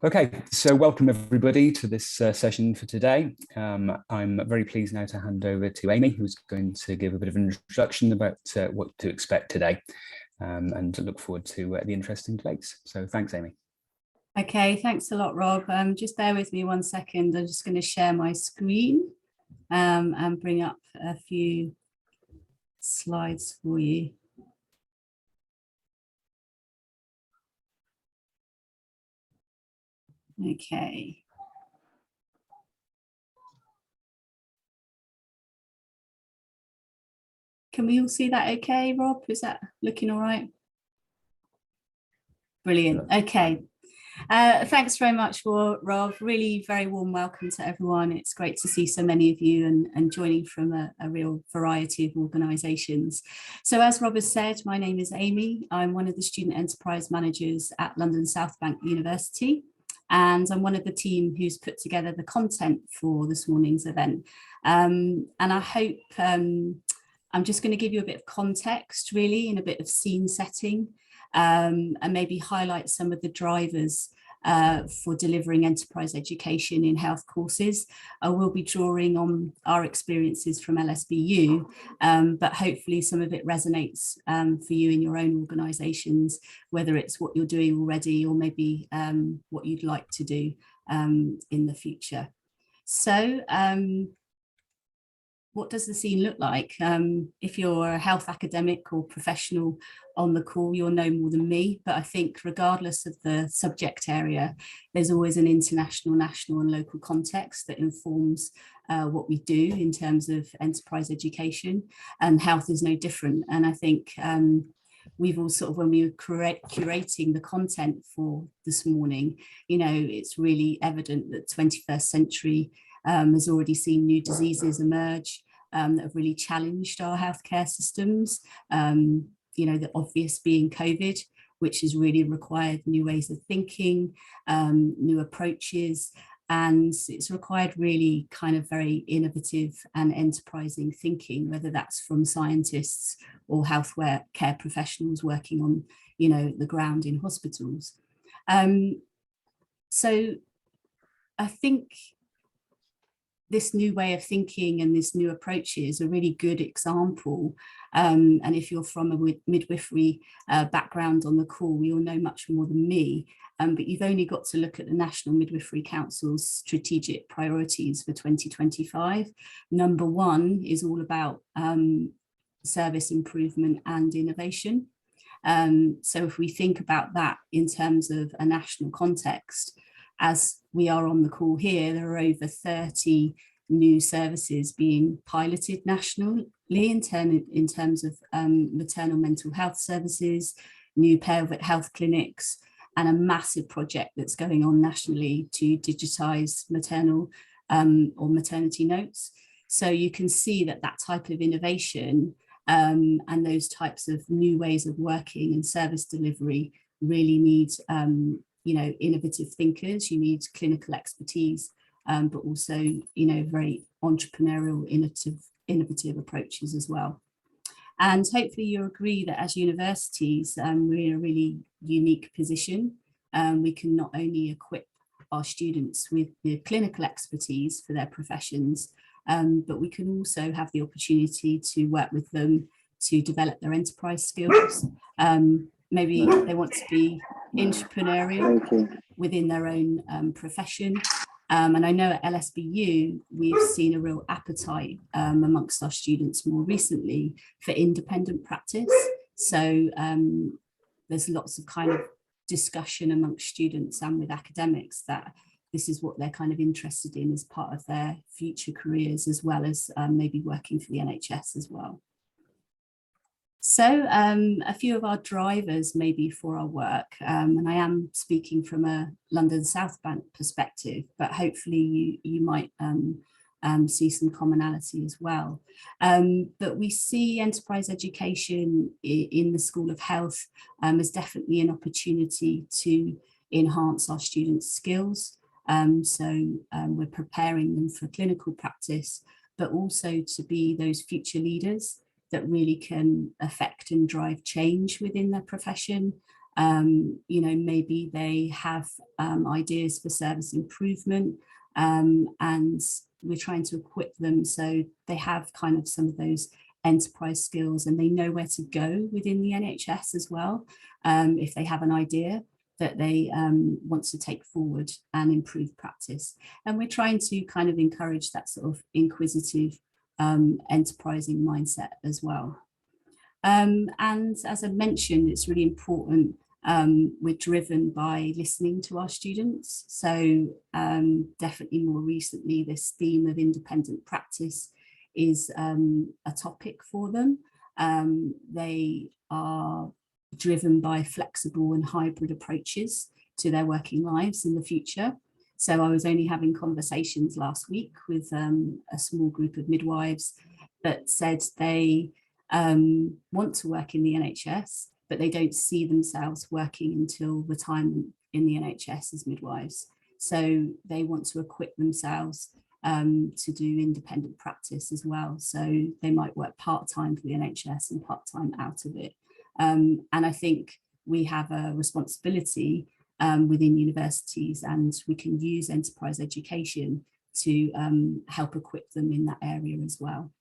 Okay, so welcome everybody to this session for today. I'm very pleased now to hand over to Amy, who's going to give a bit of an introduction about what to expect today, and to look forward to the interesting debates. So thanks, Amy. Okay, thanks a lot, Rob. Just bear with me 1 second. I'm just going to share my screen and bring up a few slides for you. Okay. Can we all see that okay, Rob? Is that looking all right? Brilliant. Okay. Thanks very much, Rob. Really very warm welcome to everyone. It's great to see so many of you and joining from a real variety of organisations. So as Rob has said, my name is Amy. I'm one of the student enterprise managers at London South Bank University, and I'm one of the team who's put together the content for this morning's event. And I hope I'm just going to give you a bit of context, really, and a bit of scene setting, and maybe highlight some of the drivers for delivering enterprise education in health courses. I will be drawing on our experiences from LSBU, but hopefully some of it resonates for you in your own organisations, whether it's what you're doing already or maybe what you'd like to do in the future. So, what does the scene look like? If you're a health academic or professional on the call, you'll know more than me, but I think regardless of the subject area, there's always an international, national and local context that informs what we do in terms of enterprise education, and health is no different. And I think we've all sort of, when we were curating the content for this morning, you know, it's really evident that 21st century has already seen new diseases emerge that have really challenged our healthcare systems. You know, the obvious being COVID, which has really required new ways of thinking, new approaches, and it's required really kind of very innovative and enterprising thinking, whether that's from scientists or healthcare professionals working on, you know, the ground in hospitals. So I think this new way of thinking and this new approach is a really good example. And if you're from a midwifery background on the call, you'll know much more than me. But you've only got to look at the National Midwifery Council's strategic priorities for 2025. Number one is all about service improvement and innovation. So if we think about that in terms of a national context, as we are on the call here, there are over 30 new services being piloted nationally in terms of maternal mental health services, new pelvic health clinics, and a massive project that's going on nationally to digitise maternal or maternity notes. So you can see that that type of innovation and those types of new ways of working and service delivery really need you know, innovative thinkers. You need clinical expertise, but also, you know, very entrepreneurial, innovative approaches as well. And hopefully you'll agree that as universities, we're in a really unique position. We can not only equip our students with the clinical expertise for their professions, but we can also have the opportunity to work with them to develop their enterprise skills. Maybe they want to be entrepreneurial within their own profession. And I know at LSBU, we've seen a real appetite amongst our students more recently for independent practice. So there's lots of kind of discussion amongst students and with academics that this is what they're kind of interested in as part of their future careers, as well as maybe working for the NHS as well. So a few of our drivers maybe for our work, and I am speaking from a London South Bank perspective, but hopefully you might see some commonality as well. But we see enterprise education in the School of Health as definitely an opportunity to enhance our students' skills. So we're preparing them for clinical practice, but also to be those future leaders that really can affect and drive change within their profession, You know, maybe they have ideas for service improvement, and we're trying to equip them so they have kind of some of those enterprise skills and they know where to go within the NHS as well, if they have an idea that they want to take forward and improve practice. And we're trying to kind of encourage that sort of inquisitive, enterprising mindset as well. And as I mentioned, it's really important, we're driven by listening to our students. So definitely more recently, this theme of independent practice is a topic for them. They are driven by flexible and hybrid approaches to their working lives in the future. So I was only having conversations last week with a small group of midwives that said they want to work in the NHS, but they don't see themselves working until retirement in the NHS as midwives. So they want to equip themselves to do independent practice as well. So they might work part-time for the NHS and part-time out of it. And I think we have a responsibility within universities, and we can use enterprise education to help equip them in that area as well.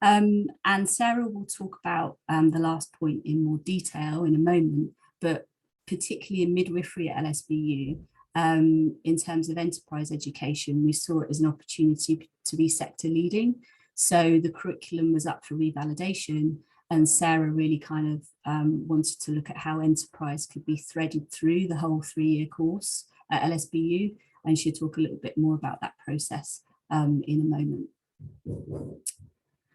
And Sarah will talk about the last point in more detail in a moment, but particularly in midwifery at LSBU, in terms of enterprise education, we saw it as an opportunity to be sector leading. So the curriculum was up for revalidation, and Sarah really kind of wanted to look at how enterprise could be threaded through the whole 3-year course at LSBU, and she'll talk a little bit more about that process in a moment.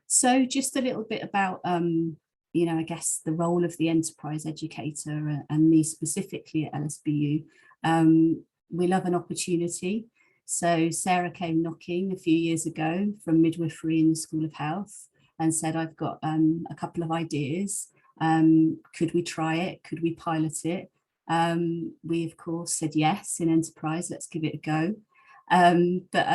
So just a little bit about, you know, I guess the role of the enterprise educator and me specifically at LSBU. We love an opportunity. So Sarah came knocking a few years ago from midwifery in the School of Health and said, I've got a couple of ideas. Could we try it? Could we pilot it? We, of course, said yes in enterprise, let's give it a go. But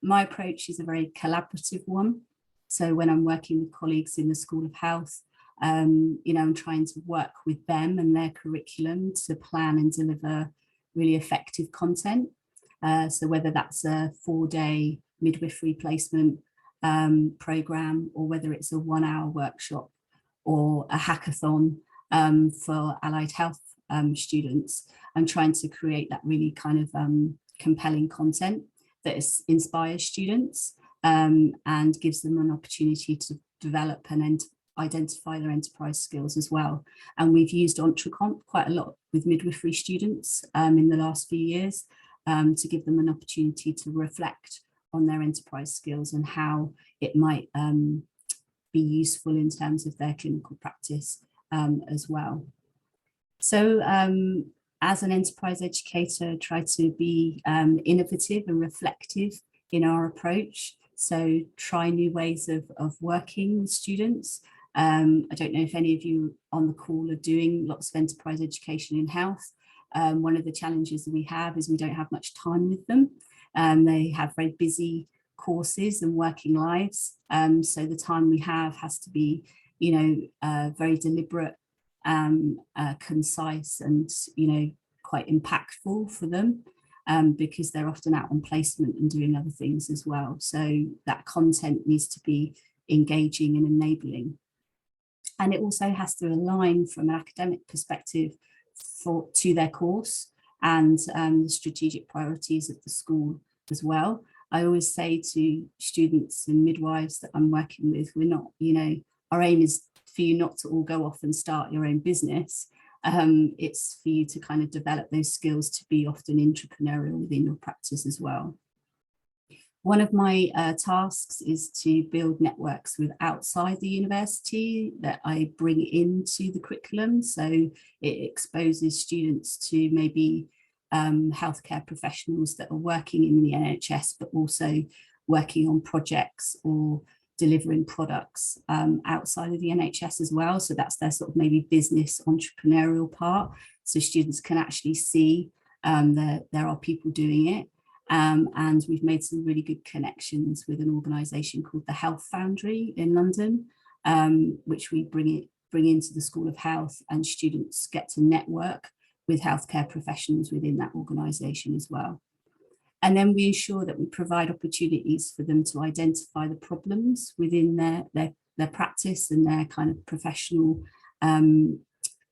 my approach is a very collaborative one. So when I'm working with colleagues in the School of Health, you know, I'm trying to work with them and their curriculum to plan and deliver really effective content. So whether that's a 4-day midwifery placement program, or whether it's a 1-hour workshop or a hackathon for allied health students, I'm trying to create that really kind of compelling content that inspires students and gives them an opportunity to develop and identify their enterprise skills as well. And we've used Entrecomp quite a lot with midwifery students in the last few years to give them an opportunity to reflect on their enterprise skills and how it might be useful in terms of their clinical practice as well. So as an enterprise educator, try to be innovative and reflective in our approach. So try new ways of working with students. I don't know if any of you on the call are doing lots of enterprise education in health. One of the challenges that we have is we don't have much time with them. They have very busy courses and working lives. So the time we have has to be, you know, very deliberate, concise, and, you know, quite impactful for them, because they're often out on placement and doing other things as well. So that content needs to be engaging and enabling. And it also has to align from an academic perspective to their course and the strategic priorities of the school as well. I always say to students and midwives that I'm working with, we're not, you know, our aim is for you not to all go off and start your own business. It's for you to kind of develop those skills to be often entrepreneurial within your practice as well. One of my tasks is to build networks with outside the university that I bring into the curriculum. So it exposes students to maybe healthcare professionals that are working in the NHS, but also working on projects or delivering products outside of the NHS as well. So that's their sort of maybe business entrepreneurial part. So students can actually see that there are people doing it. And we've made some really good connections with an organisation called the Health Foundry in London, which we bring it bring into the School of Health, and students get to network with healthcare professionals within that organisation as well. And then we ensure that we provide opportunities for them to identify the problems within their practice and their kind of professional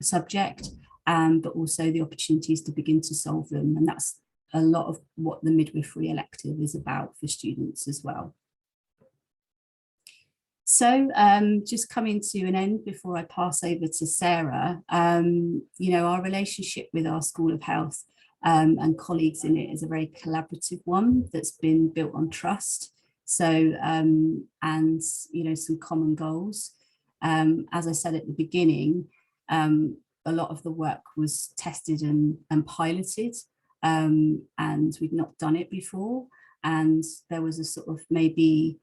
subject, but also the opportunities to begin to solve them. And that's a lot of what the midwifery elective is about for students as well. So just coming to an end before I pass over to Sarah, you know, our relationship with our School of Health and colleagues in it is a very collaborative one that's been built on trust. So, and, you know, some common goals. As I said at the beginning, a lot of the work was tested and piloted, and we'd not done it before. And there was a sort of maybe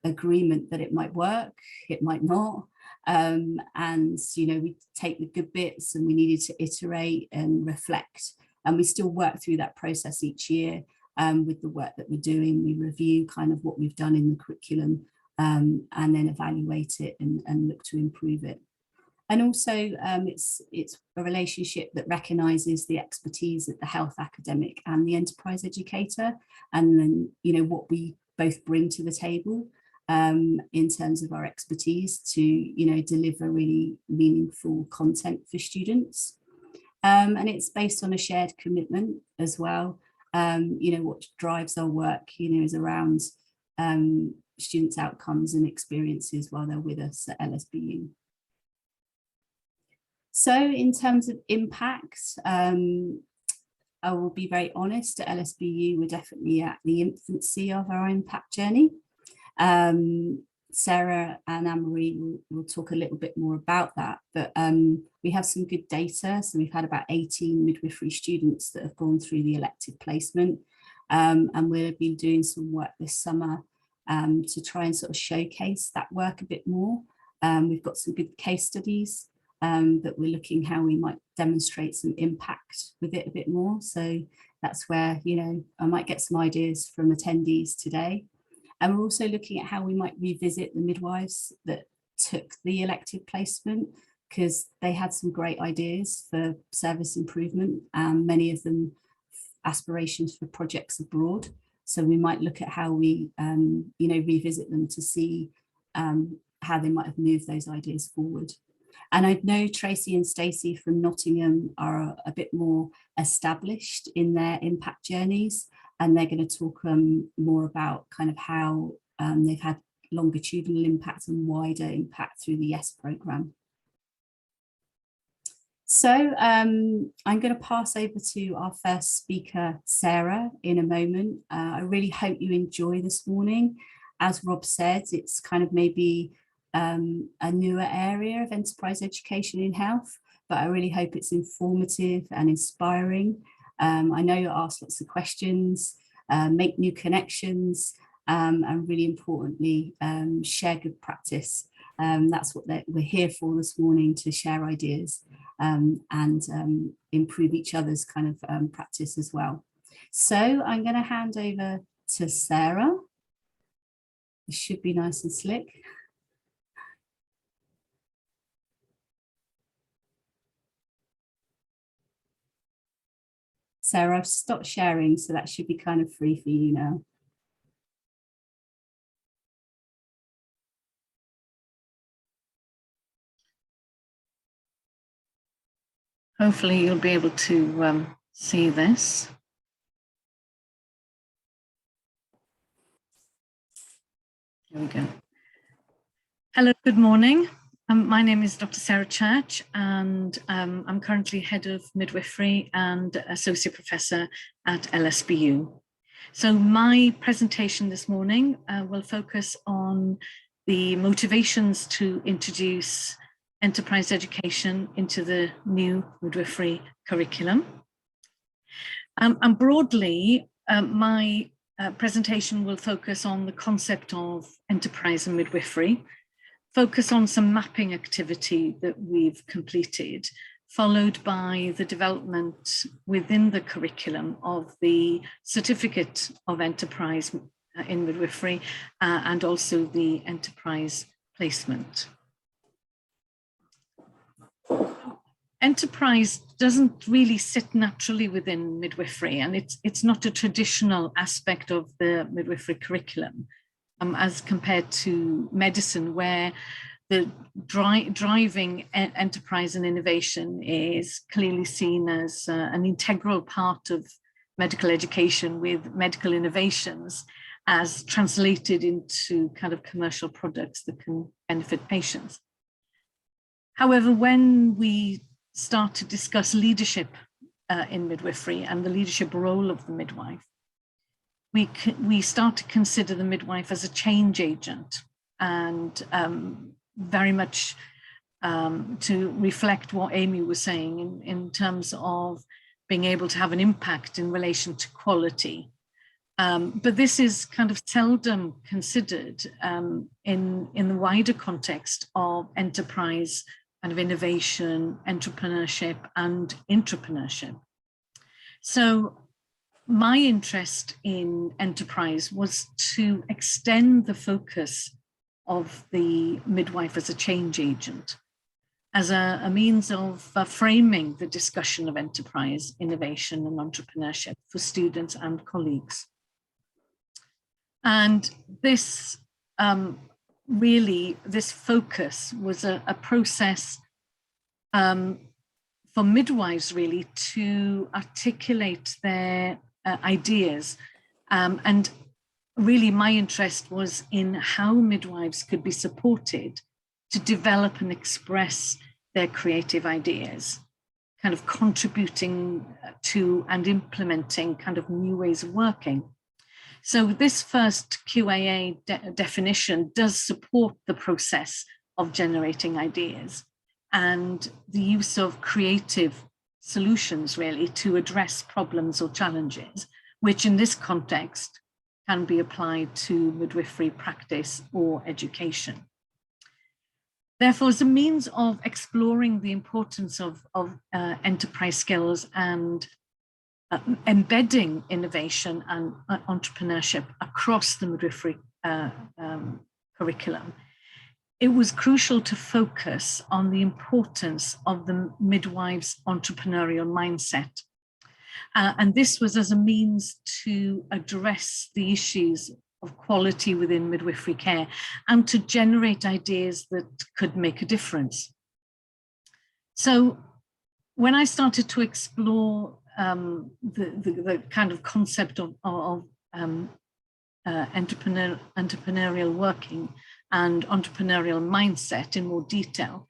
agreement that it might work, it might not. And, you know, we take the good bits and we needed to iterate and reflect. And we still work through that process each year with the work that we're doing. We review kind of what we've done in the curriculum and then evaluate it and look to improve it. And also it's a relationship that recognises the expertise of the health academic and the enterprise educator, and then, you know, what we both bring to the table in terms of our expertise to, you know, deliver really meaningful content for students. And it's based on a shared commitment as well. You know, what drives our work, you know, is around students' outcomes and experiences while they're with us at LSBU. So in terms of impact, I will be very honest, at LSBU, we're definitely at the infancy of our impact journey. Sarah and Anne-Marie will talk a little bit more about that, but we have some good data. So we've had about 18 midwifery students that have gone through the elective placement, and we'll be doing some work this summer to try and sort of showcase that work a bit more. We've got some good case studies that we're looking how we might demonstrate some impact with it a bit more. So that's where, you know, I might get some ideas from attendees today. And we're also looking at how we might revisit the midwives that took the elective placement, because they had some great ideas for service improvement, and many of them aspirations for projects abroad. So we might look at how we, you know, revisit them to see how they might have moved those ideas forward. And I know Tracy and Stacey from Nottingham are a bit more established in their impact journeys, and they're going to talk more about kind of how they've had longitudinal impact and wider impact through the YES programme. So I'm going to pass over to our first speaker, Sarah, in a moment. I really hope you enjoy this morning. As Rob said, it's kind of maybe a newer area of enterprise education in health, but I really hope it's informative and inspiring. I know you'll ask lots of questions, make new connections, and really importantly, share good practice. That's what we're here for this morning, to share ideas and improve each other's kind of practice as well. So I'm going to hand over to Sarah. It should be nice and slick. Sarah, I've stopped sharing, so that should be kind of free for you now. Hopefully you'll be able to see this. Here we go. Hello, good morning. My name is Dr. Sarah Church, and I'm currently Head of Midwifery and Associate Professor at LSBU. So my presentation this morning will focus on the motivations to introduce enterprise education into the new midwifery curriculum. And broadly, my presentation will focus on the concept of enterprise and midwifery, focus on some mapping activity that we've completed, followed by the development within the curriculum of the certificate of enterprise in midwifery and also the enterprise placement. enterprise doesn't really sit naturally within midwifery, and it's not a traditional aspect of the midwifery curriculum as compared to medicine, where the driving enterprise and innovation is clearly seen as an integral part of medical education, with medical innovations as translated into kind of commercial products that can benefit patients. However, when we start to discuss leadership in midwifery and the leadership role of the midwife, we start to consider the midwife as a change agent, and very much to reflect what Amy was saying in terms of being able to have an impact in relation to quality. But this is kind of seldom considered in the wider context of enterprise, kind of innovation, entrepreneurship, and intrapreneurship. So my interest in enterprise was to extend the focus of the midwife as a change agent, as a means of framing the discussion of enterprise, innovation, and entrepreneurship for students and colleagues. And this really, this focus was a process for midwives really to articulate their ideas. And really my interest was in how midwives could be supported to develop and express their creative ideas, kind of contributing to and implementing kind of new ways of working. So this first QAA definition does support the process of generating ideas and the use of creative solutions really to address problems or challenges, which in this context can be applied to midwifery practice or education. Therefore, as a means of exploring the importance of enterprise skills and embedding innovation and entrepreneurship across the midwifery curriculum, it was crucial to focus on the importance of the midwife's entrepreneurial mindset. And this was as a means to address the issues of quality within midwifery care and to generate ideas that could make a difference. So when I started to explore the kind of concept of entrepreneurial working and entrepreneurial mindset in more detail,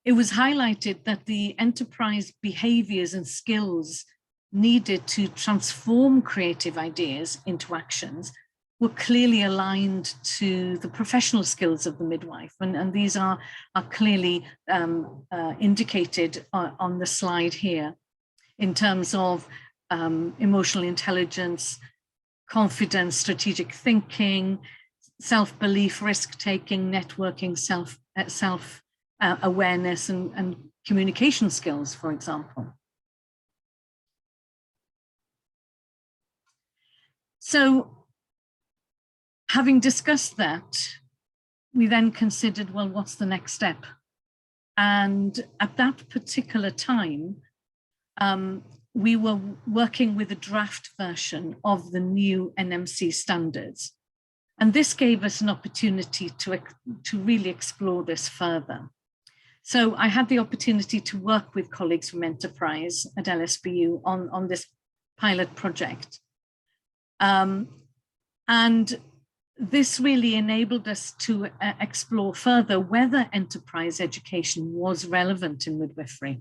it was highlighted that the enterprise behaviors and skills needed to transform creative ideas into actions were clearly aligned to the professional skills of the midwife. And these are clearly indicated on the slide here in terms of emotional intelligence, confidence, strategic thinking, self-belief, risk-taking, networking, self-awareness, and communication skills, for example. So having discussed that, we then considered, well, what's the next step? And at that particular time, we were working with a draft version of the new NMC standards. And this gave us an opportunity to really explore this further. So I had the opportunity to work with colleagues from Enterprise at LSBU on this pilot project. And this really enabled us to explore further whether enterprise education was relevant in midwifery.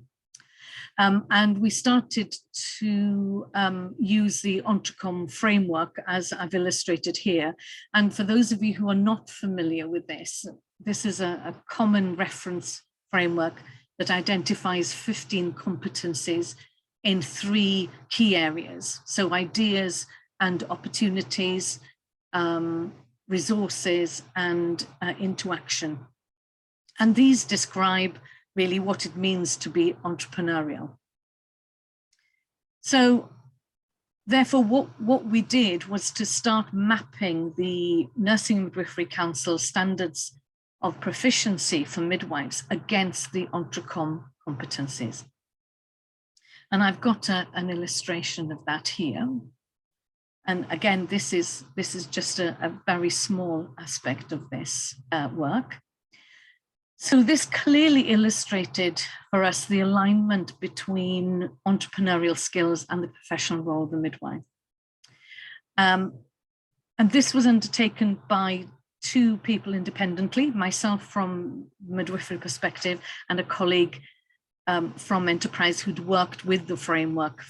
And we started to use the Entrecom framework, as I've illustrated here. And for those of you who are not familiar with this, this is a common reference framework that identifies 15 competencies in 3 key areas. So ideas and opportunities, resources, and into action. And these describe really what it means to be entrepreneurial. So therefore, what we did was to start mapping the Nursing Midwifery Council standards of proficiency for midwives against the Entrecom competencies. And I've got an illustration of that here. And again, this is just a very small aspect of this work. So this clearly illustrated for us the alignment between entrepreneurial skills and the professional role of the midwife. And this was undertaken by two people independently, myself from midwifery perspective and a colleague from Enterprise who'd worked with the framework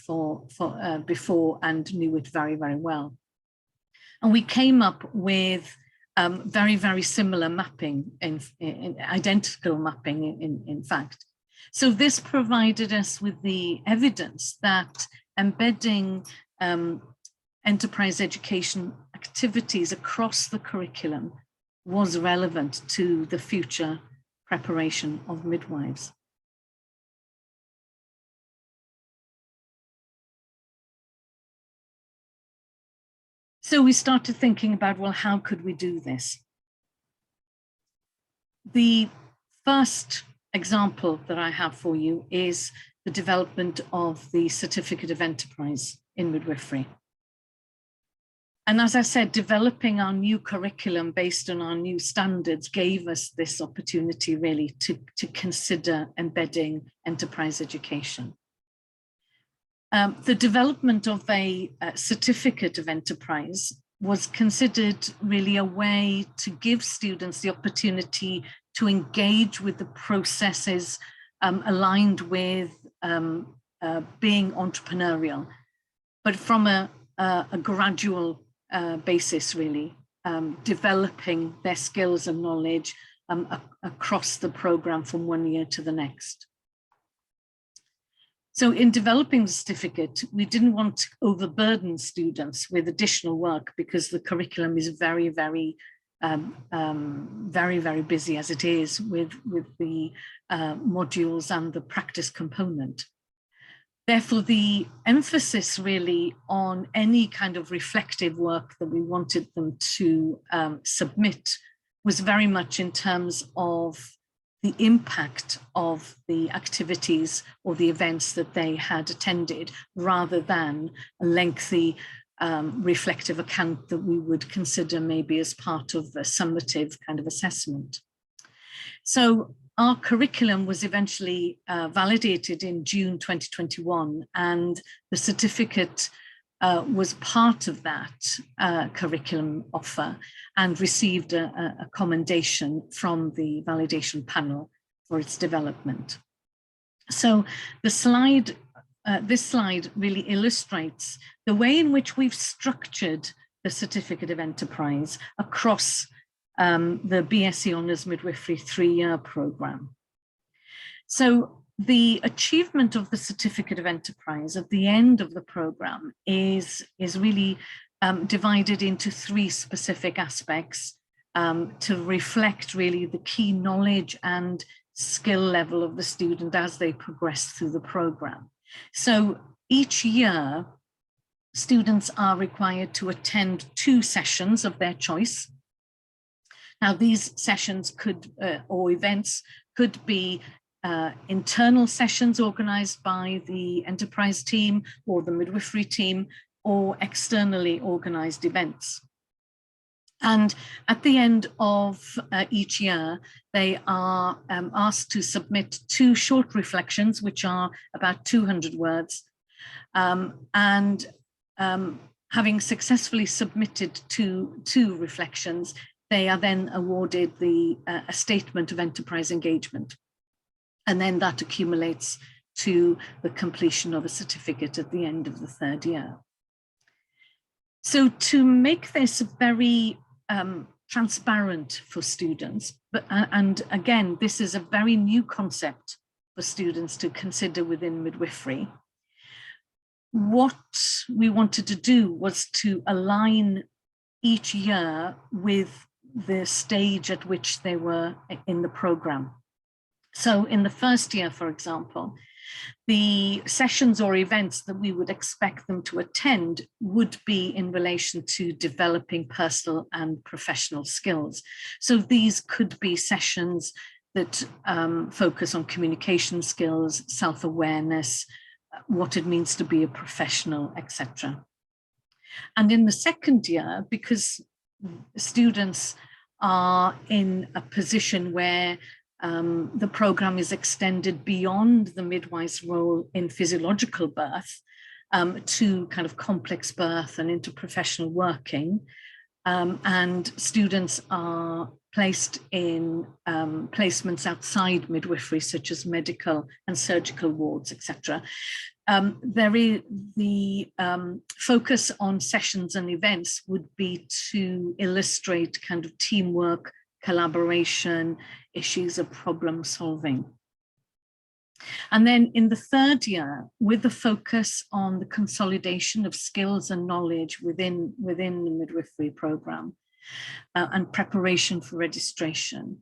before and knew it very, very well. And we came up with very, very similar mapping, identical mapping in fact. So this provided us with the evidence that embedding enterprise education activities across the curriculum was relevant to the future preparation of midwives. So we started thinking about, well, how could we do this? The first example that I have for you is the development of the Certificate of Enterprise in midwifery. And as I said, developing our new curriculum based on our new standards gave us this opportunity really to consider embedding enterprise education. The development of a certificate of enterprise was considered really a way to give students the opportunity to engage with the processes aligned with being entrepreneurial, but from a gradual basis, really, developing their skills and knowledge across the program from one year to the next. So in developing the certificate, we didn't want to overburden students with additional work because the curriculum is very, very busy as it is with the modules and the practice component. Therefore, the emphasis really on any kind of reflective work that we wanted them to submit was very much in terms of the impact of the activities or the events that they had attended, rather than a lengthy reflective account that we would consider maybe as part of a summative kind of assessment. So our curriculum was eventually validated in June 2021, and the certificate was part of that curriculum offer and received a commendation from the validation panel for its development. So the slide, this slide really illustrates the way in which we've structured the Certificate of Enterprise across the BSc Honours Midwifery 3-year programme. So the achievement of the Certificate of Enterprise at the end of the programme is really divided into 3 specific aspects to reflect really the key knowledge and skill level of the student as they progress through the programme. So each year, students are required to attend 2 sessions of their choice. Now, these sessions could, or events could be internal sessions organised by the enterprise team or the midwifery team, or externally organised events. And at the end of each year, they are asked to submit 2 short reflections, which are about 200 words. Having successfully submitted 2 reflections, they are then awarded a statement of enterprise engagement. And then that accumulates to the completion of a certificate at the end of the 3rd year. So to make this very transparent for students, and again, this is a very new concept for students to consider within midwifery, what we wanted to do was to align each year with the stage at which they were in the programme. So in the 1st year, for example, the sessions or events that we would expect them to attend would be in relation to developing personal and professional skills. So these could be sessions that focus on communication skills, self-awareness, what it means to be a professional, etc. And in the second year, because students are in a position where the program is extended beyond the midwife's role in physiological birth to kind of complex birth and into professional working, and students are placed in placements outside midwifery, such as medical and surgical wards, etc. There is the focus on sessions and events would be to illustrate kind of teamwork, collaboration, issues of problem solving. And then in the third year, with the focus on the consolidation of skills and knowledge within the midwifery program and preparation for registration,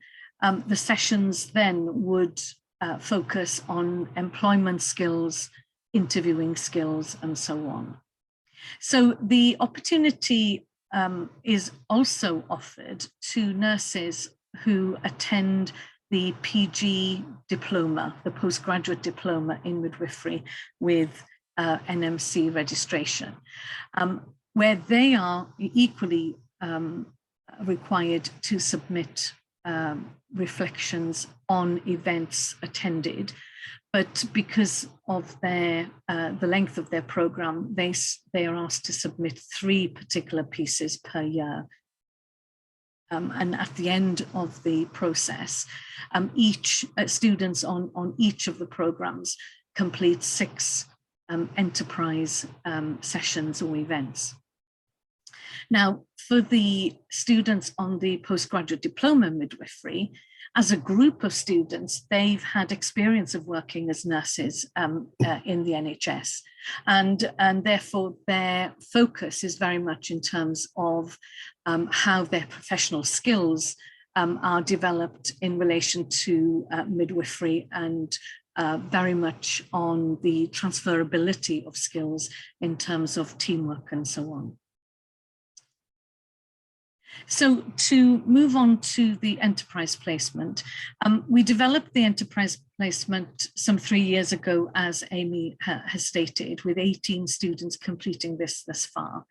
the sessions then would focus on employment skills, interviewing skills, and so on. So the opportunity is also offered to nurses who attend the PG diploma, the postgraduate diploma in midwifery with NMC registration, where they are equally required to submit reflections on events attended. But because of their the length of their program, they are asked to submit 3 particular pieces per year. And at the end of the process, each students on each of the programs complete 6 enterprise sessions or events. Now, for the students on the postgraduate diploma in midwifery, as a group of students, they've had experience of working as nurses in the NHS, and therefore their focus is very much in terms of how their professional skills are developed in relation to midwifery, and very much on the transferability of skills in terms of teamwork and so on. So to move on to the enterprise placement, we developed the enterprise placement some 3 years ago, as Amy has stated, with 18 students completing this thus far.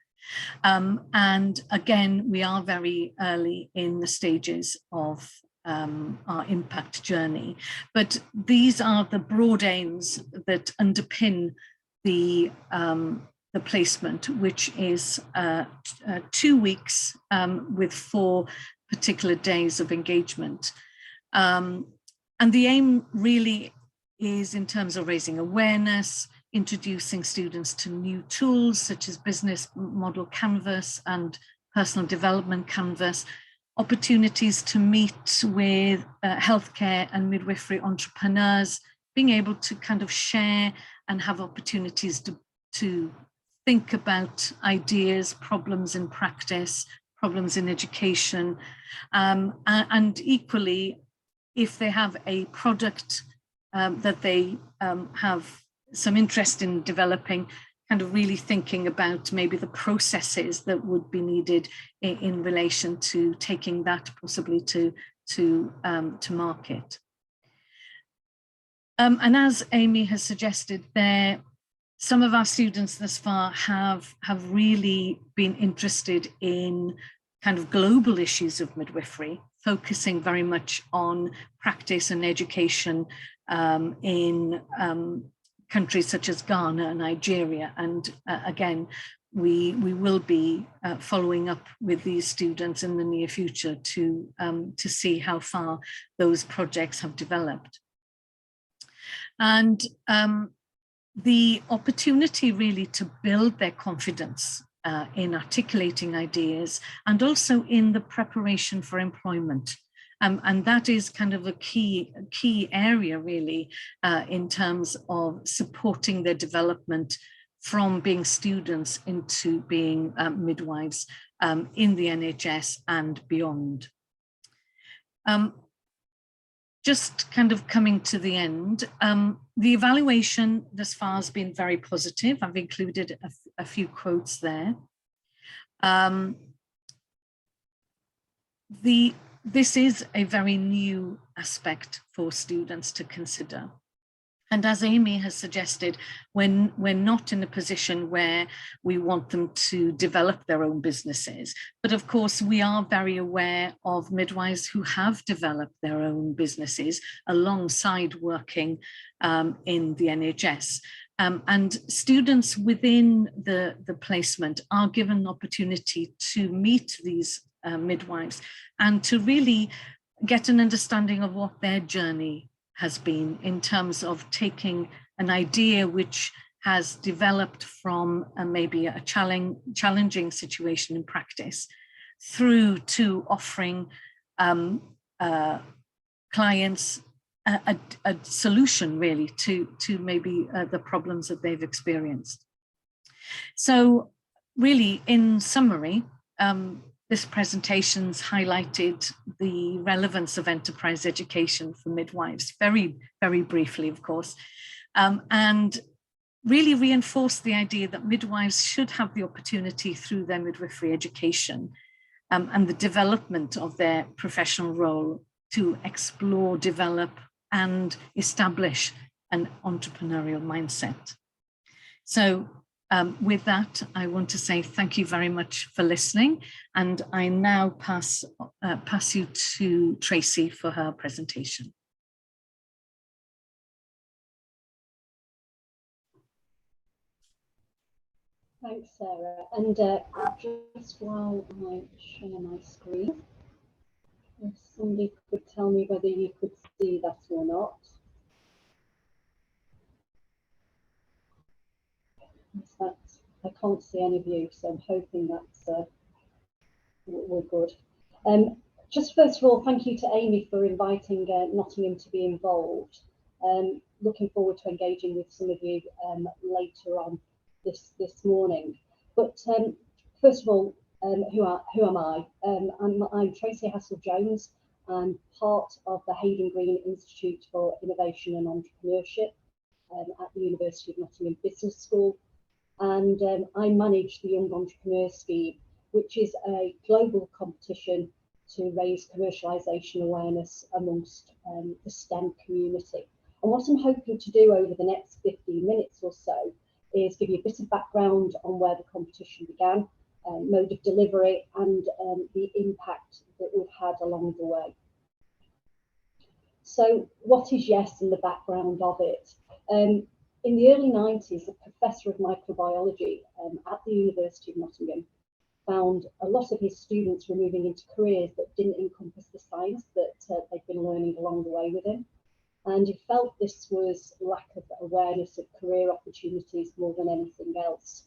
And again, we are very early in the stages of our impact journey, but these are the broad aims that underpin the placement, which is 2 weeks with 4 particular days of engagement. And the aim really is in terms of raising awareness, introducing students to new tools such as business model canvas and personal development canvas, opportunities to meet with healthcare and midwifery entrepreneurs, being able to kind of share and have opportunities to think about ideas, problems in practice, problems in education, and equally, if they have a product that they have some interest in developing, kind of really thinking about maybe the processes that would be needed in relation to taking that possibly to market. And as Amy has suggested, some of our students thus far have really been interested in kind of global issues of midwifery, focusing very much on practice and education in countries such as Ghana and Nigeria. And again, we will be following up with these students in the near future to see how far those projects have developed. And the opportunity really to build their confidence in articulating ideas, and also in the preparation for employment. And that is kind of a key area really in terms of supporting their development from being students into being midwives in the NHS and beyond. Just kind of coming to the end, the evaluation thus far has been very positive. I've included a few quotes there. The this is a very new aspect for students to consider. And as Amy has suggested, when we're not in a position where we want them to develop their own businesses, but of course we are very aware of midwives who have developed their own businesses alongside working in the NHS. And students within the placement are given an opportunity to meet these midwives and to really get an understanding of what their journey has been in terms of taking an idea which has developed from maybe a challenging situation in practice through to offering clients a solution really to maybe the problems that they've experienced. So really, in summary, this presentation's highlighted the relevance of enterprise education for midwives, very, very briefly, of course, and really reinforced the idea that midwives should have the opportunity through their midwifery education and the development of their professional role to explore, develop, and establish an entrepreneurial mindset. So with that, I want to say thank you very much for listening, and I now pass you to Tracy for her presentation. Thanks, Sarah. And just while I share my screen, if somebody could tell me whether you could see that or not. I can't see any of you, so I'm hoping that's we're good. Just first of all, thank you to Amy for inviting Nottingham to be involved. Looking forward to engaging with some of you later on this morning. But first of all, who am I? I'm Tracy Hassell-Jones. I'm part of the Hayden Green Institute for Innovation and Entrepreneurship at the University of Nottingham Business School. And I manage the Young Entrepreneur Scheme, which is a global competition to raise commercialisation awareness amongst the STEM community. And what I'm hoping to do over the next 15 minutes or so is give you a bit of background on where the competition began, mode of delivery, and the impact that we've had along the way. So what is YES and the background of it? In the early 90s, a professor of microbiology at the University of Nottingham found a lot of his students were moving into careers that didn't encompass the science that they'd been learning along the way with him. And he felt this was lack of awareness of career opportunities more than anything else.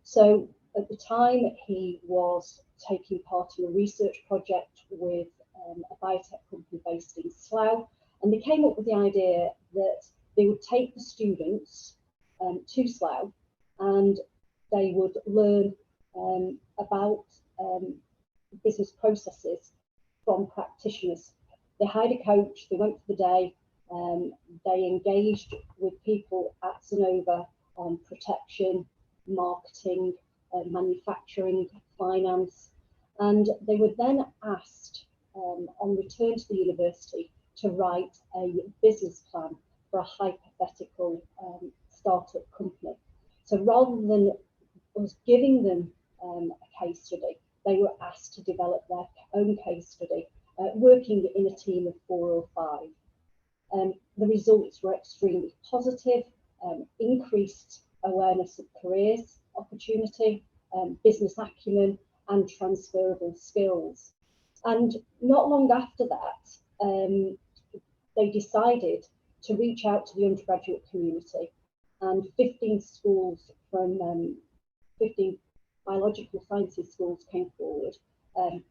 So at the time, he was taking part in a research project with a biotech company based in Slough, and they came up with the idea that they would take the students to Slough and they would learn about business processes from practitioners. They hired a coach, they went for the day, they engaged with people at Sonova on protection, marketing, manufacturing, finance, and they were then asked on return to the university to write a business plan for a hypothetical startup company. So rather than us giving them a case study, they were asked to develop their own case study, working in a team of 4 or 5. The results were extremely positive, increased awareness of careers, opportunity, business acumen, and transferable skills. And not long after that, they decided to reach out to the undergraduate community, and 15 schools from 15 biological sciences schools came forward.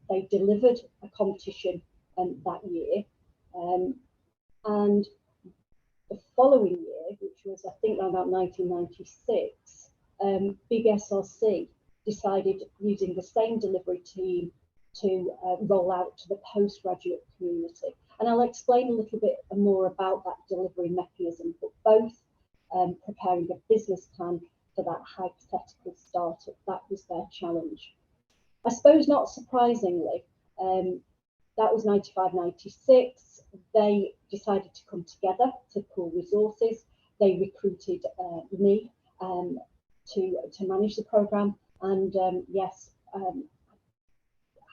They delivered a competition that year, and the following year, which was I think around about 1996, Big SRC decided, using the same delivery team, to roll out to the postgraduate community. And I'll explain a little bit more about that delivery mechanism, but both preparing a business plan for that hypothetical startup, that was their challenge. I suppose not surprisingly, That was 95, 96. They decided to come together to pool resources. They recruited me to manage the programme. And yes,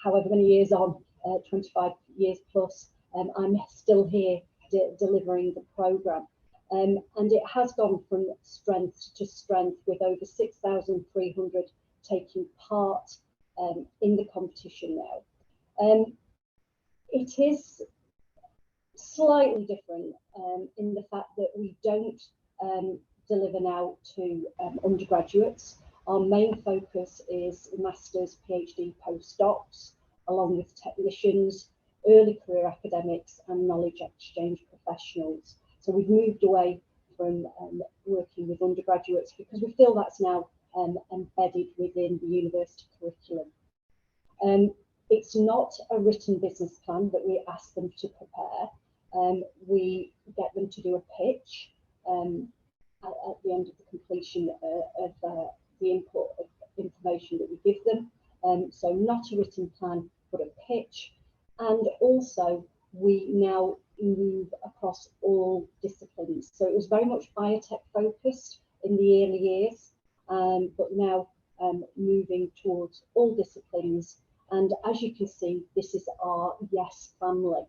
however many years on, 25 years plus, I'm still here delivering the programme. And it has gone from strength to strength, with over 6,300 taking part in the competition now. It is slightly different in the fact that we don't deliver now to undergraduates. Our main focus is masters, PhD, postdocs, along with technicians, early career academics and knowledge exchange professionals. So we've moved away from working with undergraduates because we feel that's now embedded within the university curriculum. It's not a written business plan that we ask them to prepare. We get them to do a pitch at the end of the completion of the input of information that we give them. So not a written plan, but a pitch. And also we now move across all disciplines. So it was very much biotech focused in the early years, but now moving towards all disciplines. And as you can see, this is our YES family,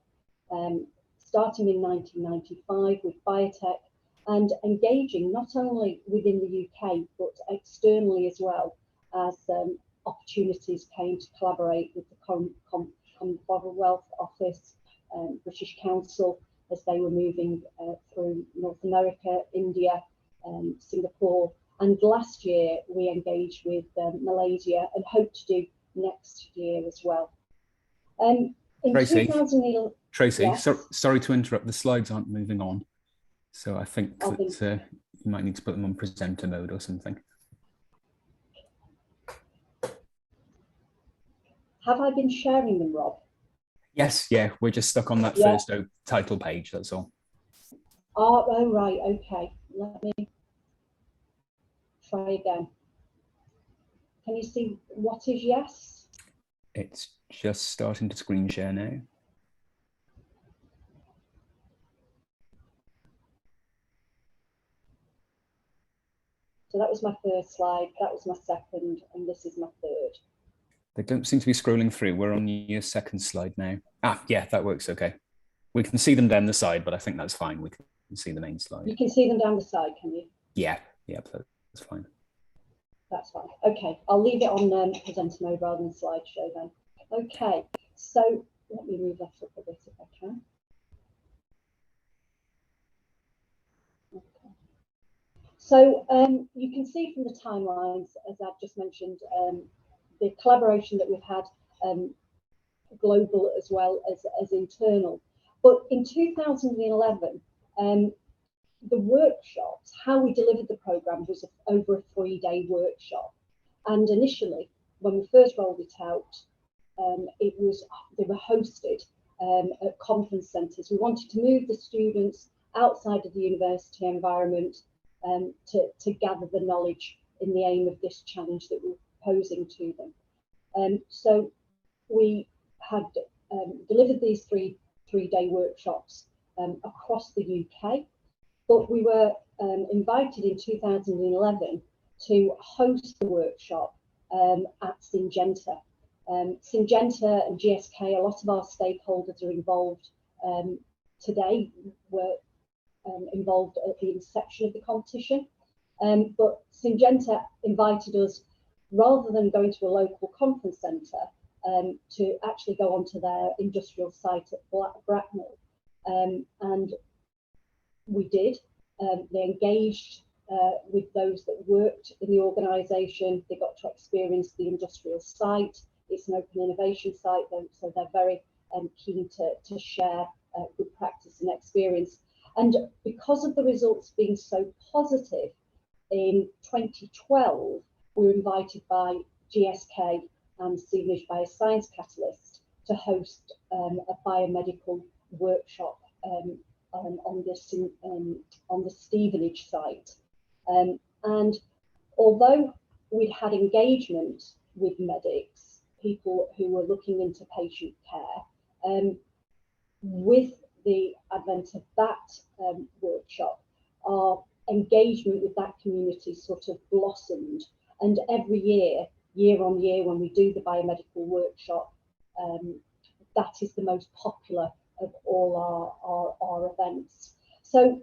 starting in 1995 with biotech and engaging not only within the UK, but externally as well, as opportunities came to collaborate with the Commonwealth Office, British Council, as they were moving through North America, India, Singapore. And last year we engaged with Malaysia and hope to do next year as well. In Tracy, 2011, Tracy, yes. sorry to interrupt, the slides aren't moving on. So I think that you might need to put them on presenter mode or something. Have I been sharing them, Rob? Yes, yeah, we're just stuck on that first title page, that's all. Oh, right, okay. Let me try again. Can you see what is YES? It's just starting to screen share now. So that was my first slide, that was my second, and this is my third. They don't seem to be scrolling through. We're on your second slide now. Ah, yeah, that works okay. We can see them down the side, but I think that's fine. We can see the main slide. You can see them down the side, can you? Yeah, that's fine. That's fine. Okay, I'll leave it on presenter mode rather than slideshow then. Okay, so let me move that up a bit if I can. Okay. So you can see from the timelines, as I've just mentioned, the collaboration that we've had global as well as internal. But in 2011, the workshops, how we delivered the programme was over a 3-day workshop. And initially, when we first rolled it out, they were hosted at conference centres. We wanted to move the students outside of the university environment to gather the knowledge in the aim of this challenge that we're posing to them. So we had delivered these three-day workshops across the UK, but we were invited in 2011 to host the workshop at Syngenta. Syngenta and GSK, a lot of our stakeholders are involved today, were involved at the inception of the competition. But Syngenta invited us, rather than going to a local conference centre, to actually go onto their industrial site at Bracknell. And we did. They engaged with those that worked in the organisation. They got to experience the industrial site. It's an open innovation site, so they're very keen to share good practice and experience. And because of the results being so positive, in 2012, we were invited by GSK and Stevenage Bioscience Catalyst to host a biomedical workshop on the Stevenage site. And although we'd had engagement with medics, people who were looking into patient care, With the advent of that workshop, our engagement with that community sort of blossomed, and every year on year, when we do the biomedical workshop, that is the most popular of all our events. So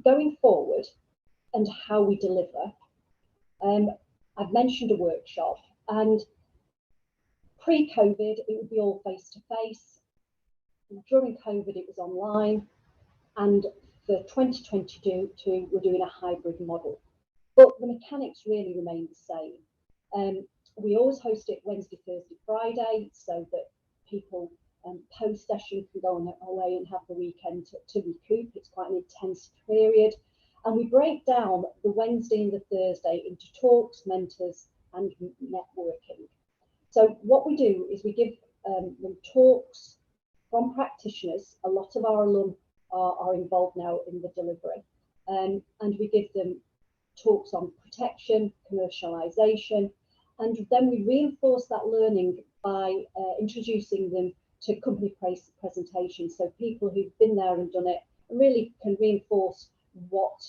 going forward and how we deliver, I've mentioned a workshop, and pre-COVID it would be all face-to-face. During COVID it was online, and for 2022 we're doing a hybrid model, but the mechanics really remain the same. We always host it Wednesday, Thursday, Friday, so that people post-session can go away and have the weekend to recoup. It's quite an intense period. And we break down the Wednesday and the Thursday into talks, mentors, and networking. So what we do is we give them talks from practitioners. A lot of our alum are involved now in the delivery. And we give them talks on protection, commercialisation, and then we reinforce that learning by introducing them to company presentations, so people who've been there and done it really can reinforce what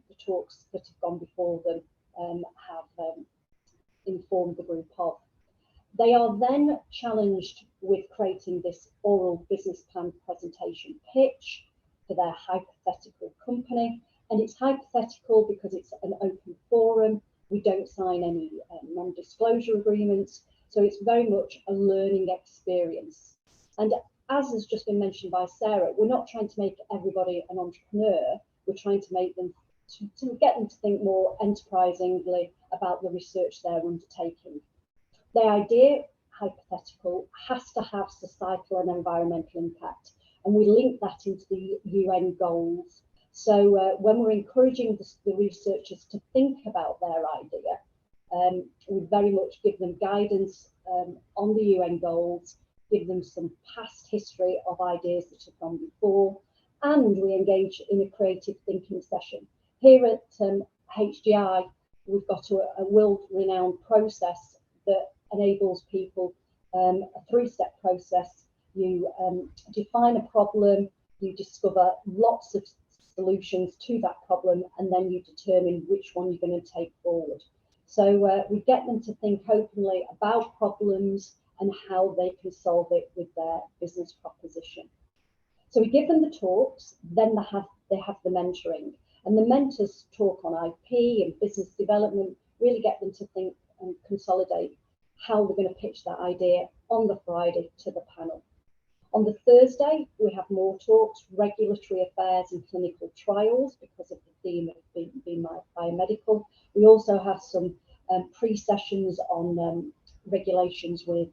the talks that have gone before them have informed the group of. They are then challenged with creating this oral business plan presentation pitch for their hypothetical company, and it's hypothetical because it's an open forum. We don't sign any non-disclosure agreements, so it's very much a learning experience. And as has just been mentioned by Sarah, we're not trying to make everybody an entrepreneur. We're trying to make them, to get them to think more enterprisingly about the research they're undertaking. The idea, hypothetical, has to have societal and environmental impact, and we link that into the UN goals. So when we're encouraging the researchers to think about their idea, we very much give them guidance on the UN goals, give them some past history of ideas that have gone before, and we engage in a creative thinking session. Here at HGI, we've got a world-renowned process that enables people, a three-step process. You define a problem, you discover lots of solutions to that problem, and then you determine which one you're going to take forward. So we get them to think openly about problems and how they can solve it with their business proposition. So we give them the talks, then they have the mentoring, and the mentors talk on IP and business development, really get them to think and consolidate how we're going to pitch that idea on the Friday to the panel. On the Thursday, we have more talks, regulatory affairs and clinical trials, because of the theme of being biomedical. We also have some pre-sessions on regulations with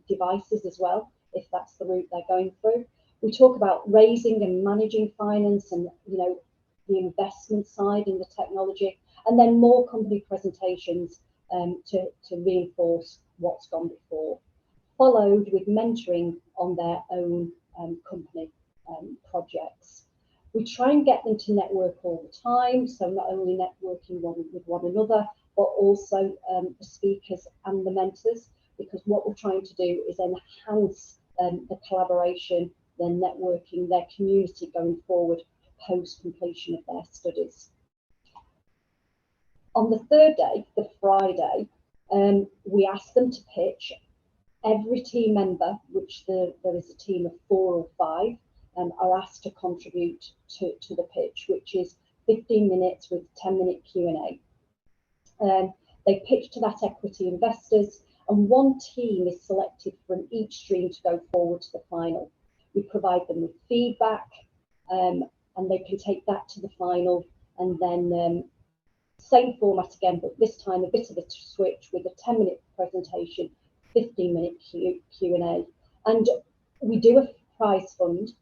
devices as well, if that's the route they're going through. We talk about raising and managing finance and, you know, the investment side in the technology, and then more company presentations to reinforce what's gone before, followed with mentoring on their own company projects. We try and get them to network all the time, so not only networking with one another, but also the speakers and the mentors, because what we're trying to do is enhance the collaboration, their networking, their community going forward post completion of their studies. On the third day, the Friday, we ask them to pitch. Every team member, which there is a team of 4 or 5, are asked to contribute to the pitch, which is 15 minutes with 10-minute Q&A. They pitch to that equity investors, and one team is selected from each stream to go forward to the final. We provide them with feedback, and they can take that to the final, and then same format again, but this time a bit of a switch with a 10-minute presentation, 15-minute Q&A. And we do a prize fund.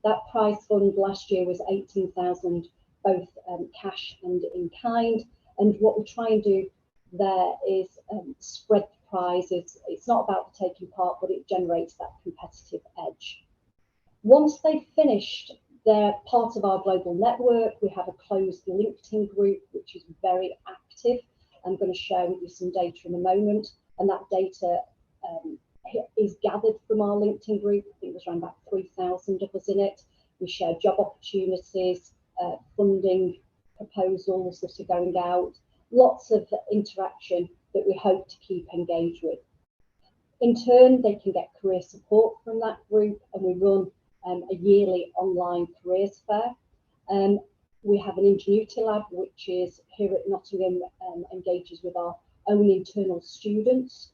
That prize fund last year was 18,000, both cash and in kind. And what we try and do there is spread the prizes. It's not about taking part, but it generates that competitive edge. Once they've finished, they're part of our global network. We have a closed LinkedIn group, which is very active. I'm going to share with you some data in a moment. And that data is gathered from our LinkedIn group. I think there's around about 3,000 of us in it. We share job opportunities, funding proposals that are going out, lots of interaction that we hope to keep engaged with. In turn, they can get career support from that group, and we run a yearly online careers fair. We have an Ingenuity Lab, which is here at Nottingham, engages with our own internal students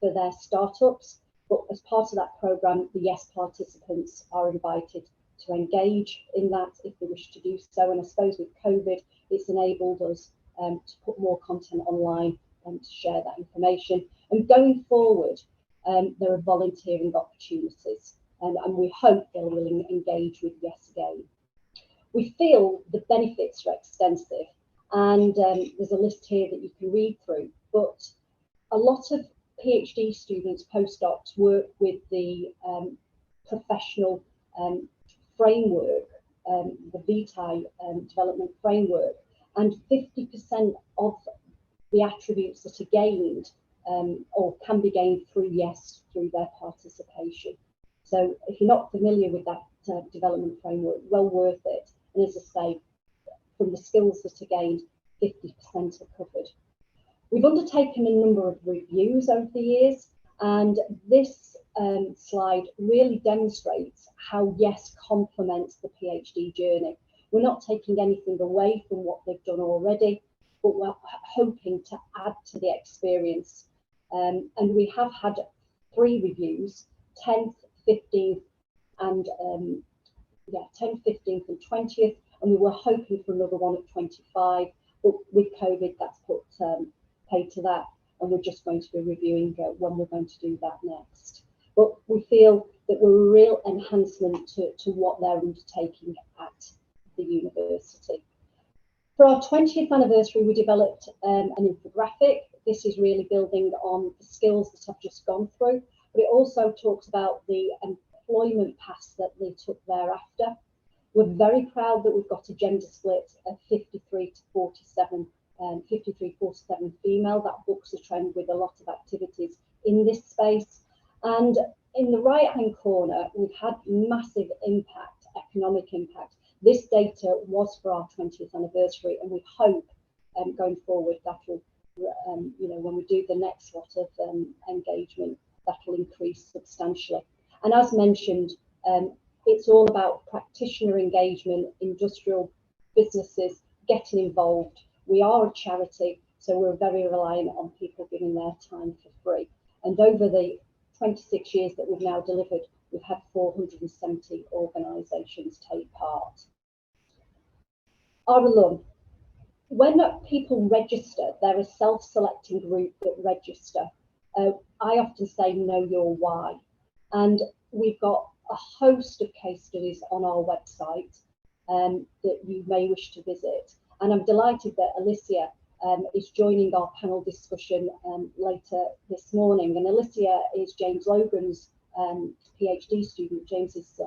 for their startups. But as part of that programme, the YES participants are invited to engage in that if they wish to do so. And I suppose with COVID, it's enabled us to put more content online and to share that information. And going forward, there are volunteering opportunities, and we hope they will engage with YES again. We feel the benefits are extensive, and there's a list here that you can read through, but a lot of PhD students, postdocs, work with the professional framework, the VTI development framework, and 50% of the attributes that are gained or can be gained through YES through their participation. So if you're not familiar with that development framework, well worth it. And as I say, from the skills that are gained, 50% are covered. We've undertaken a number of reviews over the years, and this slide really demonstrates how YES complements the PhD journey. We're not taking anything away from what they've done already, but we're hoping to add to the experience. And we have had 3 reviews, 10th, 15th, and 10th, 15th and 20th, and we were hoping for another one at 25, but with COVID that's put paid to that, and we're just going to be reviewing when we're going to do that next. But we feel that we're a real enhancement to what they're undertaking at the university. For our 20th anniversary, we developed an infographic. This is really building on the skills that I've just gone through, but it also talks about the employment paths that they took thereafter. We're very proud that we've got a gender split of 53 to 47, 53-47 female. That bucks a trend with a lot of activities in this space. And in the right-hand corner, we've had massive impact, economic impact. This data was for our 20th anniversary, and we hope going forward that will, when we do the next lot of engagement, that will increase substantially. And as mentioned, it's all about practitioner engagement, industrial businesses getting involved. We are a charity, so we're very reliant on people giving their time for free. And over the 26 years that we've now delivered, we've had 470 organisations take part. Our alum, when people register, they're a self-selecting group that register. I often say, know your why. And we've got a host of case studies on our website that you may wish to visit. And I'm delighted that Alicia is joining our panel discussion later this morning. And Alicia is James Logan's PhD student. James is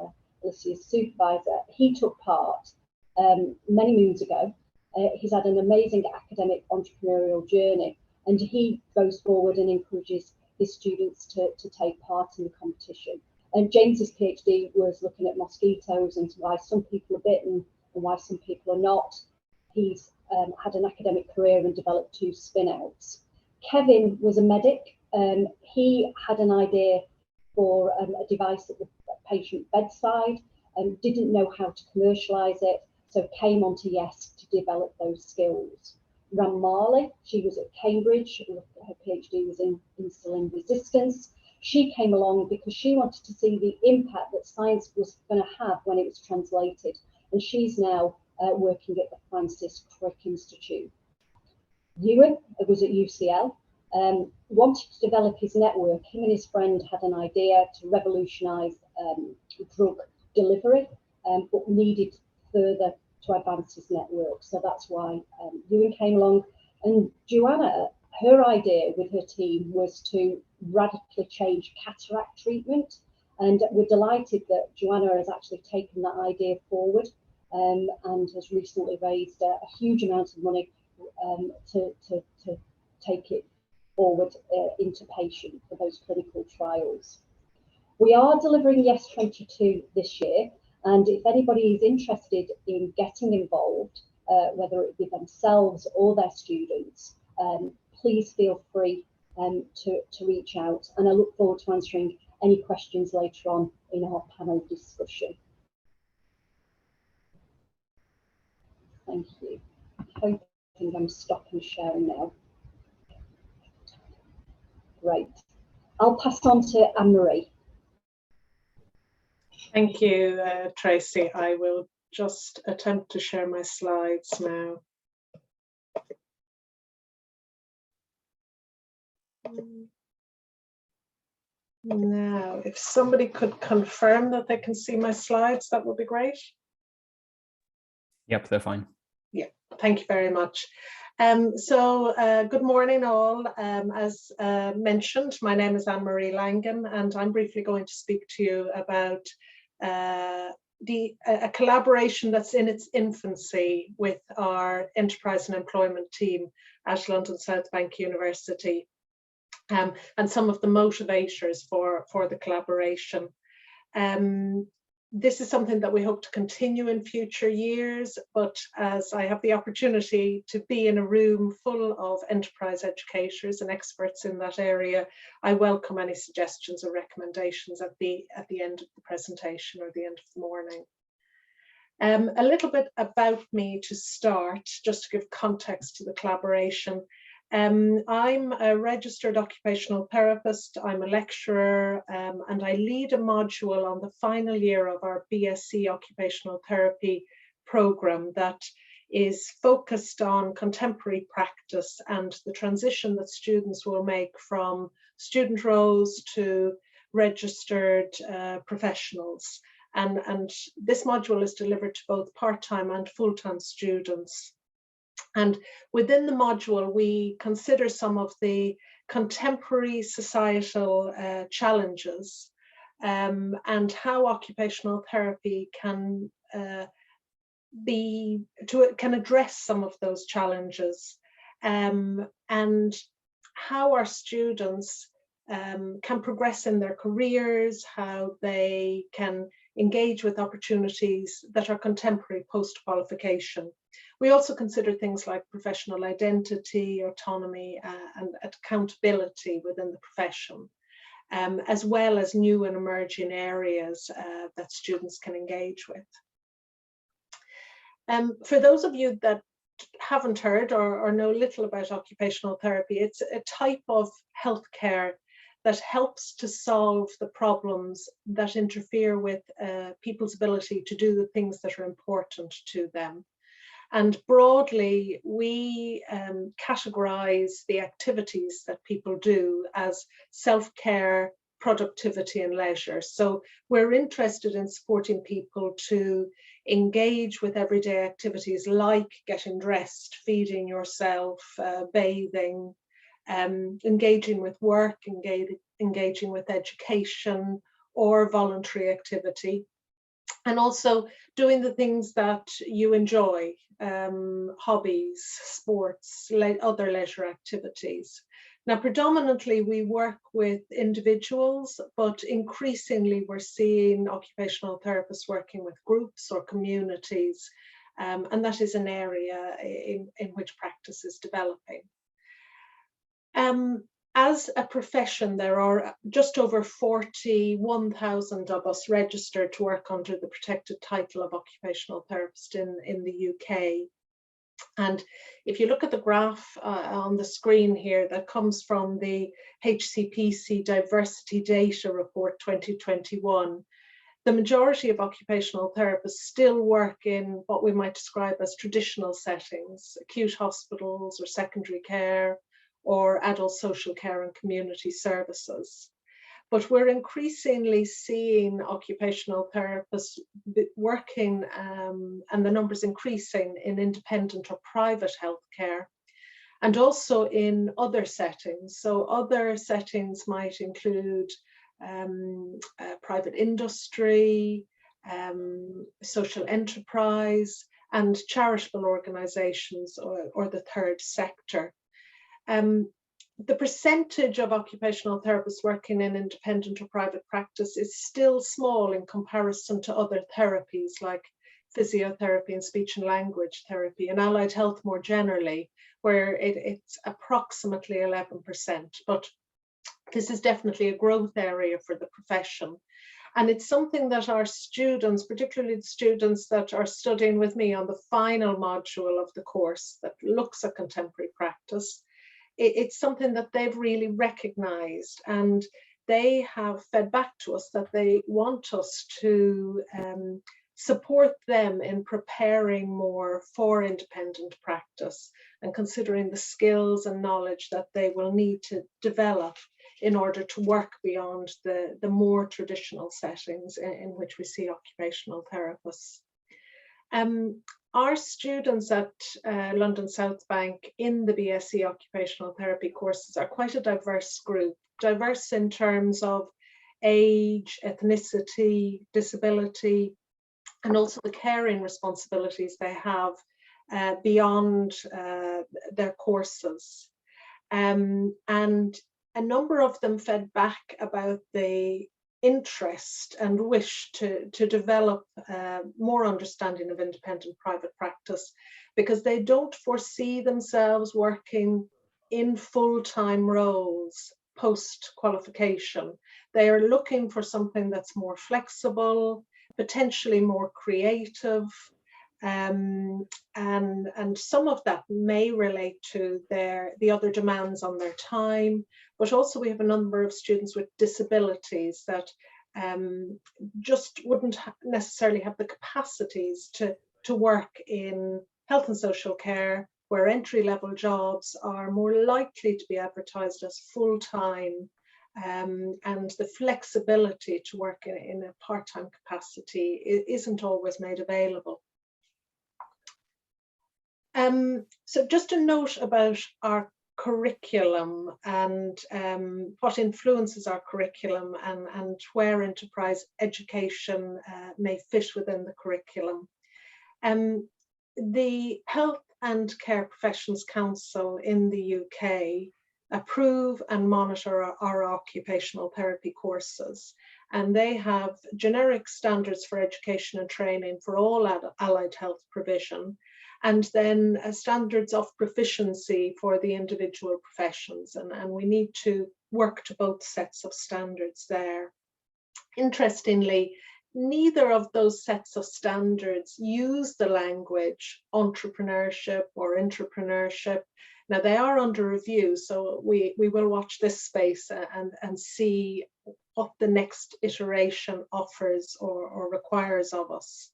Alicia's supervisor. He took part many moons ago. He's had an amazing academic entrepreneurial journey, and he goes forward and encourages his students to take part in the competition. And James's PhD was looking at mosquitoes and why some people are bitten and why some people are not. He's had an academic career and developed 2 spin-outs. Kevin was a medic. He had an idea for a device at the patient bedside and didn't know how to commercialise it, so came onto YES to develop those skills. Ram Marley, she was at Cambridge, her PhD was in insulin resistance. She came along because she wanted to see the impact that science was going to have when it was translated, and she's now working at the Francis Crick Institute. Ewan was at UCL, wanted to develop his network. Him and his friend had an idea to revolutionise drug delivery, but needed further to advance his network. So that's why Ewan came along. And Joanna, her idea with her team was to radically change cataract treatment. And we're delighted that Joanna has actually taken that idea forward and has recently raised a huge amount of money to take it forward into patient for those clinical trials. We are delivering Yes 22 this year, and if anybody is interested in getting involved, whether it be themselves or their students, please feel free to reach out, and I look forward to answering any questions later on in our panel discussion. Thank you. I'm hoping I'm stopping sharing now. Great. I'll pass on to Anne-Marie. Thank you, Tracy. I will just attempt to share my slides now. Now, if somebody could confirm that they can see my slides, that would be great. Yep, they're fine. Yeah, thank you very much. Good morning all. As mentioned, my name is Anne-Marie Langan, and I'm briefly going to speak to you about a collaboration that's in its infancy with our enterprise and employment team at London South Bank University, and some of the motivators for the collaboration. This is something that we hope to continue in future years, but as I have the opportunity to be in a room full of enterprise educators and experts in that area, I welcome any suggestions or recommendations at the end of the presentation or the end of the morning. A little bit about me to start, just to give context to the collaboration. I'm a registered occupational therapist, I'm a lecturer, and I lead a module on the final year of our BSc Occupational Therapy programme that is focused on contemporary practice and the transition that students will make from student roles to registered professionals. And this module is delivered to both part-time and full-time students. And within the module, we consider some of the contemporary societal challenges and how occupational therapy can address some of those challenges, and how our students can progress in their careers, how they can engage with opportunities that are contemporary post-qualification. We also consider things like professional identity, autonomy, and accountability within the profession, as well as new and emerging areas that students can engage with. For those of you that haven't heard or know little about occupational therapy, it's a type of healthcare that helps to solve the problems that interfere with people's ability to do the things that are important to them. And broadly, we categorize the activities that people do as self-care, productivity, and leisure. So we're interested in supporting people to engage with everyday activities like getting dressed, feeding yourself, bathing, engaging with work, engaging with education or voluntary activity, and also doing the things that you enjoy, hobbies, sports, other leisure activities. Now, predominantly we work with individuals, but increasingly we're seeing occupational therapists working with groups or communities, and that is an area in which practice is developing. As a profession, there are just over 41,000 of us registered to work under the protected title of occupational therapist in the UK. And if you look at the graph on the screen here, that comes from the HCPC Diversity Data Report 2021, the majority of occupational therapists still work in what we might describe as traditional settings, acute hospitals or secondary care, or adult social care and community services. But we're increasingly seeing occupational therapists working, and the numbers increasing, in independent or private healthcare, and also in other settings. So other settings might include private industry, social enterprise, and charitable organisations, or the third sector. the percentage of occupational therapists working in independent or private practice is still small in comparison to other therapies like physiotherapy and speech and language therapy and allied health more generally, where it's approximately 11%. But this is definitely a growth area for the profession. And it's something that our students, particularly the students that are studying with me on the final module of the course that looks at contemporary practice, it's something that they've really recognized, and they have fed back to us that they want us to support them in preparing more for independent practice and considering the skills and knowledge that they will need to develop in order to work beyond the more traditional settings in which we see occupational therapists. Our students at London South Bank in the BSc Occupational Therapy courses are quite a diverse group, diverse in terms of age, ethnicity, disability, and also the caring responsibilities they have beyond their courses. And a number of them fed back about the interest and wish to develop more understanding of independent private practice, because they don't foresee themselves working in full-time roles post-qualification. They are looking for something that's more flexible, potentially more creative, and some of that may relate to the other demands on their time, but also we have a number of students with disabilities that just wouldn't necessarily have the capacities to work in health and social care, where entry-level jobs are more likely to be advertised as full-time, and the flexibility to work in a part-time capacity isn't always made available. So just a note about our curriculum and what influences our curriculum and where enterprise education may fit within the curriculum. The Health and Care Professions Council in the UK approve and monitor our occupational therapy courses, and they have generic standards for education and training for all allied health provision, and then standards of proficiency for the individual professions, and we need to work to both sets of standards there. Interestingly, neither of those sets of standards use the language entrepreneurship or intrapreneurship. Now they are under review, so we will watch this space and see what the next iteration offers or requires of us.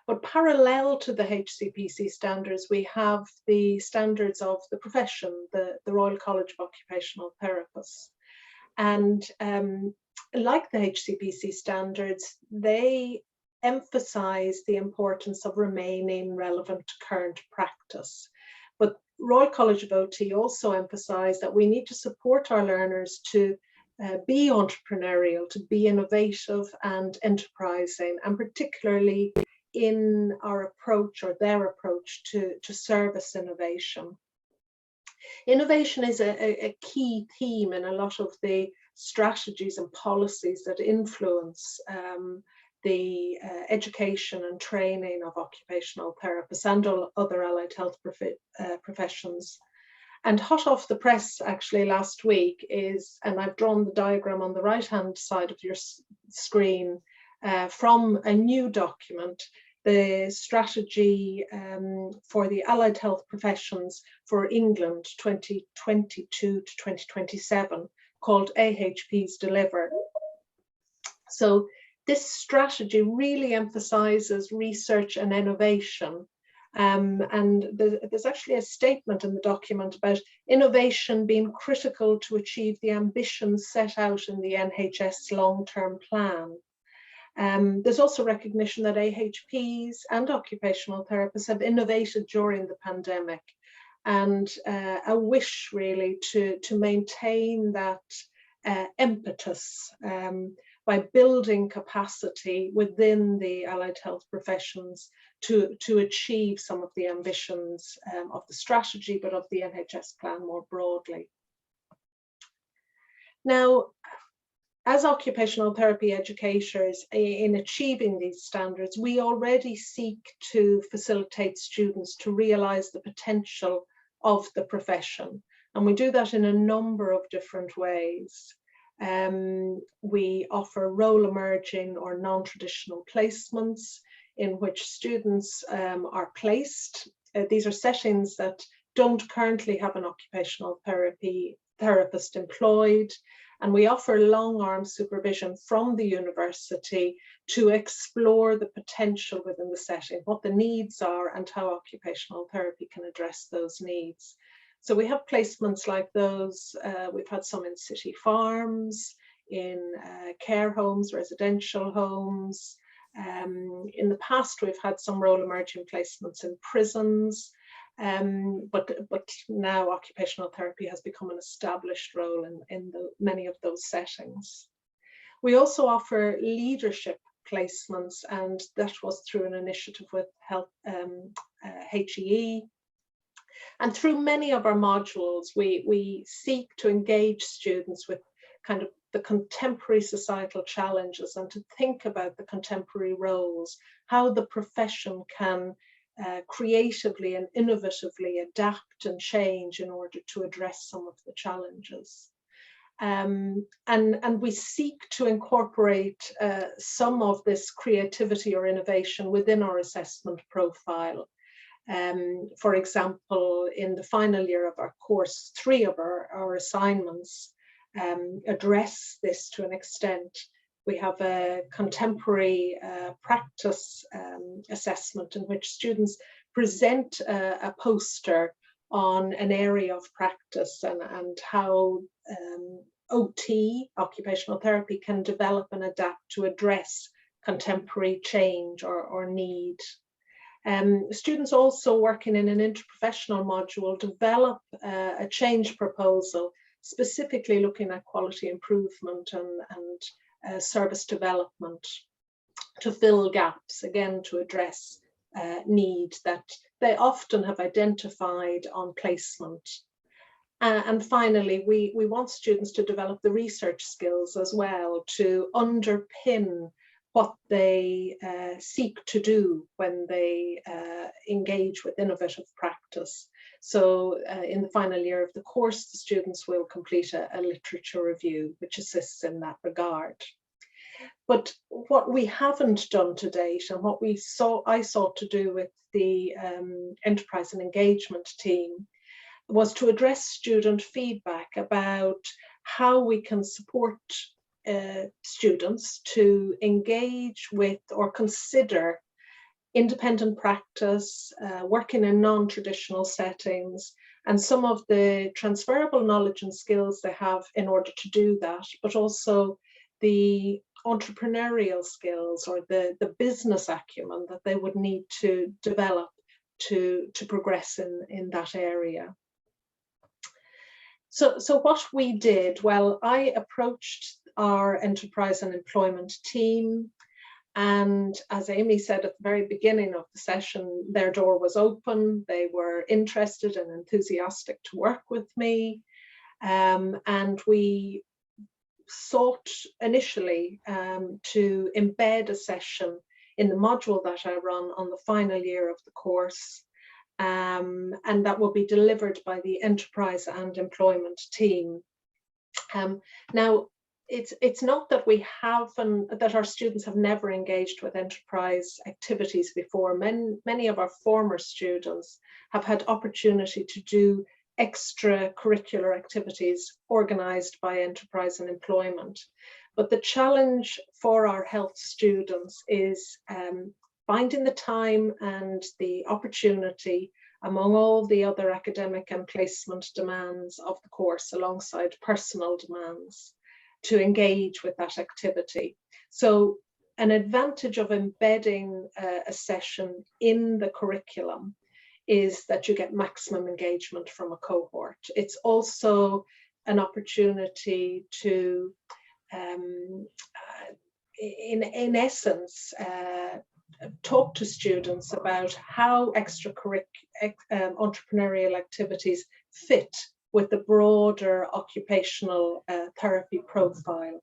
But parallel to the HCPC standards, we have the standards of the profession, the Royal College of Occupational Therapists. And like the HCPC standards, they emphasize the importance of remaining relevant to current practice. But Royal College of OT also emphasize that we need to support our learners to be entrepreneurial, to be innovative and enterprising, and particularly in our approach or their approach to service innovation. Innovation is a key theme in a lot of the strategies and policies that influence the education and training of occupational therapists and other allied health professions. And hot off the press actually last week is, and I've drawn the diagram on the right hand side of your screen from a new document, the strategy for the allied health professions for England 2022 to 2027, called AHP's Deliver. So this strategy really emphasizes research and innovation. And there's actually a statement in the document about innovation being critical to achieve the ambitions set out in the NHS long-term plan. There's also recognition that AHPs and occupational therapists have innovated during the pandemic, and a wish really to maintain that impetus by building capacity within the allied health professions to achieve some of the ambitions of the strategy, but of the NHS plan more broadly. Now, as occupational therapy educators, in achieving these standards, we already seek to facilitate students to realise the potential of the profession. And we do that in a number of different ways. We offer role emerging or non-traditional placements in which students are placed. These are settings that don't currently have an occupational therapist employed. And we offer long-arm supervision from the university to explore the potential within the setting, what the needs are and how occupational therapy can address those needs. So we have placements like those. We've had some in city farms, in care homes, residential homes. In the past, we've had some role emerging placements in prisons. But now occupational therapy has become an established role in many of those settings. We also offer leadership placements, and that was through an initiative with HEE. And through many of our modules, we seek to engage students with kind of the contemporary societal challenges and to think about the contemporary roles, how the profession can creatively and innovatively adapt and change in order to address some of the challenges. And we seek to incorporate some of this creativity or innovation within our assessment profile. For example, in the final year of our course, 3 of our assignments address this to an extent. We have a contemporary practice assessment in which students present a poster on an area of practice and how OT, occupational therapy, can develop and adapt to address contemporary change or need. Students also working in an interprofessional module develop a change proposal, specifically looking at quality improvement and service development to fill gaps, again, to address need that they often have identified on placement. And finally, we want students to develop the research skills as well to underpin what they seek to do when they engage with innovative practice. So in the final year of the course, the students will complete a literature review, which assists in that regard. But what we haven't done to date, and what I sought to do with the enterprise and engagement team, was to address student feedback about how we can support students to engage with or consider independent practice, working in non-traditional settings, and some of the transferable knowledge and skills they have in order to do that, but also the entrepreneurial skills or the business acumen that they would need to develop to progress in that area. So what we did, well, I approached our enterprise and employment team, and as Amy said at the very beginning of the session, their door was open. They were interested and enthusiastic to work with me, and we sought initially to embed a session in the module that I run on the final year of the course, and that will be delivered by the enterprise and employment team. Now, it's not that we haven't, that our students have never engaged with enterprise activities before. Many of our former students have had opportunity to do extracurricular activities organised by enterprise and employment. But the challenge for our health students is finding the time and the opportunity among all the other academic and placement demands of the course, alongside personal demands, to engage with that activity. So an advantage of embedding a session in the curriculum is that you get maximum engagement from a cohort. It's also an opportunity to, in essence, talk to students about how entrepreneurial activities fit with the broader occupational therapy profile.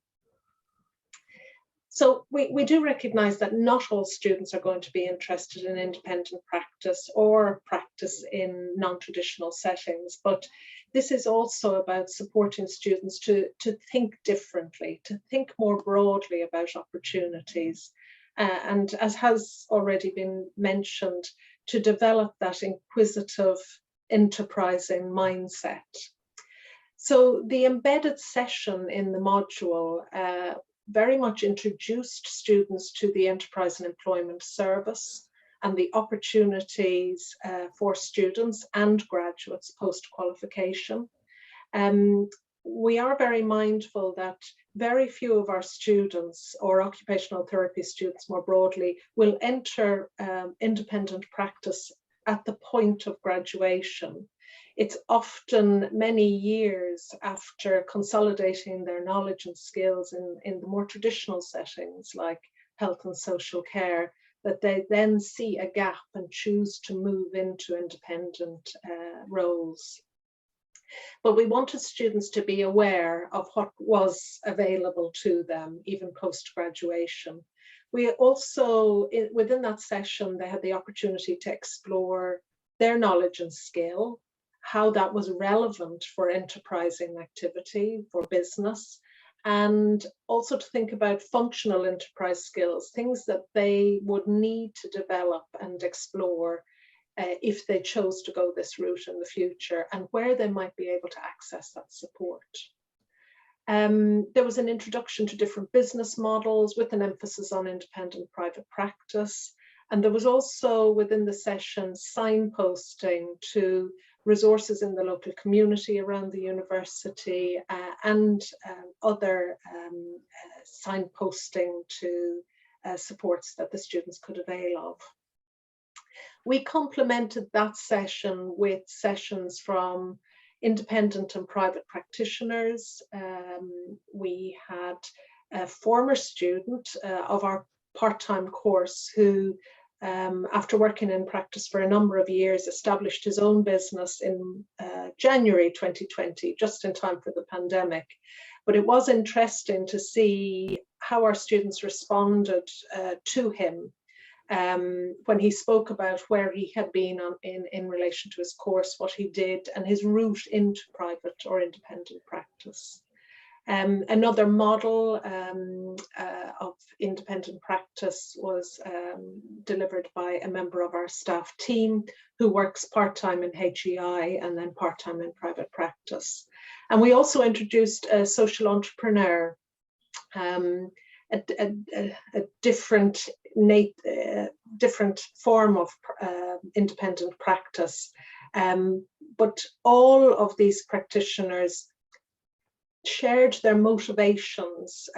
So we do recognise that not all students are going to be interested in independent practice or practice in non-traditional settings, but this is also about supporting students to think differently, to think more broadly about opportunities, and as has already been mentioned, to develop that inquisitive, enterprising mindset. So the embedded session in the module very much introduced students to the Enterprise and Employment Service and the opportunities for students and graduates post-qualification. We are very mindful that very few of our students, or occupational therapy students more broadly, will enter independent practice at the point of graduation. It's often many years after consolidating their knowledge and skills in the more traditional settings like health and social care that they then see a gap and choose to move into independent roles. But we wanted students to be aware of what was available to them even post-graduation. We also, within that session, they had the opportunity to explore their knowledge and skill, how that was relevant for enterprising activity, for business, and also to think about functional enterprise skills, things that they would need to develop and explore if they chose to go this route in the future, and where they might be able to access that support. There was an introduction to different business models with an emphasis on independent private practice. And there was also within the session signposting to resources in the local community around the university and other signposting to supports that the students could avail of. We complemented that session with sessions from independent and private practitioners. We had a former student of our part-time course who, after working in practice for a number of years, established his own business in January 2020, just in time for the pandemic. But it was interesting to see how our students responded to him when he spoke about where he had been in relation to his course, what he did, and his route into private or independent practice. Another model of independent practice was delivered by a member of our staff team who works part-time in HEI and then part-time in private practice. And we also introduced a social entrepreneur, a different form of independent practice. But all of these practitioners shared their motivations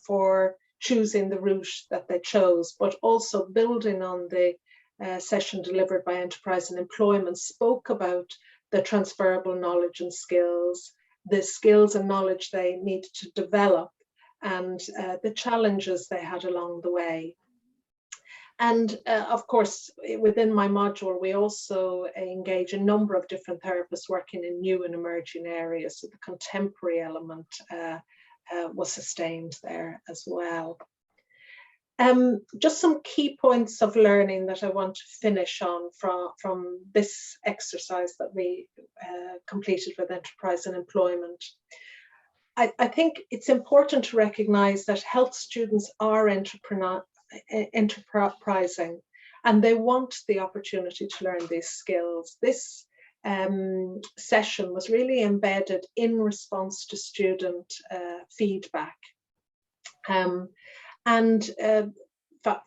for choosing the route that they chose, but also building on the session delivered by Enterprise and Employment, spoke about the transferable knowledge and skills, the skills and knowledge they needed to develop, and the challenges they had along the way. And of course, within my module, we also engage a number of different therapists working in new and emerging areas. So the contemporary element was sustained there as well. Just some key points of learning that I want to finish on from this exercise that we completed with Enterprise and Employment. I think it's important to recognise that health students are enterprising, and they want the opportunity to learn these skills. This session was really embedded in response to student feedback.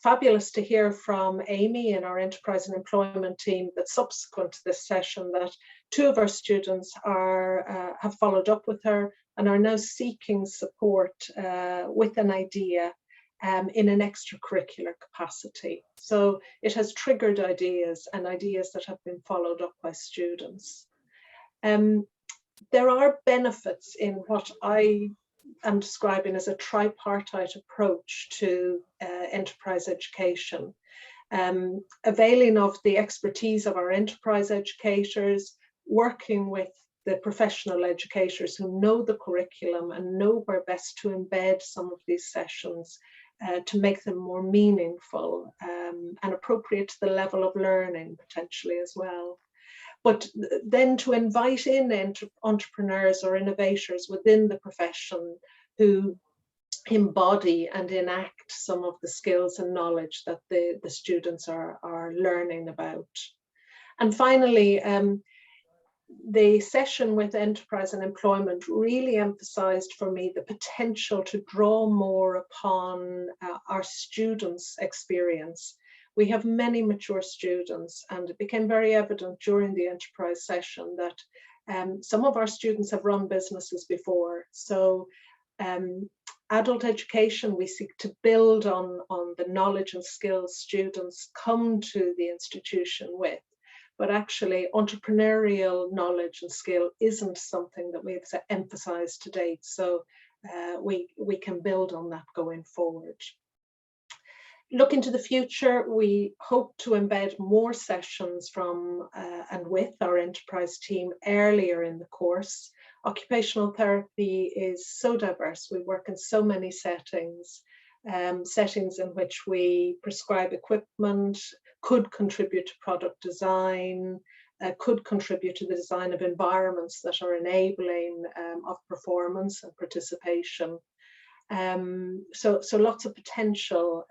Fabulous to hear from Amy in our Enterprise and Employment team that subsequent to this session that 2 of our students have followed up with her and are now seeking support with an idea in an extracurricular capacity. So it has triggered ideas and ideas that have been followed up by students. There are benefits in what I am describing as a tripartite approach to enterprise education, availing of the expertise of our enterprise educators, working with the professional educators who know the curriculum and know where best to embed some of these sessions to make them more meaningful and appropriate to the level of learning potentially as well. But then to invite in entrepreneurs or innovators within the profession who embody and enact some of the skills and knowledge that the students are learning about. And finally, the session with enterprise and employment really emphasized for me the potential to draw more upon our students' experience. We have many mature students, and it became very evident during the enterprise session that some of our students have run businesses before. So adult education, we seek to build on the knowledge and skills students come to the institution with. But actually entrepreneurial knowledge and skill isn't something that we've emphasized to date. So we can build on that going forward. Looking to the future, we hope to embed more sessions from and with our enterprise team earlier in the course. Occupational therapy is so diverse. We work in so many settings, settings in which we prescribe equipment, could contribute to product design, could contribute to the design of environments that are enabling of performance and participation. So lots of potential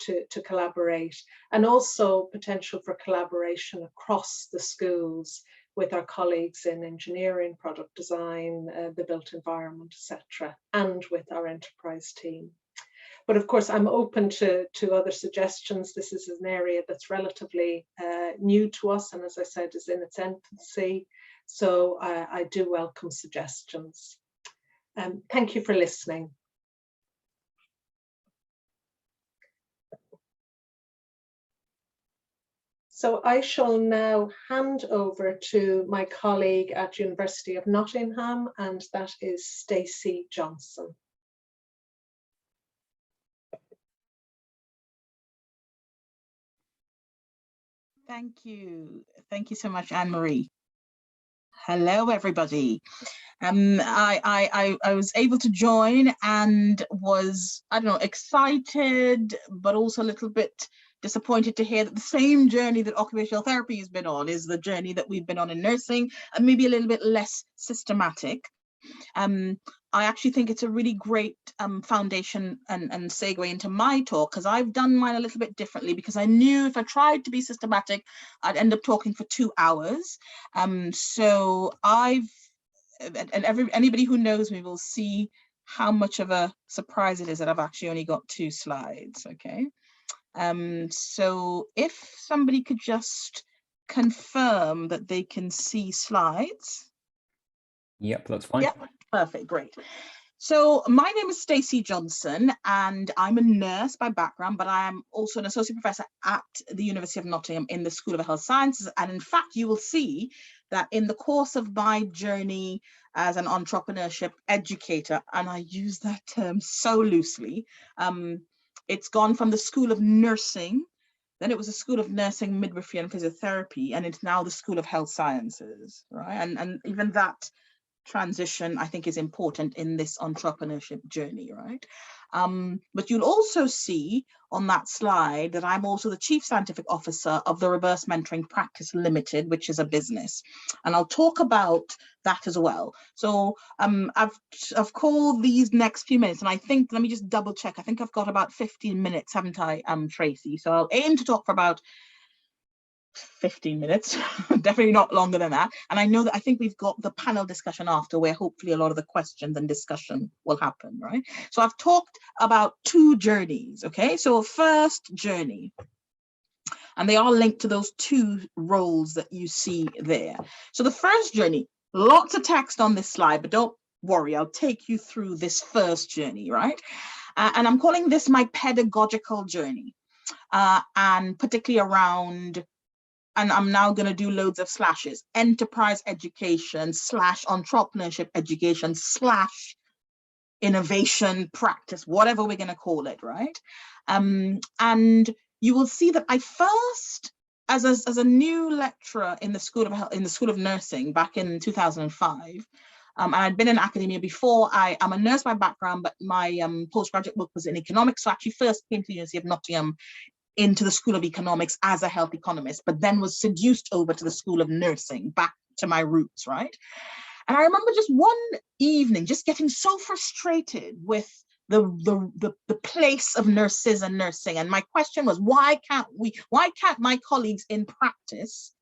to collaborate, and also potential for collaboration across the schools with our colleagues in engineering, product design, the built environment, etc., and with our enterprise team. But of course, I'm open to other suggestions. This is an area that's relatively new to us, and as I said, is in its infancy. So I do welcome suggestions. Thank you for listening. So I shall now hand over to my colleague at University of Nottingham, and that is Stacey Johnson. Thank you. Thank you so much, Anne-Marie. Hello, everybody. I was able to join and was, I don't know, excited, but also a little bit disappointed to hear that the same journey that occupational therapy has been on is the journey that we've been on in nursing, and maybe a little bit less systematic. I actually think it's a really great foundation and segue into my talk, because I've done mine a little bit differently, because I knew if I tried to be systematic, I'd end up talking for 2 hours. So anybody who knows me will see how much of a surprise it is that I've actually only got 2 slides, okay? So if somebody could just confirm that they can see slides. Yep, that's fine. Yep, perfect, great. So my name is Stacey Johnson, and I'm a nurse by background, but I am also an associate professor at the University of Nottingham in the School of Health Sciences. And in fact, you will see that in the course of my journey as an entrepreneurship educator, and I use that term so loosely, it's gone from the School of Nursing, then it was a School of Nursing, Midwifery and Physiotherapy, and it's now the School of Health Sciences, right? And even that transition, I think, is important in this entrepreneurship journey, right? But you'll also see on that slide that I'm also the Chief Scientific Officer of the Reverse Mentoring Practice Limited, which is a business. And I'll talk about that as well. So I've called these next few minutes, and I think, let me just double check, I think I've got about 15 minutes, haven't I, Tracy? So I'll aim to talk for about 15 minutes, definitely not longer than that. And I think we've got the panel discussion after, where hopefully a lot of the questions and discussion will happen, right? So I've talked about 2 journeys, okay? So first journey, and they are linked to those 2 roles that you see there. So the first journey, lots of text on this slide, but don't worry, I'll take you through this first journey, right? And I'm calling this my pedagogical journey, and particularly around, and I'm now going to do loads of slashes, enterprise education / entrepreneurship education / innovation practice, whatever we're going to call it, right? And you will see that I first as a new lecturer in the School of Health, in the School of Nursing back in 2005, and I'd been in academia before. I'm a nurse by background, but my postgraduate work was in economics. So I actually first came to the University of Nottingham into the School of Economics as a health economist, but then was seduced over to the School of Nursing, back to my roots, right? And I remember just one evening just getting so frustrated with the place of nurses and nursing. And my question was, why can't my colleagues in practice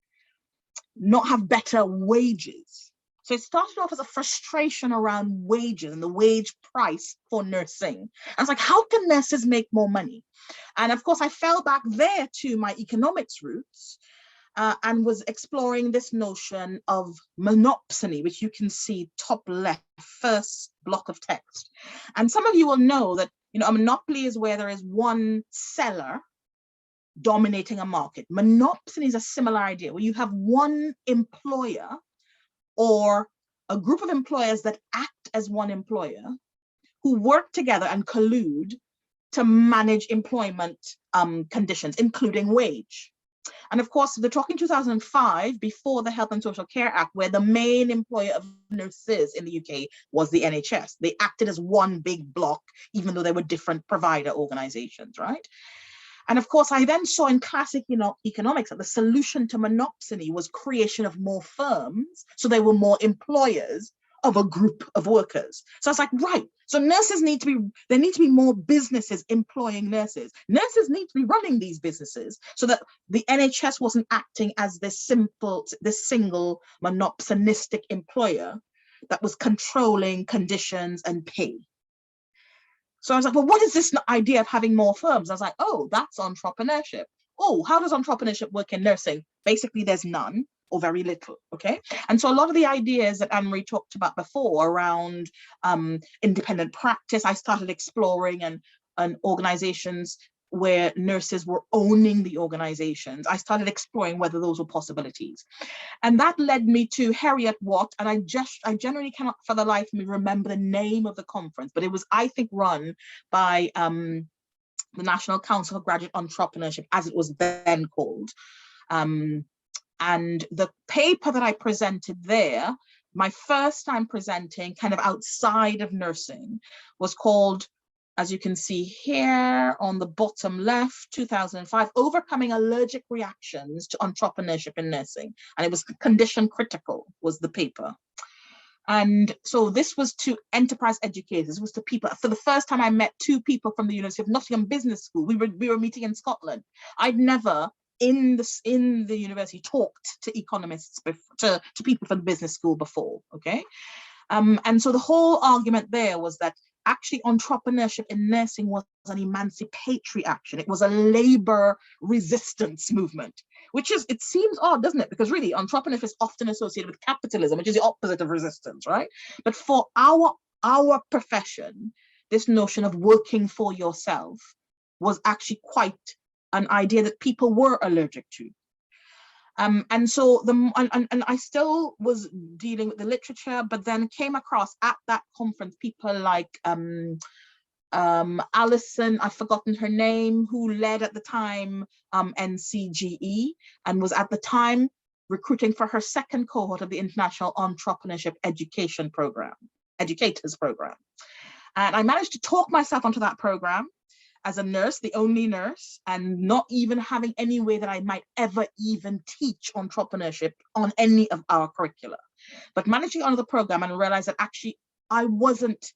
not have better wages? So it started off as a frustration around wages and the wage price for nursing. I was like, how can nurses make more money? And of course, I fell back there to my economics roots and was exploring this notion of monopsony, which you can see top left, first block of text. And some of you will know that, you know, a monopoly is where there is one seller dominating a market. Monopsony is a similar idea where you have one employer or a group of employers that act as one employer who work together and collude to manage employment conditions, including wage. And of course, we're talking 2005, before the Health and Social Care Act, where the main employer of nurses in the UK was the NHS. They acted as one big block, even though they were different provider organizations, right? And of course, I then saw in classic economics that the solution to monopsony was creation of more firms, so there were more employers of a group of workers. So I was like, right, so nurses need to be more businesses employing nurses. Nurses need to be running these businesses so that the NHS wasn't acting as this single monopsonistic employer that was controlling conditions and pay. So I was like, well, what is this idea of having more firms? I was like, oh, that's entrepreneurship. Oh, how does entrepreneurship work in nursing? Basically, there's none or very little, okay? And so a lot of the ideas that Anne-Marie talked about before around independent practice, I started exploring, and organizations where nurses were owning the organizations. I started exploring whether those were possibilities. And that led me to Harriet Watt, and I generally cannot for the life of me remember the name of the conference, but it was, I think, run by the National Council for Graduate Entrepreneurship, as it was then called. And the paper that I presented there, my first time presenting kind of outside of nursing, was called, as you can see here on the bottom left, 2005, Overcoming Allergic Reactions to Entrepreneurship in Nursing. And it was condition critical, was the paper. And so this was to enterprise educators. This was to people. For the first time, I met two people from the University of Nottingham Business School. We were meeting in Scotland. I'd never in the university talked to economists, to people from the business school before, okay? And so the whole argument there was that actually entrepreneurship in nursing was an emancipatory action. It was a labor resistance movement, which is, it seems odd, doesn't it? Because really entrepreneurship is often associated with capitalism, which is the opposite of resistance, right? But for our profession, this notion of working for yourself was actually quite an idea that people were allergic to. And so I still was dealing with the literature, but then came across at that conference people like Alison, I've forgotten her name, who led at the time NCGE, and was at the time recruiting for her second cohort of the International Entrepreneurship Educators Program. And I managed to talk myself onto that program as a nurse, the only nurse, and not even having any way that I might ever even teach entrepreneurship on any of our curricula. But managing onto the program and realized that actually I wasn't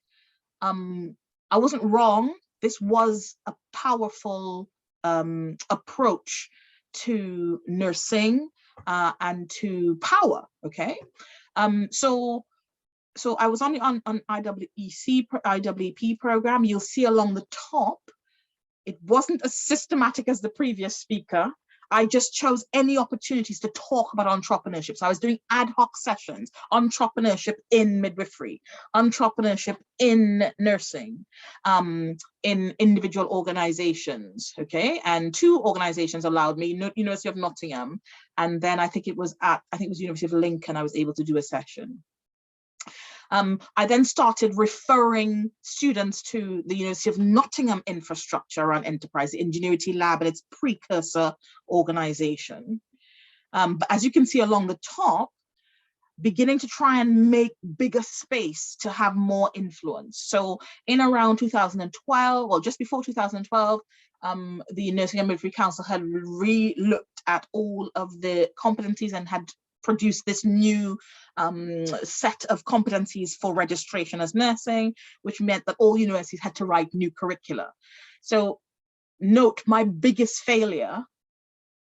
wrong. This was a powerful approach to nursing and to power, okay? So I was on IWEP program. You'll see along the top, it wasn't as systematic as the previous speaker. I just chose any opportunities to talk about entrepreneurship. So I was doing ad hoc sessions, entrepreneurship in midwifery, entrepreneurship in nursing, in individual organizations, okay? And two organizations allowed me, University of Nottingham, and then I think it was University of Lincoln, I was able to do a session. I then started referring students to the University of Nottingham infrastructure around enterprise, the Ingenuity Lab and its precursor organization. But as you can see along the top, beginning to try and make bigger space to have more influence. So in around 2012, or just before 2012, the Nursing and Midwifery Council had re-looked at all of the competencies and had produced this new set of competencies for registration as nursing, which meant that all universities had to write new curricula. So note, my biggest failure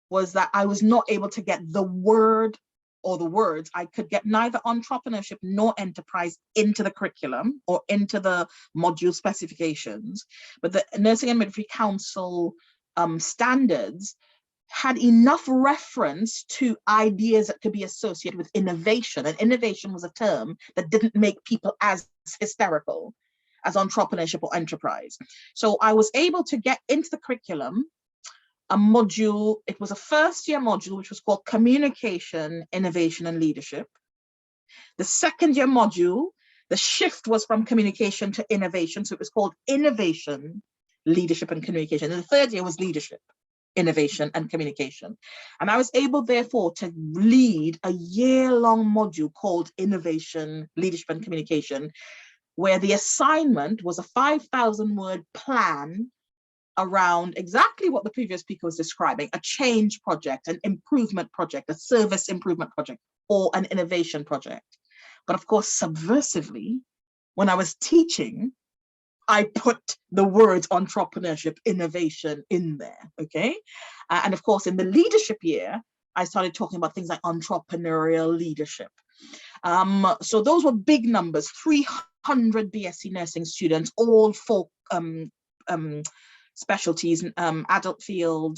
was that I was not able to get the word or the words. I could get neither entrepreneurship nor enterprise into the curriculum or into the module specifications, but the Nursing and Midwifery Council standards had enough reference to ideas that could be associated with innovation, and innovation was a term that didn't make people as hysterical as entrepreneurship or enterprise. So I was able to get into the curriculum a module. It was a first-year module which was called Communication, Innovation and Leadership. The second-year module, the shift was from communication to innovation, so it was called Innovation, Leadership and Communication. And the third year was Leadership, Innovation and Communication. And I was able, therefore, to lead a year-long module called Innovation, Leadership and Communication, where the assignment was a 5,000-word plan around exactly what the previous speaker was describing: a change project, an improvement project, a service improvement project, or an innovation project. But of course, subversively, when I was teaching, I put the words entrepreneurship, innovation in there, okay? And of course, in the leadership year, I started talking about things like entrepreneurial leadership. So those were big numbers, 300 BSc nursing students, all for specialties, adult field,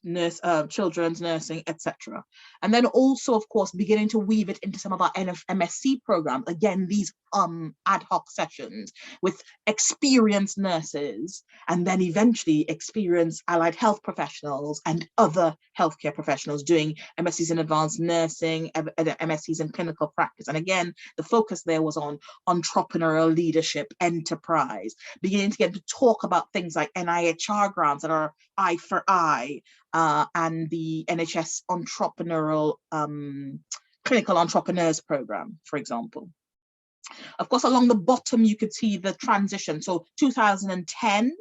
nurse, children's nursing, etc. And then also, of course, beginning to weave it into some of our MSc programs. Again, these ad hoc sessions with experienced nurses, and then eventually experienced allied health professionals and other healthcare professionals doing MScs in advanced nursing, MScs in clinical practice. And again, the focus there was on entrepreneurial leadership, enterprise, beginning to get to talk about things like NIHR grants that are eye for eye, and the NHS entrepreneurial clinical entrepreneurs program, for example. Of course, along the bottom, you could see the transition. So 2010,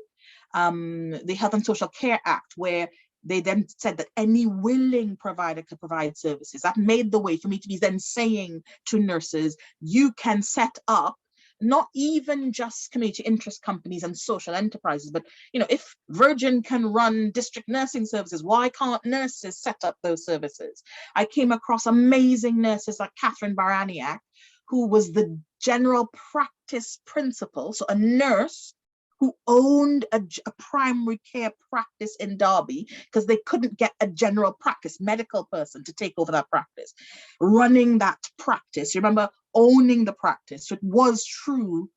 the Health and Social Care Act, where they then said that any willing provider could provide services. That made the way for me to be then saying to nurses, you can set up not even just community interest companies and social enterprises, but if Virgin can run district nursing services, why can't nurses set up those services? I came across amazing nurses like Catherine Baraniak, who was the general practice principal, so a nurse who owned a primary care practice in Derby because they couldn't get a general practice medical person to take over that practice, running that practice. You remember, owning the practice. So it was true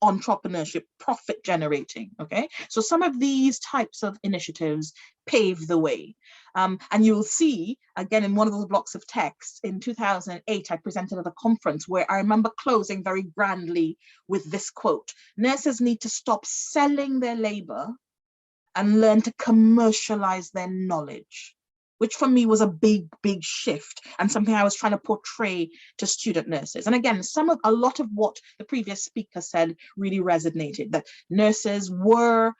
entrepreneurship, profit generating. Okay, so some of these types of initiatives pave the way. And you'll see, again, in one of those blocks of text, in 2008, I presented at a conference where I remember closing very grandly with this quote: nurses need to stop selling their labor and learn to commercialize their knowledge, which for me was a big shift and something I was trying to portray to student nurses. And again, a lot of what the previous speaker said really resonated, that nurses were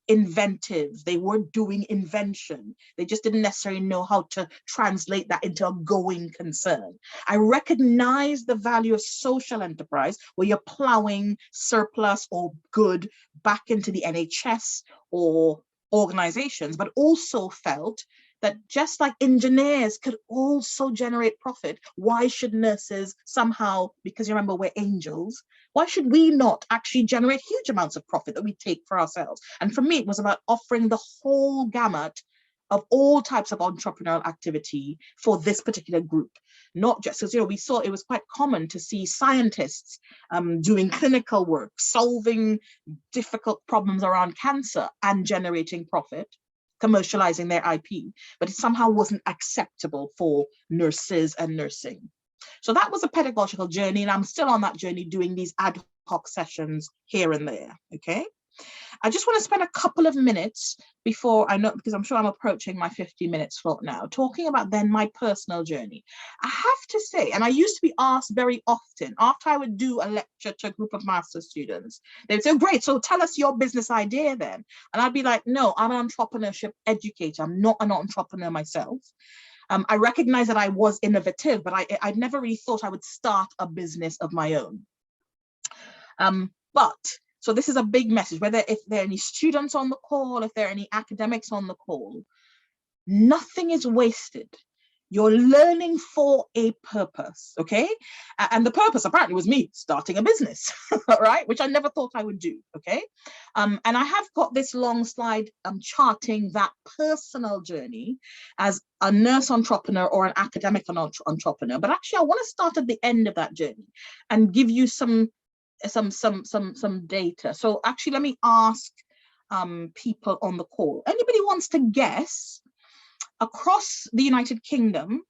inventive, they were doing invention, they just didn't necessarily know how to translate that into a going concern. I recognize the value of social enterprise, where you're plowing surplus or good back into the NHS or organizations, but also felt that just like engineers could also generate profit, why should nurses somehow, because you remember we're angels, why should we not actually generate huge amounts of profit that we take for ourselves? And for me, it was about offering the whole gamut of all types of entrepreneurial activity for this particular group. Not just, because we saw it was quite common to see scientists doing clinical work, solving difficult problems around cancer and generating profit, commercializing their IP, but it somehow wasn't acceptable for nurses and nursing. So that was a pedagogical journey, and I'm still on that journey doing these ad hoc sessions here and there, okay? I just want to spend a couple of minutes before I know, because I'm sure I'm approaching my 50 minute slot now, talking about then my personal journey. I have to say, and I used to be asked very often after I would do a lecture to a group of master's students, they would say, oh, great, so tell us your business idea then. And I'd be like, no, I'm an entrepreneurship educator. I'm not an entrepreneur myself. I recognize that I was innovative, but I'd never really thought I would start a business of my own. So this is a big message, whether if there are any students on the call, if there are any academics on the call, nothing is wasted. You're learning for a purpose, okay? And the purpose apparently was me starting a business, right? Which I never thought I would do, okay? And I have got this long slide charting that personal journey as a nurse entrepreneur or an academic entrepreneur. But actually, I want to start at the end of that journey and give you some data. So actually, let me ask people on the call. Anybody wants to guess across the United Kingdom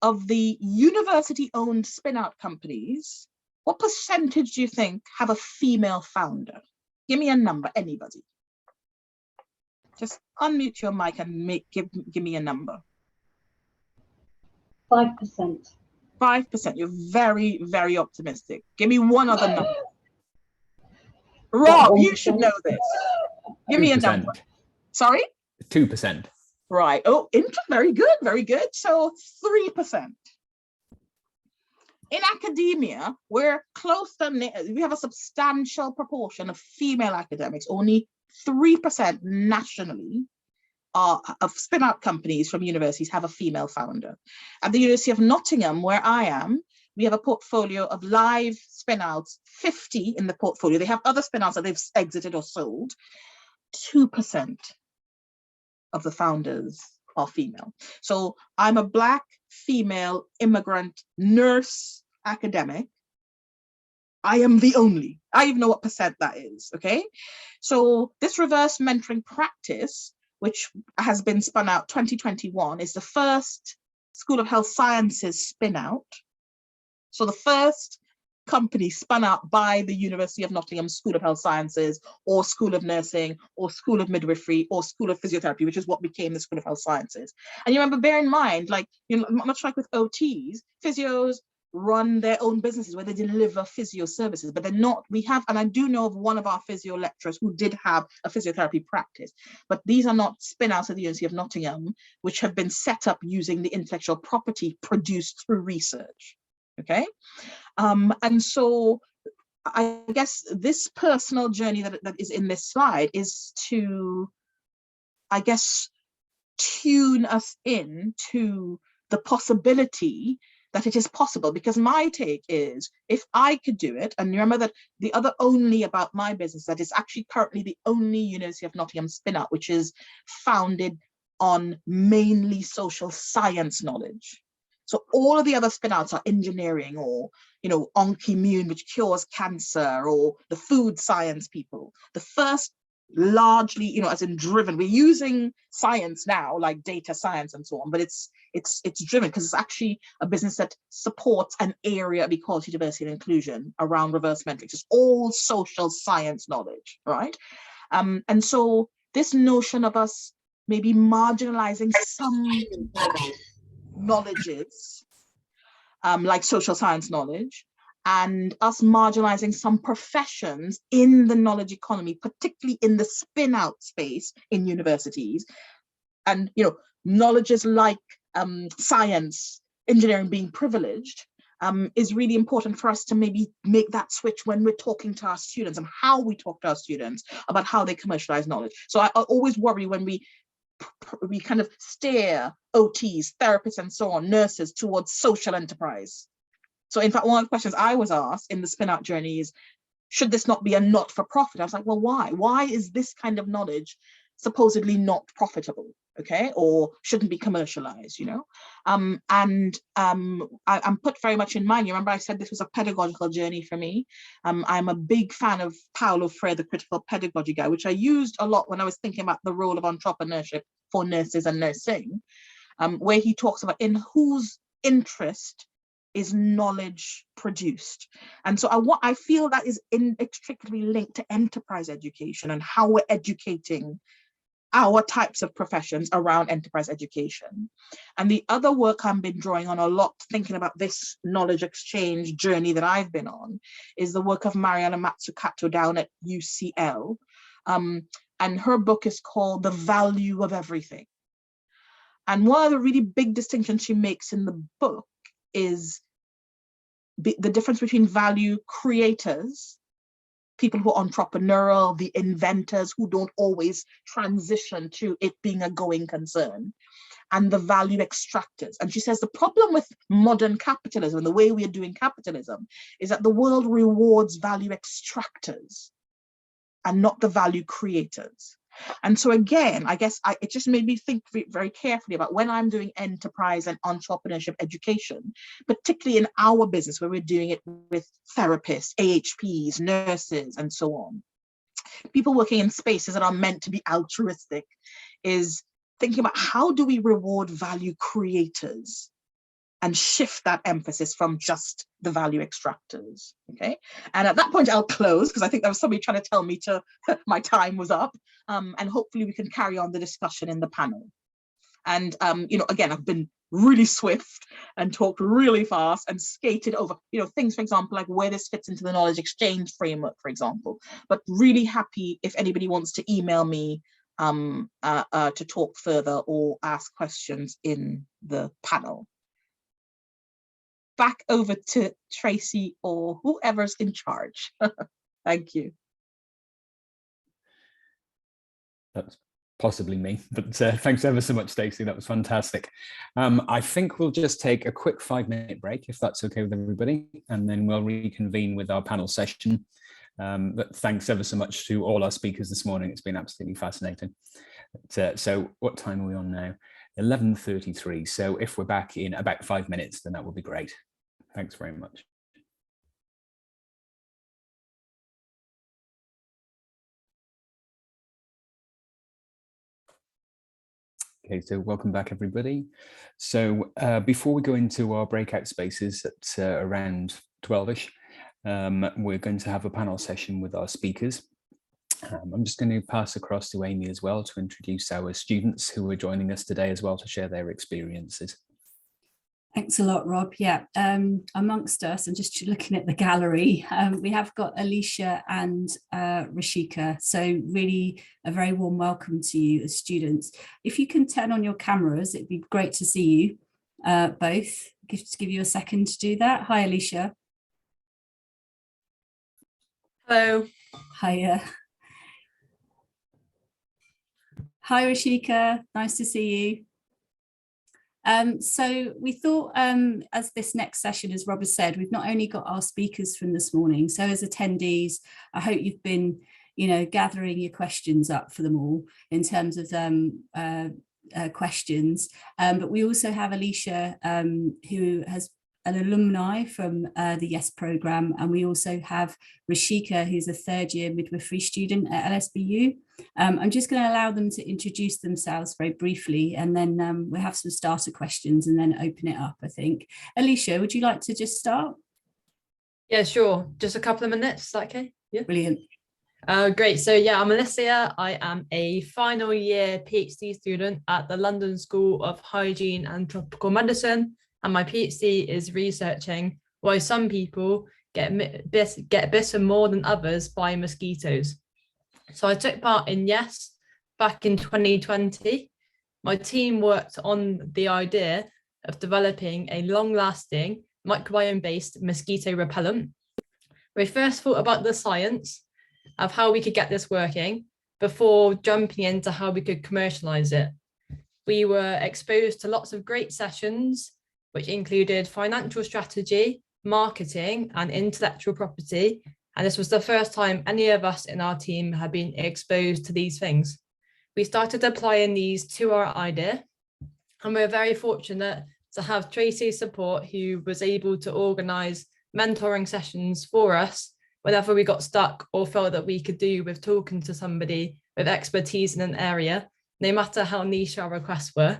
of the university-owned spin-out companies, what percentage do you think have a female founder? Give me a number, anybody. Just unmute your mic and give me a number. 5%. 5%. You're very, very optimistic. Give me one other number. Rob, you should know this. Give me a number. Sorry? 2%. Right. Oh, very good, very good. So 3%. In academia, we're close to, we have a substantial proportion of female academics. Only 3% nationally of spin-out companies from universities have a female founder. At the University of Nottingham, where I am, we have a portfolio of live spin-outs, 50 in the portfolio. They have other spin-outs that they've exited or sold. 2% of the founders are female. So I'm a Black female immigrant nurse academic. I am the only. I even know what percent that is, okay? So this reverse mentoring practice, which has been spun out 2021, is the first School of Health Sciences spin out. So the first company spun out by the University of Nottingham School of Health Sciences or School of Nursing or School of Midwifery or School of Physiotherapy, which is what became the School of Health Sciences. And you remember, bear in mind, like, you know, much like with OTs, physios run their own businesses where they deliver physio services, but they're not, we have, and I do know of one of our physio lecturers who did have a physiotherapy practice, but these are not spin-outs at the University of Nottingham, which have been set up using the intellectual property produced through research, okay? And so I guess this personal journey that is in this slide is to, I guess, tune us in to the possibility that it is possible, because my take is, if I could do it, and remember that the other only about my business, that is actually currently the only University of Nottingham spin-out, which is founded on mainly social science knowledge. So all of the other spin-outs are engineering or, you know, OnkiMune, which cures cancer, or the food science people. The first largely, you know, as in driven, we're using science now, like data science and so on, but it's driven because it's actually a business that supports an area of equality, diversity, and inclusion around reverse mentoring. It's all social science knowledge, right? And so this notion of us maybe marginalizing some knowledges, like social science knowledge, and us marginalizing some professions in the knowledge economy, particularly in the spin-out space in universities, and, you know, knowledges like science, engineering being privileged, is really important for us to maybe make that switch when we're talking to our students and how we talk to our students about how they commercialize knowledge. So I always worry when we kind of steer OTs, therapists, and so on, nurses, towards social enterprise. So in fact, one of the questions I was asked in the spin-out journey is, should this not be a not-for-profit? I was like, well, why? Why is this kind of knowledge supposedly not profitable, okay? Or shouldn't be commercialized, you know? I'm put very much in mind. You remember I said this was a pedagogical journey for me. I'm a big fan of Paulo Freire, the critical pedagogy guy, which I used a lot when I was thinking about the role of entrepreneurship for nurses and nursing, where he talks about in whose interest is knowledge produced. And so I feel that is inextricably linked to enterprise education and how we're educating our types of professions around enterprise education. And the other work I've been drawing on a lot, thinking about this knowledge exchange journey that I've been on, is the work of Mariana Mazzucato down at UCL. And her book is called The Value of Everything. And one of the really big distinctions she makes in the book is the difference between value creators, people who are entrepreneurial, the inventors who don't always transition to it being a going concern, and the value extractors. And she says the problem with modern capitalism, the way we are doing capitalism, is that the world rewards value extractors and not the value creators. And so again, I guess it just made me think very carefully about when I'm doing enterprise and entrepreneurship education, particularly in our business where we're doing it with therapists, AHPs, nurses, and so on. People working in spaces that are meant to be altruistic, is thinking about how do we reward value creators and shift that emphasis from just the value extractors, okay? And at that point I'll close, because I think there was somebody trying to tell me my time was up, and hopefully we can carry on the discussion in the panel. And again, I've been really swift and talked really fast and skated over, things, for example, like where this fits into the knowledge exchange framework, for example, but really happy if anybody wants to email me to talk further or ask questions in the panel. Back over to Tracy or whoever's in charge. Thank you. That's possibly me, but thanks ever so much, Stacey. That was fantastic. I think we'll just take a quick 5-minute break, if that's okay with everybody, and then we'll reconvene with our panel session. But thanks ever so much to all our speakers this morning. It's been absolutely fascinating. So what time are we on now? 11:33. So if we're back in about 5 minutes, then that would be great. Thanks very much. Okay, so welcome back, everybody. So before we go into our breakout spaces at around 12ish, we're going to have a panel session with our speakers. I'm just going to pass across to Amy as well to introduce our students who are joining us today as well to share their experiences. Thanks a lot, Rob. Yeah, amongst us, and just looking at the gallery, we have got Alicia and Rishika. So really a very warm welcome to you as students. If you can turn on your cameras, it'd be great to see you both. Just give you a second to do that. Hi, Alicia. Hello. Hiya. Hi, Rishika. Nice to see you. So we thought, as this next session, as Rob has said, we've not only got our speakers from this morning, so as attendees, I hope you've been, gathering your questions up for them all in terms of questions. But we also have Alicia, who has an alumni from the YES programme, and we also have Rishika, who's a third-year midwifery student at LSBU. I'm just going to allow them to introduce themselves very briefly, and then we'll have some starter questions and then open it up, I think. Alicia, would you like to just start? Yeah, sure. Just a couple of minutes. Is that okay? Yeah. Brilliant. Great. So yeah, I'm Alicia. I am a final year PhD student at the London School of Hygiene and Tropical Medicine, and my PhD is researching why some people get bitten more than others by mosquitoes. So I took part in YES back in 2020. My team worked on the idea of developing a long-lasting microbiome-based mosquito repellent. We first thought about the science of how we could get this working before jumping into how we could commercialize it. We were exposed to lots of great sessions, which included financial strategy, marketing, and intellectual property. And this was the first time any of us in our team had been exposed to these things. We started applying these to our idea, and we're very fortunate to have Tracy's support, who was able to organise mentoring sessions for us whenever we got stuck or felt that we could do with talking to somebody with expertise in an area, no matter how niche our requests were.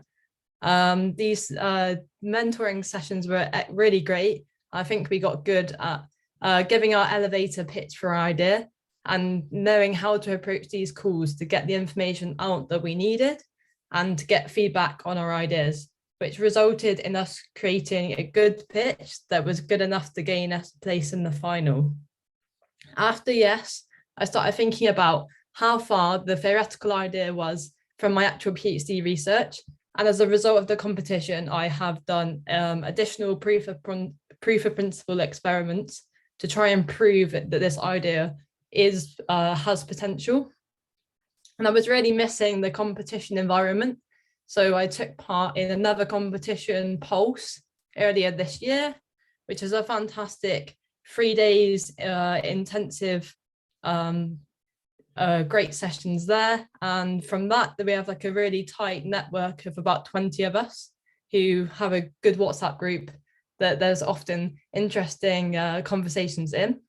These mentoring sessions were really great. I think we got good at giving our elevator pitch for our idea and knowing how to approach these calls to get the information out that we needed and to get feedback on our ideas, which resulted in us creating a good pitch that was good enough to gain us a place in the final. After yes, I started thinking about how far the theoretical idea was from my actual PhD research. And as a result of the competition, I have done additional proof of principle experiments to try and prove that this idea has potential. And I was really missing the competition environment. So I took part in another competition, Pulse, earlier this year, which is a fantastic 3 days intensive, great sessions there. And from that, we have like a really tight network of about 20 of us who have a good WhatsApp group that there's often interesting conversations in.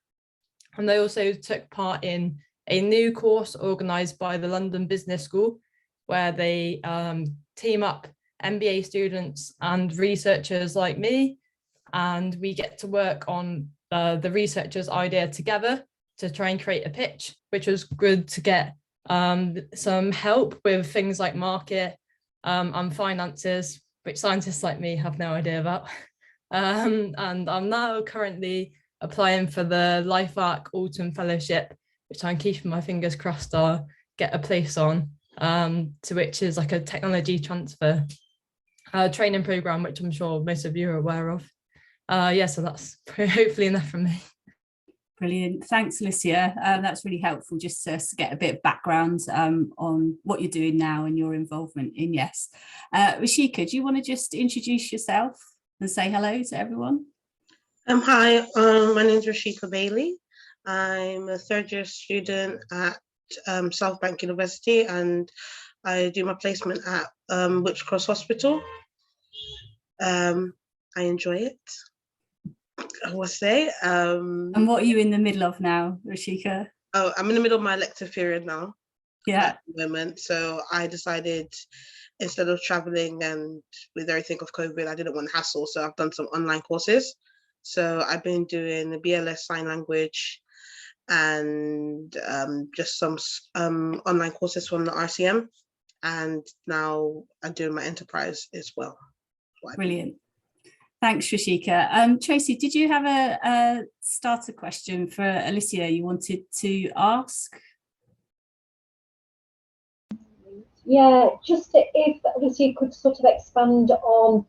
And I also took part in a new course organised by the London Business School, where they team up MBA students and researchers like me, and we get to work on the researcher's idea together to try and create a pitch, which was good to get some help with things like market and finances, which scientists like me have no idea about. And I'm now currently applying for the LifeArc Autumn Fellowship, which I'm keeping my fingers crossed I'll get a place on, to which is like a technology transfer training program, which I'm sure most of you are aware of. Yeah, so that's hopefully enough from me. Brilliant. Thanks, Alicia. That's really helpful just to get a bit of background on what you're doing now and your involvement in YES. Rashika, do you want to just introduce yourself and say hello to everyone? Hi, my name is Rashika Bailey. I'm a third-year student at South Bank University, and I do my placement at Which Cross Hospital. I enjoy it, I will say. And what are you in the middle of now, Rashika? Oh, I'm in the middle of my elective period now. Yeah. At the moment, so I decided instead of traveling and with everything of COVID, I didn't want hassle, so I've done some online courses. So I've been doing the BLS sign language and just some online courses from the RCM, and now I'm doing my enterprise as well. Brilliant. Thanks, Rashika. Tracy, did you have a starter question for Alicia you wanted to ask? Yeah, just if Alicia could sort of expand on,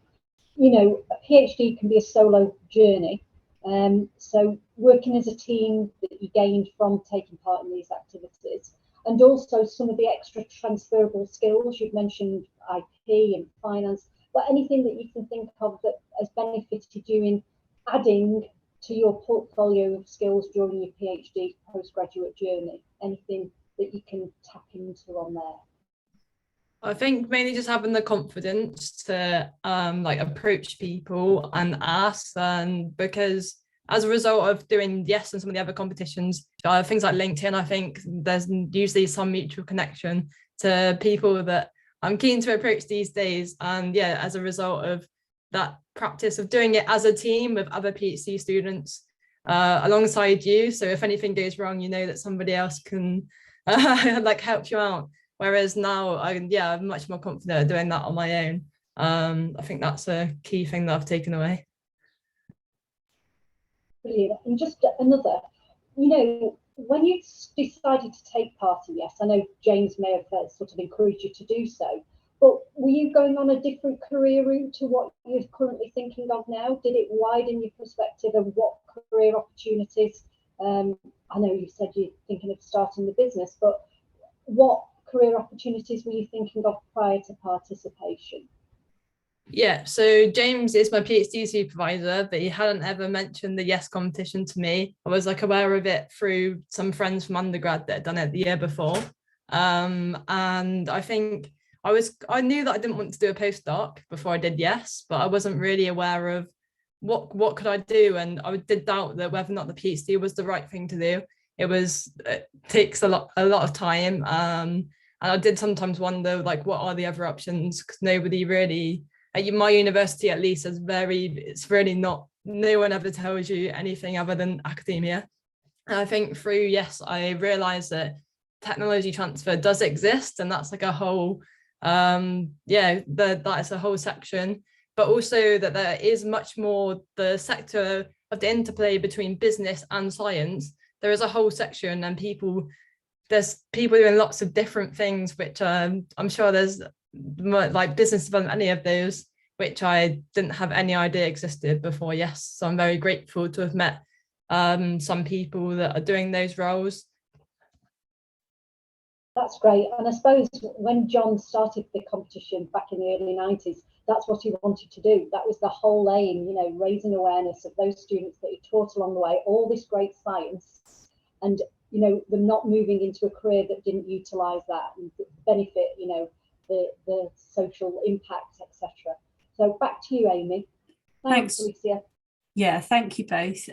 you know, a PhD can be a solo journey. So working as a team that you gained from taking part in these activities, and also some of the extra transferable skills. You've mentioned IP and finance, but anything that you can think of that has benefited you in adding to your portfolio of skills during your PhD postgraduate journey, anything that you can tap into on there? I think mainly just having the confidence to like approach people and ask, and because as a result of doing YES and some of the other competitions, things like LinkedIn, I think there's usually some mutual connection to people that I'm keen to approach these days. And yeah, as a result of that practice of doing it as a team with other PhD students alongside you, so if anything goes wrong, you know that somebody else can like help you out. Whereas now, I'm much more confident at doing that on my own. I think that's a key thing that I've taken away. Brilliant. And just another, you know, when you decided to take part in YES, I know James may have sort of encouraged you to do so, but were you going on a different career route to what you're currently thinking of now? Did it widen your perspective of what career opportunities? I know you said you're thinking of starting the business, but what career opportunities were you thinking of prior to participation? Yeah, so James is my PhD supervisor, but he hadn't ever mentioned the YES competition to me. I was like aware of it through some friends from undergrad that had done it the year before. And I think I knew that I didn't want to do a postdoc before I did YES, but I wasn't really aware of what could I do, and I did doubt that whether or not the PhD was the right thing to do. It takes a lot of time, and I did sometimes wonder like what are the other options, because nobody really at my university at least it's really not, no one ever tells you anything other than academia. And I think through Yes, I realized that technology transfer does exist, and that's like a whole that is a whole section, but also that there is much more the sector of the interplay between business and science. There is a whole section, and there's people doing lots of different things, which I'm sure there's like business development, any of those, which I didn't have any idea existed before Yes. So I'm very grateful to have met some people that are doing those roles. That's great. And I suppose when John started the competition back in the early 90s, that's what he wanted to do. That was the whole aim, raising awareness of those students that he taught along the way, all this great science, and, them not moving into a career that didn't utilise that and benefit, the social impact, etc. So back to you, Amy. Thanks, Alicia. Yeah, thank you both.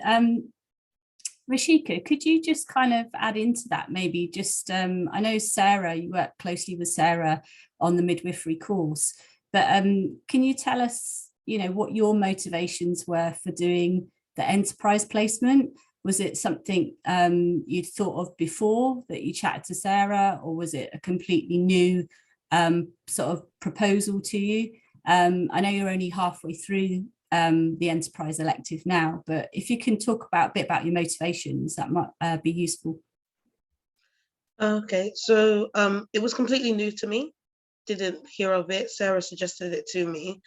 Rashika, could you just kind of add into that, maybe just, I know Sarah, you work closely with Sarah on the midwifery course, but can you tell us, what your motivations were for doing the enterprise placement? Was it something you'd thought of before that you chatted to Sarah, or was it a completely new sort of proposal to you? I know you're only halfway through the enterprise elective now, but if you can talk a bit about your motivations, that might be useful. Okay, so it was completely new to me. Didn't hear of it. Sarah suggested it to me.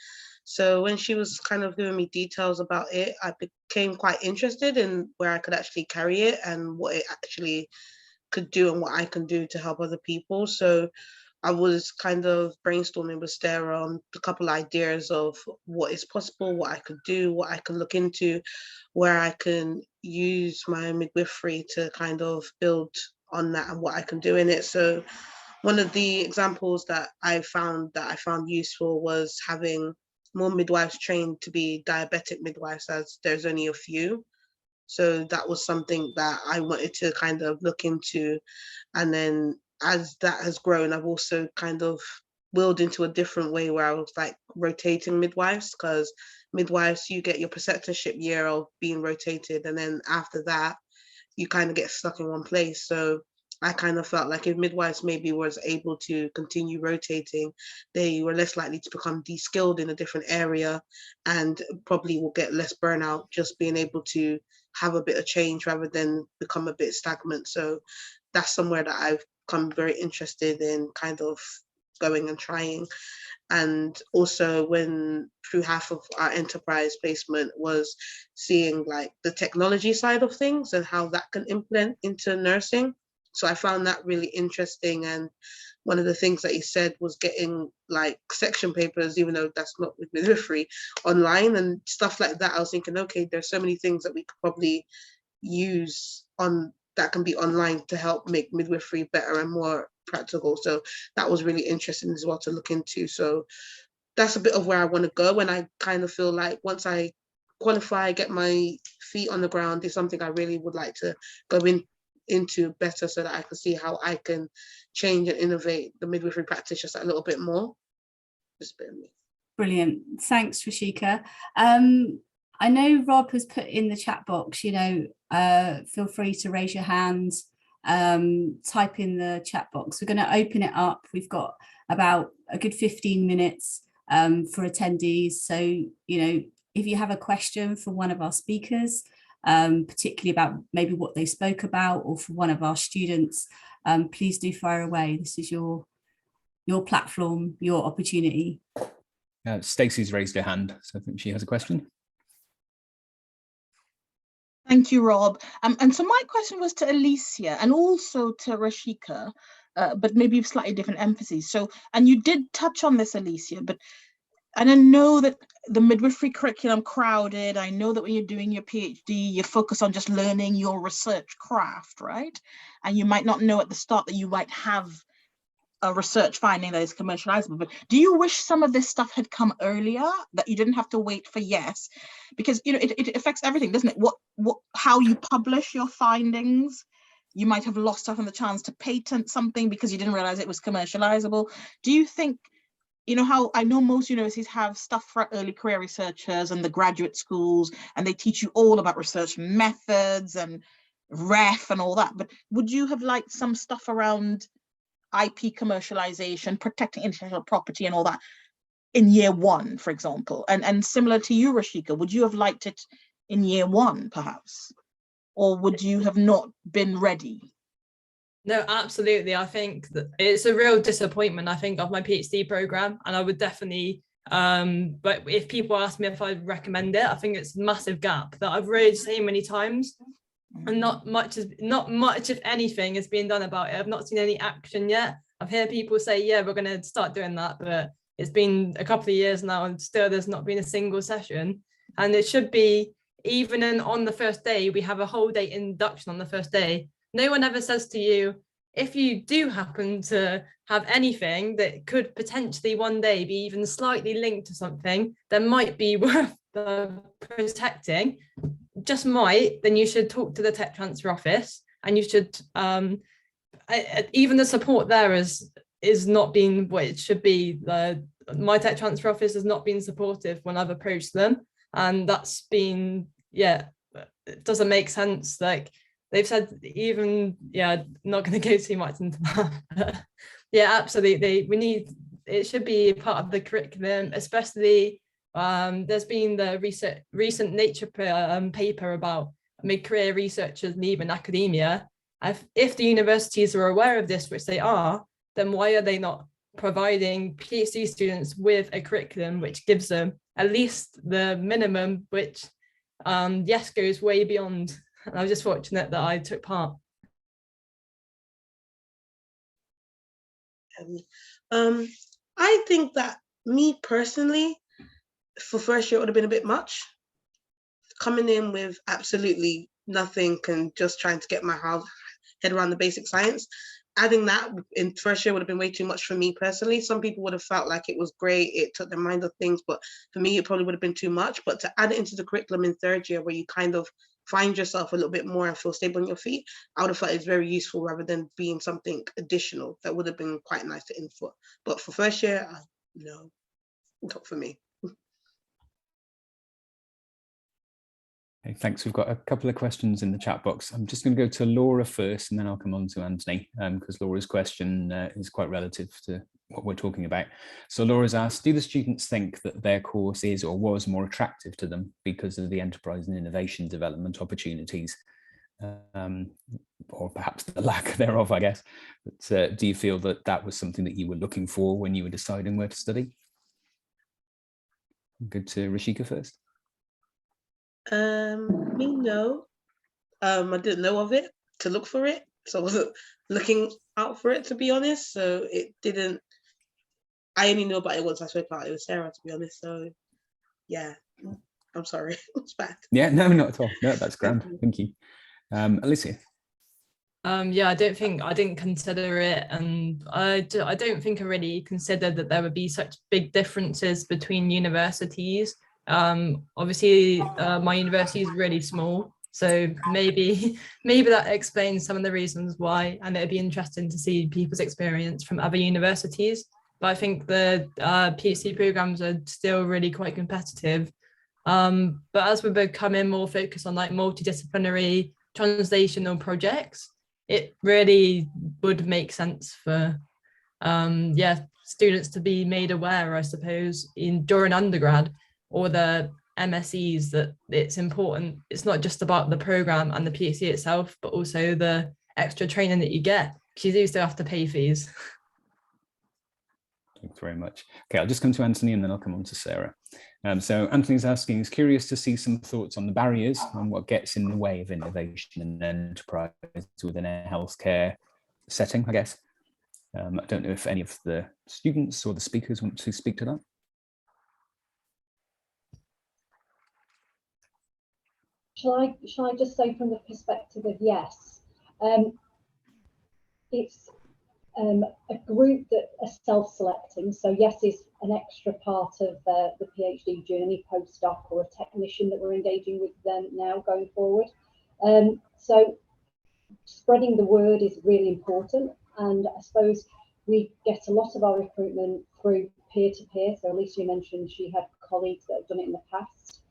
So when she was kind of giving me details about it, I became quite interested in where I could actually carry it and what it actually could do and what I can do to help other people. So I was kind of brainstorming with Sarah on a couple of ideas of what is possible, what I could do, what I can look into, where I can use my midwifery to kind of build on that and what I can do in it. So one of the examples that I found useful was having more midwives trained to be diabetic midwives, as there's only a few. So that was something that I wanted to kind of look into. And then as that has grown, I've also kind of willed into a different way where I was like rotating midwives, because midwives, you get your preceptorship year of being rotated, and then after that, you kind of get stuck in one place. So I kind of felt like if midwives maybe was able to continue rotating, they were less likely to become de-skilled in a different area and probably will get less burnout just being able to have a bit of change rather than become a bit stagnant. So that's somewhere that I've become very interested in kind of going and trying. And also when through half of our enterprise placement was seeing like the technology side of things and how that can implement into nursing. So I found that really interesting. And one of the things that he said was getting like section papers, even though that's not with midwifery, online and stuff like that. I was thinking, okay, there's so many things that we could probably use on that can be online to help make midwifery better and more practical. So that was really interesting as well to look into. So that's a bit of where I want to go. And I kind of feel like once I qualify, get my feet on the ground, is something I really would like to go into better, so that I can see how I can change and innovate the midwifery practice just a little bit more. Just bear with me. Brilliant. Thanks, Rashika. I know Rob has put in the chat box, feel free to raise your hands, type in the chat box. We're going to open it up. We've got about a good 15 minutes for attendees. So, if you have a question for one of our speakers, particularly about maybe what they spoke about, or for one of our students, please do fire away. This is your platform, your opportunity. Stacey's raised her hand, so I think she has a question. Thank you, Rob. And so my question was to Alicia and also to Rashika, but maybe with slightly different emphases. So, and you did touch on this, Alicia, and I know that the midwifery curriculum crowded. I know that when you're doing your PhD, you focus on just learning your research craft, right? And you might not know at the start that you might have a research finding that is commercializable. But do you wish some of this stuff had come earlier, that you didn't have to wait for Yes? Because it affects everything, doesn't it? How you publish your findings. You might have lost out on the chance to patent something because you didn't realize it was commercializable. Do you think you know how I know most universities have stuff for early career researchers and the graduate schools, and they teach you all about research methods and ref and all that, but would you have liked some stuff around IP commercialization, protecting intellectual property and all that in year one, for example? And similar to you, Rashika, would you have liked it in year one, perhaps? Or would you have not been ready? No, absolutely. I think that it's a real disappointment, I think, of my PhD program. And I would definitely, but if people ask me if I'd recommend it, I think it's a massive gap that I've read so many times. And not much, if anything, is being done about it. I've not seen any action yet. I've heard people say, yeah, we're going to start doing that, but it's been a couple of years now and still there's not been a single session. And it should be, even on the first day, we have a whole day induction on the first day. No one ever says to you, if you do happen to have anything that could potentially one day be even slightly linked to something that might be worth protecting, just might, then you should talk to the tech transfer office, and you should, even the support there is not being what it should be. My tech transfer office has not been supportive when I've approached them, and that's been, yeah, it doesn't make sense. Like, they've said, even, yeah, not going to go too much into that. Yeah, absolutely. It should be part of the curriculum, especially there's been the recent Nature paper about mid-career researchers leaving academia. If the universities are aware of this, which they are, then why are they not providing PhD students with a curriculum which gives them at least the minimum, which yes, goes way beyond. And I was just fortunate that I took part. I think that me personally, for first year, it would have been a bit much. Coming in with absolutely nothing and just trying to get my head around the basic science. Adding that in first year would have been way too much for me personally. Some people would have felt like it was great, it took their mind off things, but for me, it probably would have been too much. But to add it into the curriculum in third year, where you kind of find yourself a little bit more and feel stable on your feet, I would have felt it's very useful rather than being something additional. That would have been quite nice to input. But for first year, no, not for me. Okay, thanks. We've got a couple of questions in the chat box. I'm just going to go to Laura first, and then I'll come on to Anthony, because Laura's question is quite relative to what we're talking about. So Laura's asked, do the students think that their course is or was more attractive to them because of the enterprise and innovation development opportunities, or perhaps the lack thereof, I guess. But do you feel that that was something that you were looking for when you were deciding where to study? Good to Rashika first. Me, no. I didn't know of it to look for it, so I wasn't looking out for it, to be honest. So it didn't. I only knew about it once I spoke about it with Sarah, to be honest. So yeah, I'm sorry, it's bad. Yeah, no, not at all. No, that's grand. Thank you, Alicia. Yeah, I didn't consider it, and I don't think I really considered that there would be such big differences between universities. Obviously, my university is really small, so maybe that explains some of the reasons why, and it'd be interesting to see people's experience from other universities. But I think the PhD programs are still really quite competitive. But as we're becoming more focused on like multidisciplinary translational projects, it really would make sense for students to be made aware, I suppose, during undergrad or the MSEs, that it's important. It's not just about the program and the PhD itself, but also the extra training that you get, because you do still have to pay fees. Thanks very much. Okay, I'll just come to Anthony and then I'll come on to Sarah. So Anthony's asking, he's curious to see some thoughts on the barriers and what gets in the way of innovation and enterprise within a healthcare setting, I guess. I don't know if any of the students or the speakers want to speak to that. Shall I just say from the perspective of yes, it's a group that are self-selecting. So yes is an extra part of the PhD journey, postdoc or a technician that we're engaging with them now going forward. So spreading the word is really important, and I suppose we get a lot of our recruitment through peer-to-peer. So Alicia mentioned she had colleagues that have done it in the past.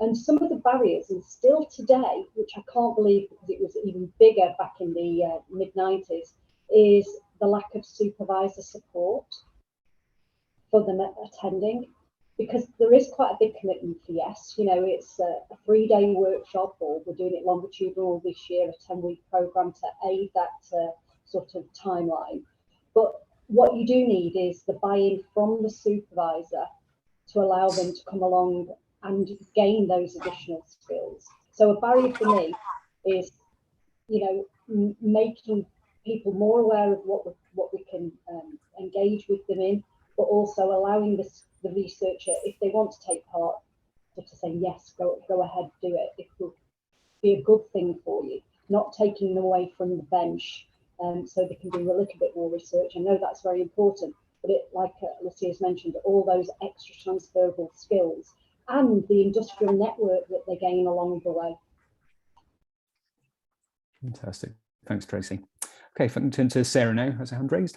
And some of the barriers, and still today, which I can't believe because it was even bigger back in the mid-90s, is the lack of supervisor support for them attending, because there is quite a big commitment for yes. You know, it's a 3-day workshop, or we're doing it longitudinal this year, a 10-week program to aid that sort of timeline. But what you do need is the buy-in from the supervisor to allow them to come along and gain those additional skills. So a barrier for me is, you know, making people more aware of what we can engage with them in, but also allowing the researcher, if they want to take part, to say yes, go ahead, do it. It will be a good thing for you, not taking them away from the bench, so they can do a little bit more research. I know that's very important, but it, like Lucia's mentioned, all those extra transferable skills and the industrial network that they gain along the way. Fantastic. Thanks, Tracy. Okay, if I can turn to Sarah now, has a hand raised.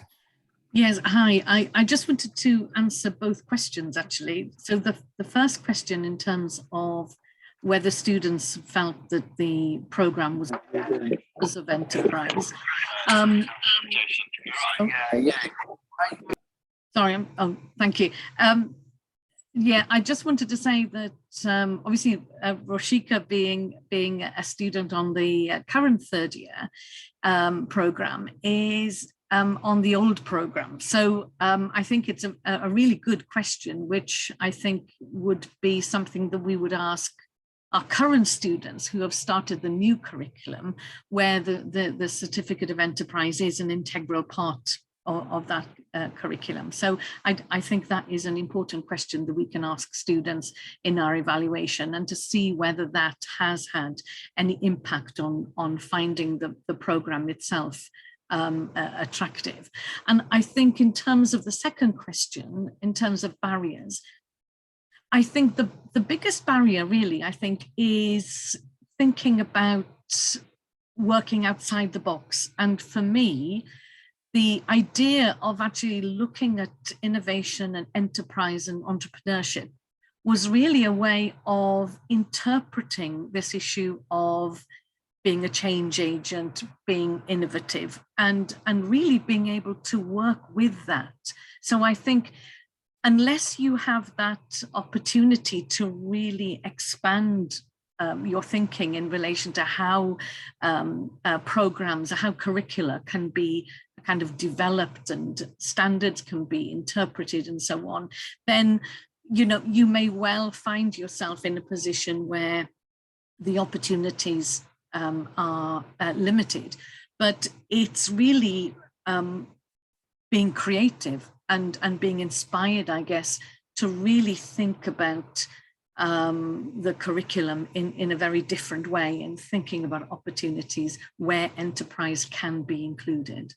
Yes, hi. I just wanted to answer both questions, actually. So the first question, in terms of whether students felt that the programme was of enterprise. Sorry, thank you. Yeah, I just wanted to say that obviously Roshika being a student on the current third year programme is on the old programme. So I think it's a really good question, which I think would be something that we would ask our current students who have started the new curriculum, where the Certificate of Enterprise is an integral part of that curriculum. So I think that is an important question that we can ask students in our evaluation, and to see whether that has had any impact on finding the programme itself attractive. And I think in terms of the second question, in terms of barriers, I think the biggest barrier really, I think, is thinking about working outside the box. And for me, the idea of actually looking at innovation and enterprise and entrepreneurship was really a way of interpreting this issue of being a change agent, being innovative, and really being able to work with that. So I think unless you have that opportunity to really expand your thinking in relation to how programs, how curricula can be kind of developed and standards can be interpreted and so on, then you may well find yourself in a position where the opportunities are limited. But it's really being creative and being inspired, I guess, to really think about the curriculum in a very different way, and thinking about opportunities where enterprise can be included.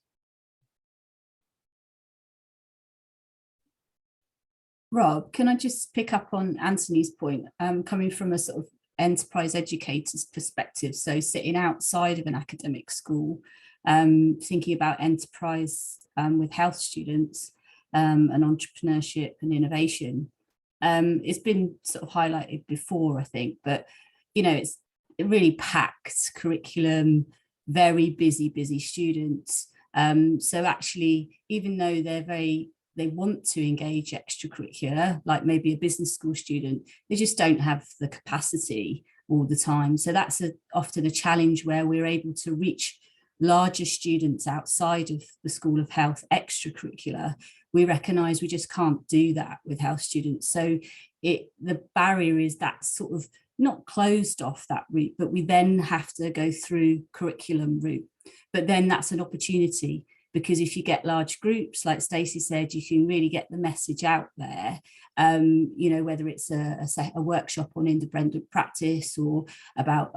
Rob, can I just pick up on Anthony's point, coming from a sort of enterprise educator's perspective, so sitting outside of an academic school, thinking about enterprise with health students and entrepreneurship and innovation. It's been sort of highlighted before, I think, but it's really packed curriculum, very busy students. So actually, even though they want to engage extracurricular, like maybe a business school student, they just don't have the capacity all the time. So that's often a challenge where we're able to reach larger students outside of the School of Health extracurricular. We recognise we just can't do that with health students. So the barrier is that sort of not closed off that route, but we then have to go through curriculum route. But then that's an opportunity, because if you get large groups, like Stacey said, you can really get the message out there, whether it's a workshop on independent practice or about,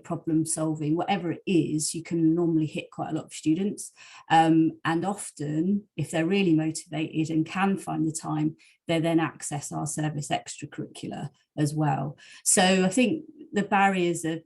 problem solving, whatever it is, you can normally hit quite a lot of students. And often, if they're really motivated and can find the time, they then access our service extracurricular as well. So I think the barriers are,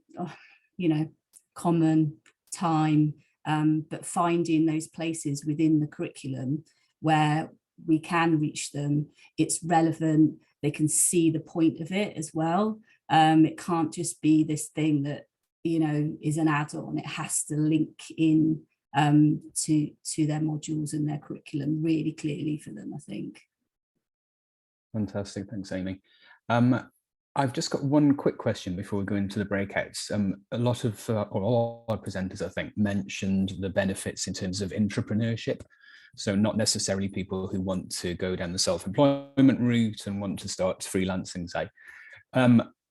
common, time, but finding those places within the curriculum where we can reach them, it's relevant, they can see the point of it as well. It can't just be this thing that, you know, is an add-on. It has to link in to their modules and their curriculum really clearly for them, I think. Fantastic, thanks, Amy. I've just got one quick question before we go into the breakouts. A lot of, or all our presenters, I think, mentioned the benefits in terms of entrepreneurship. So not necessarily people who want to go down the self-employment route and want to start freelancing, say.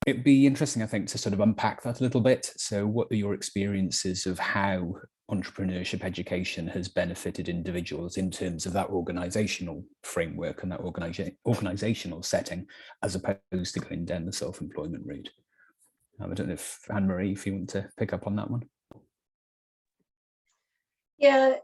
It'd be interesting, I think, to sort of unpack that a little bit. So what are your experiences of how entrepreneurship education has benefited individuals in terms of that organizational framework and that organizational setting, as opposed to going down the self-employment route? I don't know if Anne-Marie, if you want to pick up on that one. Yeah,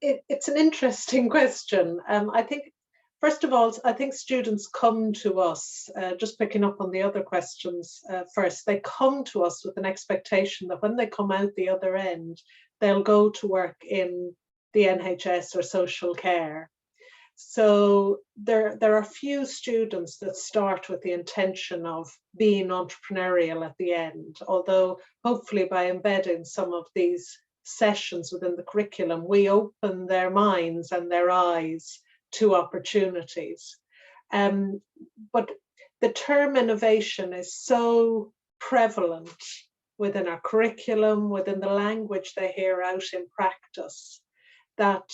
it's an interesting question. I think, first of all, I think students come to us, just picking up on the other questions first, they come to us with an expectation that when they come out the other end, they'll go to work in the NHS or social care. So there are few students that start with the intention of being entrepreneurial at the end, although hopefully by embedding some of these sessions within the curriculum, we open their minds and their eyes to opportunities. But the term innovation is so prevalent within our curriculum, within the language they hear out in practice, that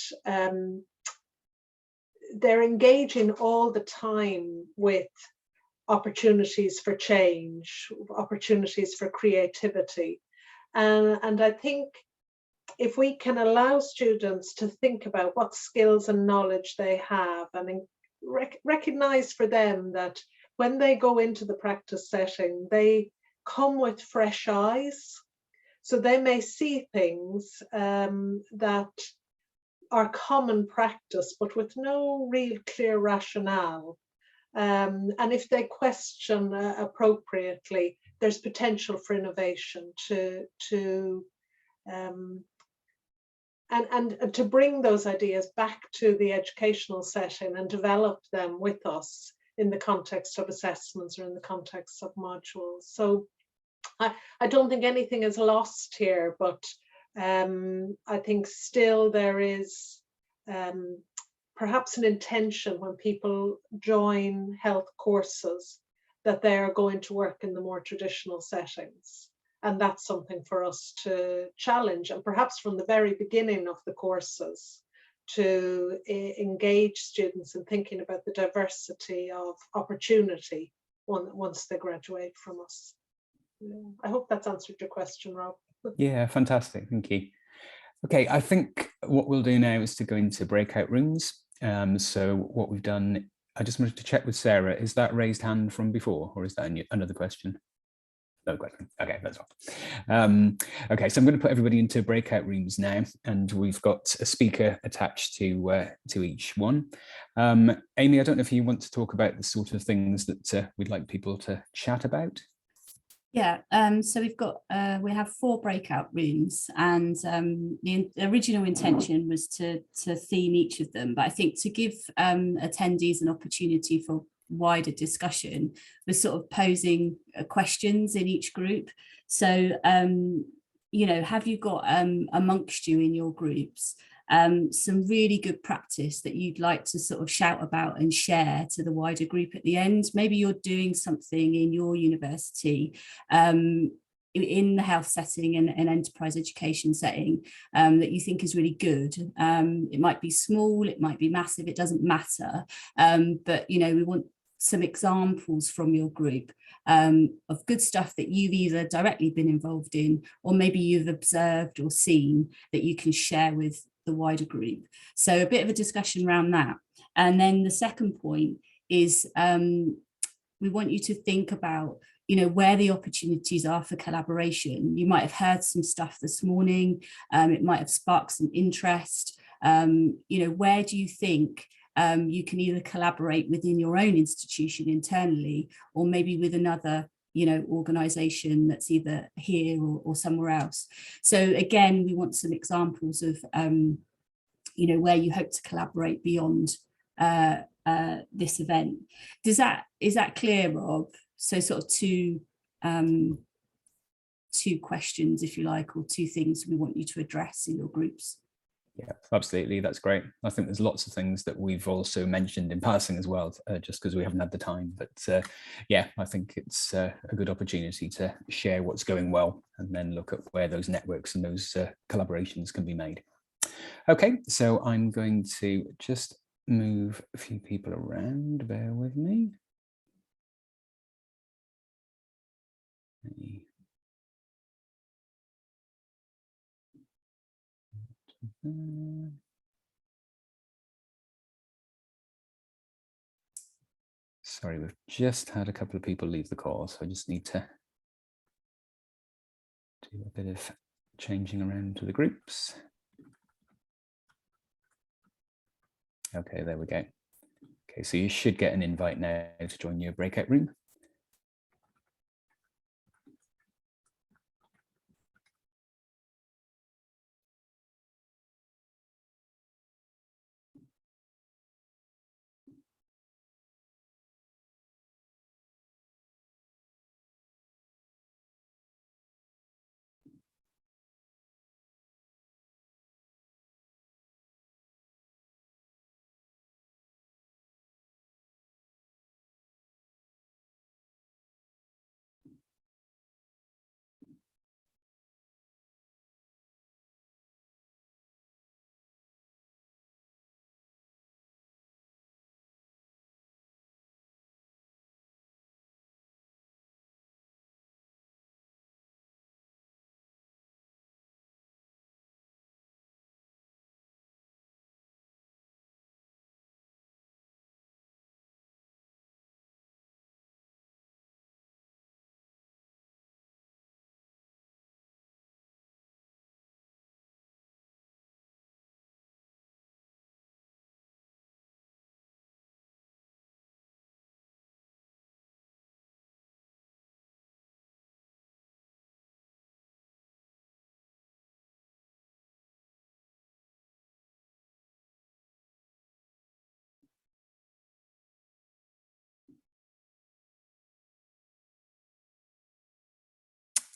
they're engaging all the time with opportunities for change, opportunities for creativity. And I think if we can allow students to think about what skills and knowledge they have, and recognize for them that when they go into the practice setting, they come with fresh eyes. So they may see things that are common practice, but with no real clear rationale. And if they question appropriately, there's potential for innovation to bring those ideas back to the educational setting and develop them with us in the context of assessments or in the context of modules. So I don't think anything is lost here, but I think still there is perhaps an intention when people join health courses that they are going to work in the more traditional settings. And that's something for us to challenge, and perhaps from the very beginning of the courses to engage students in thinking about the diversity of opportunity once they graduate from us. I hope that's answered your question, Rob. Yeah, fantastic, thank you. Okay, I think what we'll do now is to go into breakout rooms. So what we've done, I just wanted to check with Sarah, is that raised hand from before, or is that another question? No question. Okay, that's fine. Okay, so I'm going to put everybody into breakout rooms now, and we've got a speaker attached to each one. Amy, I don't know if you want to talk about the sort of things that we'd like people to chat about. Yeah, so we have 4 breakout rooms, and the original intention was to theme each of them, but I think to give attendees an opportunity for wider discussion, we're sort of posing questions in each group. So you know, have you got amongst you in your groups some really good practice that you'd like to sort of shout about and share to the wider group at the end? Maybe you're doing something in your university in the health setting and enterprise education setting that you think is really good. It might be small, it might be massive, it doesn't matter, but you know, we want some examples from your group of good stuff that you've either directly been involved in, or maybe you've observed or seen that you can share with the wider group. So a bit of a discussion around that. And then the second point is we want you to think about, you know, where the opportunities are for collaboration. You might have heard some stuff this morning, it might have sparked some interest. You know, where do you think you can either collaborate within your own institution internally, or maybe with another, you know, organization that's either here or somewhere else. So again, we want some examples of, you know, where you hope to collaborate beyond this event. Is that clear, Rob? So sort of two questions, if you like, or two things we want you to address in your groups. Yeah, absolutely. That's great. I think there's lots of things that we've also mentioned in passing as well, just because we haven't had the time. But yeah, I think it's a good opportunity to share what's going well and then look at where those networks and those collaborations can be made. Okay, so I'm going to just move a few people around. Bear with me. Sorry, we've just had a couple of people leave the call, so I just need to do a bit of changing around to the groups. Okay, there we go. Okay, so you should get an invite now to join your breakout room.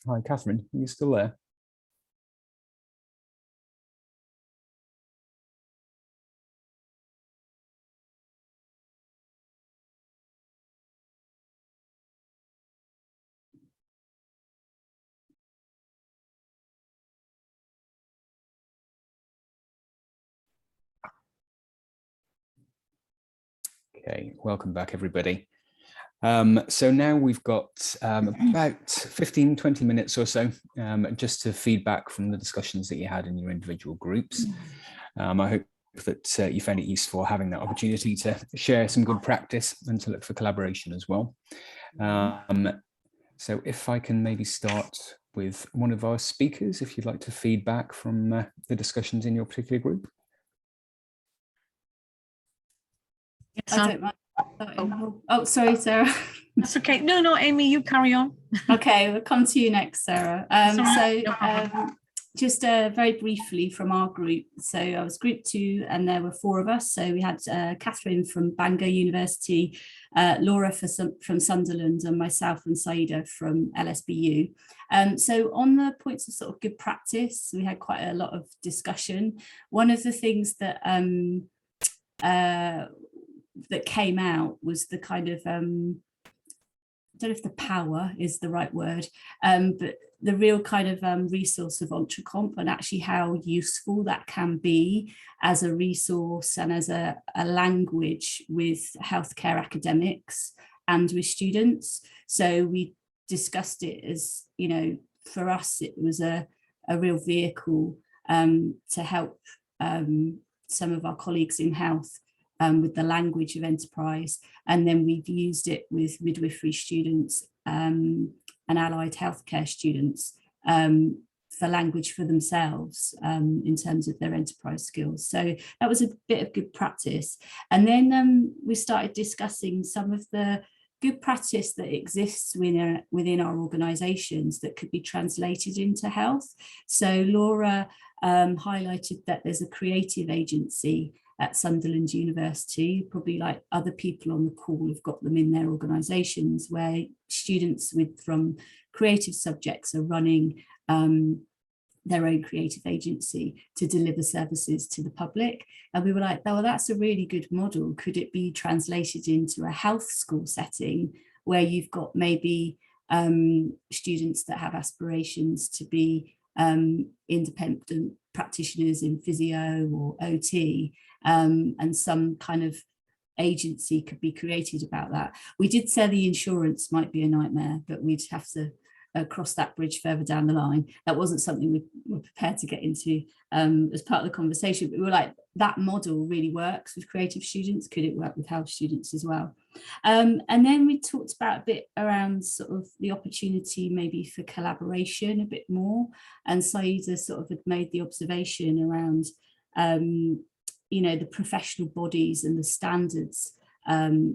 Hi, Catherine, are you still there? Okay, welcome back, everybody. So now we've got about 15-20 minutes or so just to feedback from the discussions that you had in your individual groups. I hope that you found it useful having that opportunity to share some good practice and to look for collaboration as well. So if I can maybe start with one of our speakers, if you'd like to feedback from the discussions in your particular group. Yes, I don't mind. Oh, sorry, Sarah. That's okay. No, Amy, you carry on. Okay, we'll come to you next, Sarah. Just very briefly from our group. So I was group 2 and there were 4 of us. So we had Catherine from Bangor University, Laura from Sunderland, and myself and Saida from LSBU. So on the points of sort of good practice, we had quite a lot of discussion. One of the things that that came out was the kind of, I don't know if the power is the right word, but the real kind of resource of EntreComp and actually how useful that can be as a resource and as a language with healthcare academics and with students. So we discussed it as, you know, for us, it was a real vehicle to help some of our colleagues in health with the language of enterprise, and then we've used it with midwifery students and allied healthcare students for language for themselves in terms of their enterprise skills. So that was a bit of good practice. And then we started discussing some of the good practice that exists within our organisations that could be translated into health. So Laura highlighted that there's a creative agency at Sunderland University, probably like other people on the call have got them in their organisations, where students from creative subjects are running their own creative agency to deliver services to the public. And we were like, oh, well, that's a really good model. Could it be translated into a health school setting where you've got maybe students that have aspirations to be independent practitioners in physio or OT, and some kind of agency could be created about that. We did say the insurance might be a nightmare, but we'd have to cross that bridge further down the line. That wasn't something we were prepared to get into as part of the conversation, but we were like, that model really works with creative students. Could it work with health students as well? And then we talked about a bit around sort of the opportunity maybe for collaboration a bit more. And Saida sort of had made the observation around, you know, the professional bodies and the standards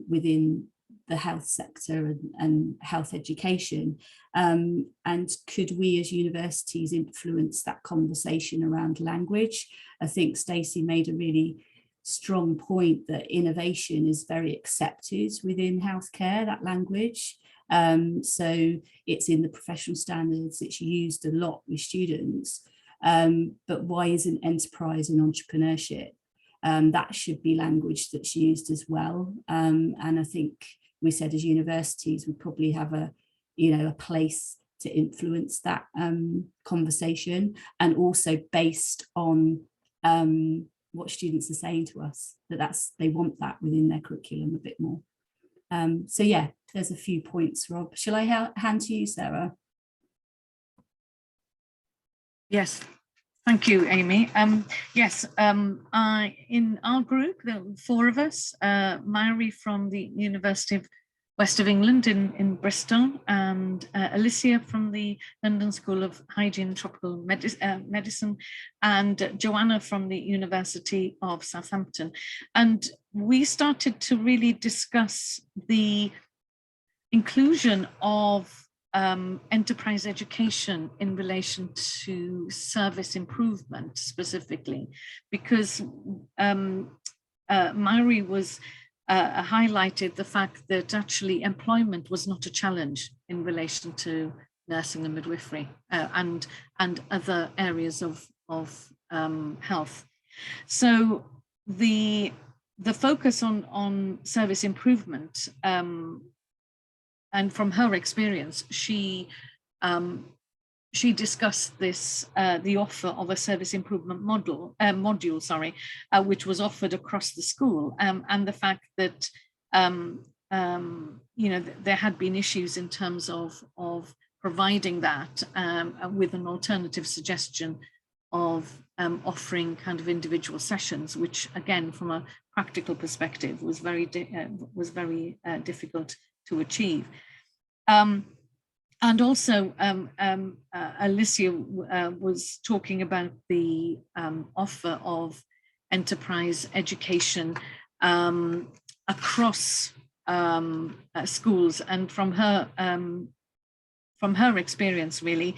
within the health sector and health education, and could we as universities influence that conversation around language? I think Stacey made a really strong point that innovation is very accepted within healthcare, that language. So it's in the professional standards, it's used a lot with students, but why isn't enterprise and entrepreneurship? That should be language that's used as well. And I think we said as universities, we probably have a place to influence that conversation, and also based on what students are saying to us, they want that within their curriculum a bit more. So yeah, there's a few points, Rob. Shall I hand to you, Sarah? Yes. Thank you, Amy. Yes, in our group, there were 4 of us, Mary from the University of West of England in Bristol, and Alicia from the London School of Hygiene and Tropical Medicine, and Joanna from the University of Southampton. And we started to really discuss the inclusion of enterprise education in relation to service improvement specifically, because Mary was highlighted the fact that actually employment was not a challenge in relation to nursing and midwifery and other areas of health. So the focus on service improvement, and from her experience, she discussed this, the offer of a service improvement module, which was offered across the school, and the fact that there had been issues in terms of providing that with an alternative suggestion of offering kind of individual sessions, which again, from a practical perspective, was very difficult to achieve. And also, Alicia was talking about the offer of enterprise education across schools, and from her experience, really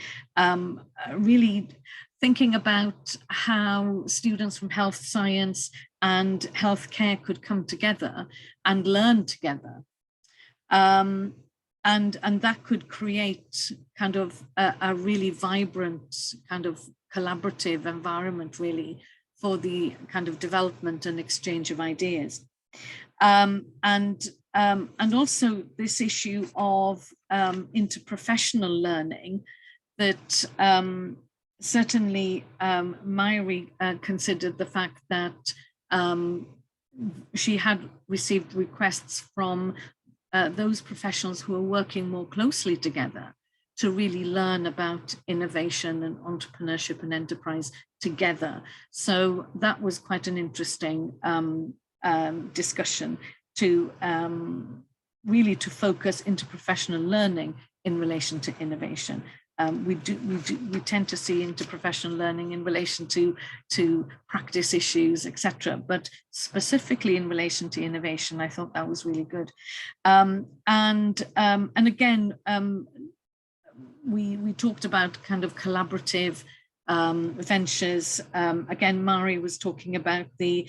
thinking about how students from health science and healthcare could come together and learn together. And that could create kind of a really vibrant kind of collaborative environment, really, for the kind of development and exchange of ideas. And also this issue of interprofessional learning that certainly Myri considered the fact that she had received requests from those professionals who are working more closely together to really learn about innovation and entrepreneurship and enterprise together. So that was quite an interesting discussion to really to focus interprofessional learning in relation to innovation. We tend to see interprofessional learning in relation to practice issues, etc. But specifically in relation to innovation, I thought that was really good. And again, we talked about kind of collaborative ventures. Again, Mari was talking about the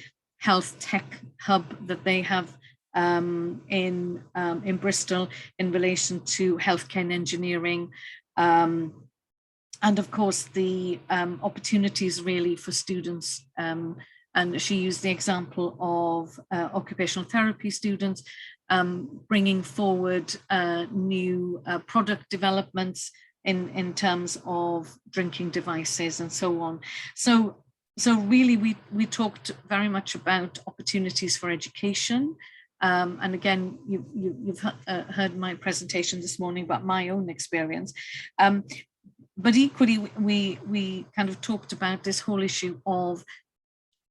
health tech hub that they have in Bristol in relation to healthcare and engineering. And of course, the opportunities really for students. And she used the example of occupational therapy students bringing forward new product developments in terms of drinking devices and so on. So really, we talked very much about opportunities for education. And again, you've heard my presentation this morning about my own experience. But equally, we kind of talked about this whole issue of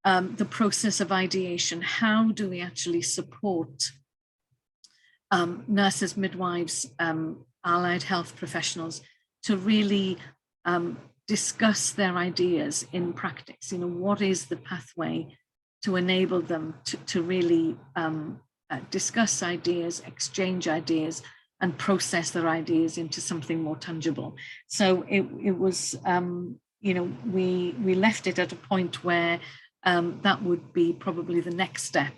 the process of ideation. How do we actually support nurses, midwives, allied health professionals to really discuss their ideas in practice? You know, what is the pathway to enable them to really discuss ideas, exchange ideas, and process their ideas into something more tangible? So it was, you know, we left it at a point where that would be probably the next step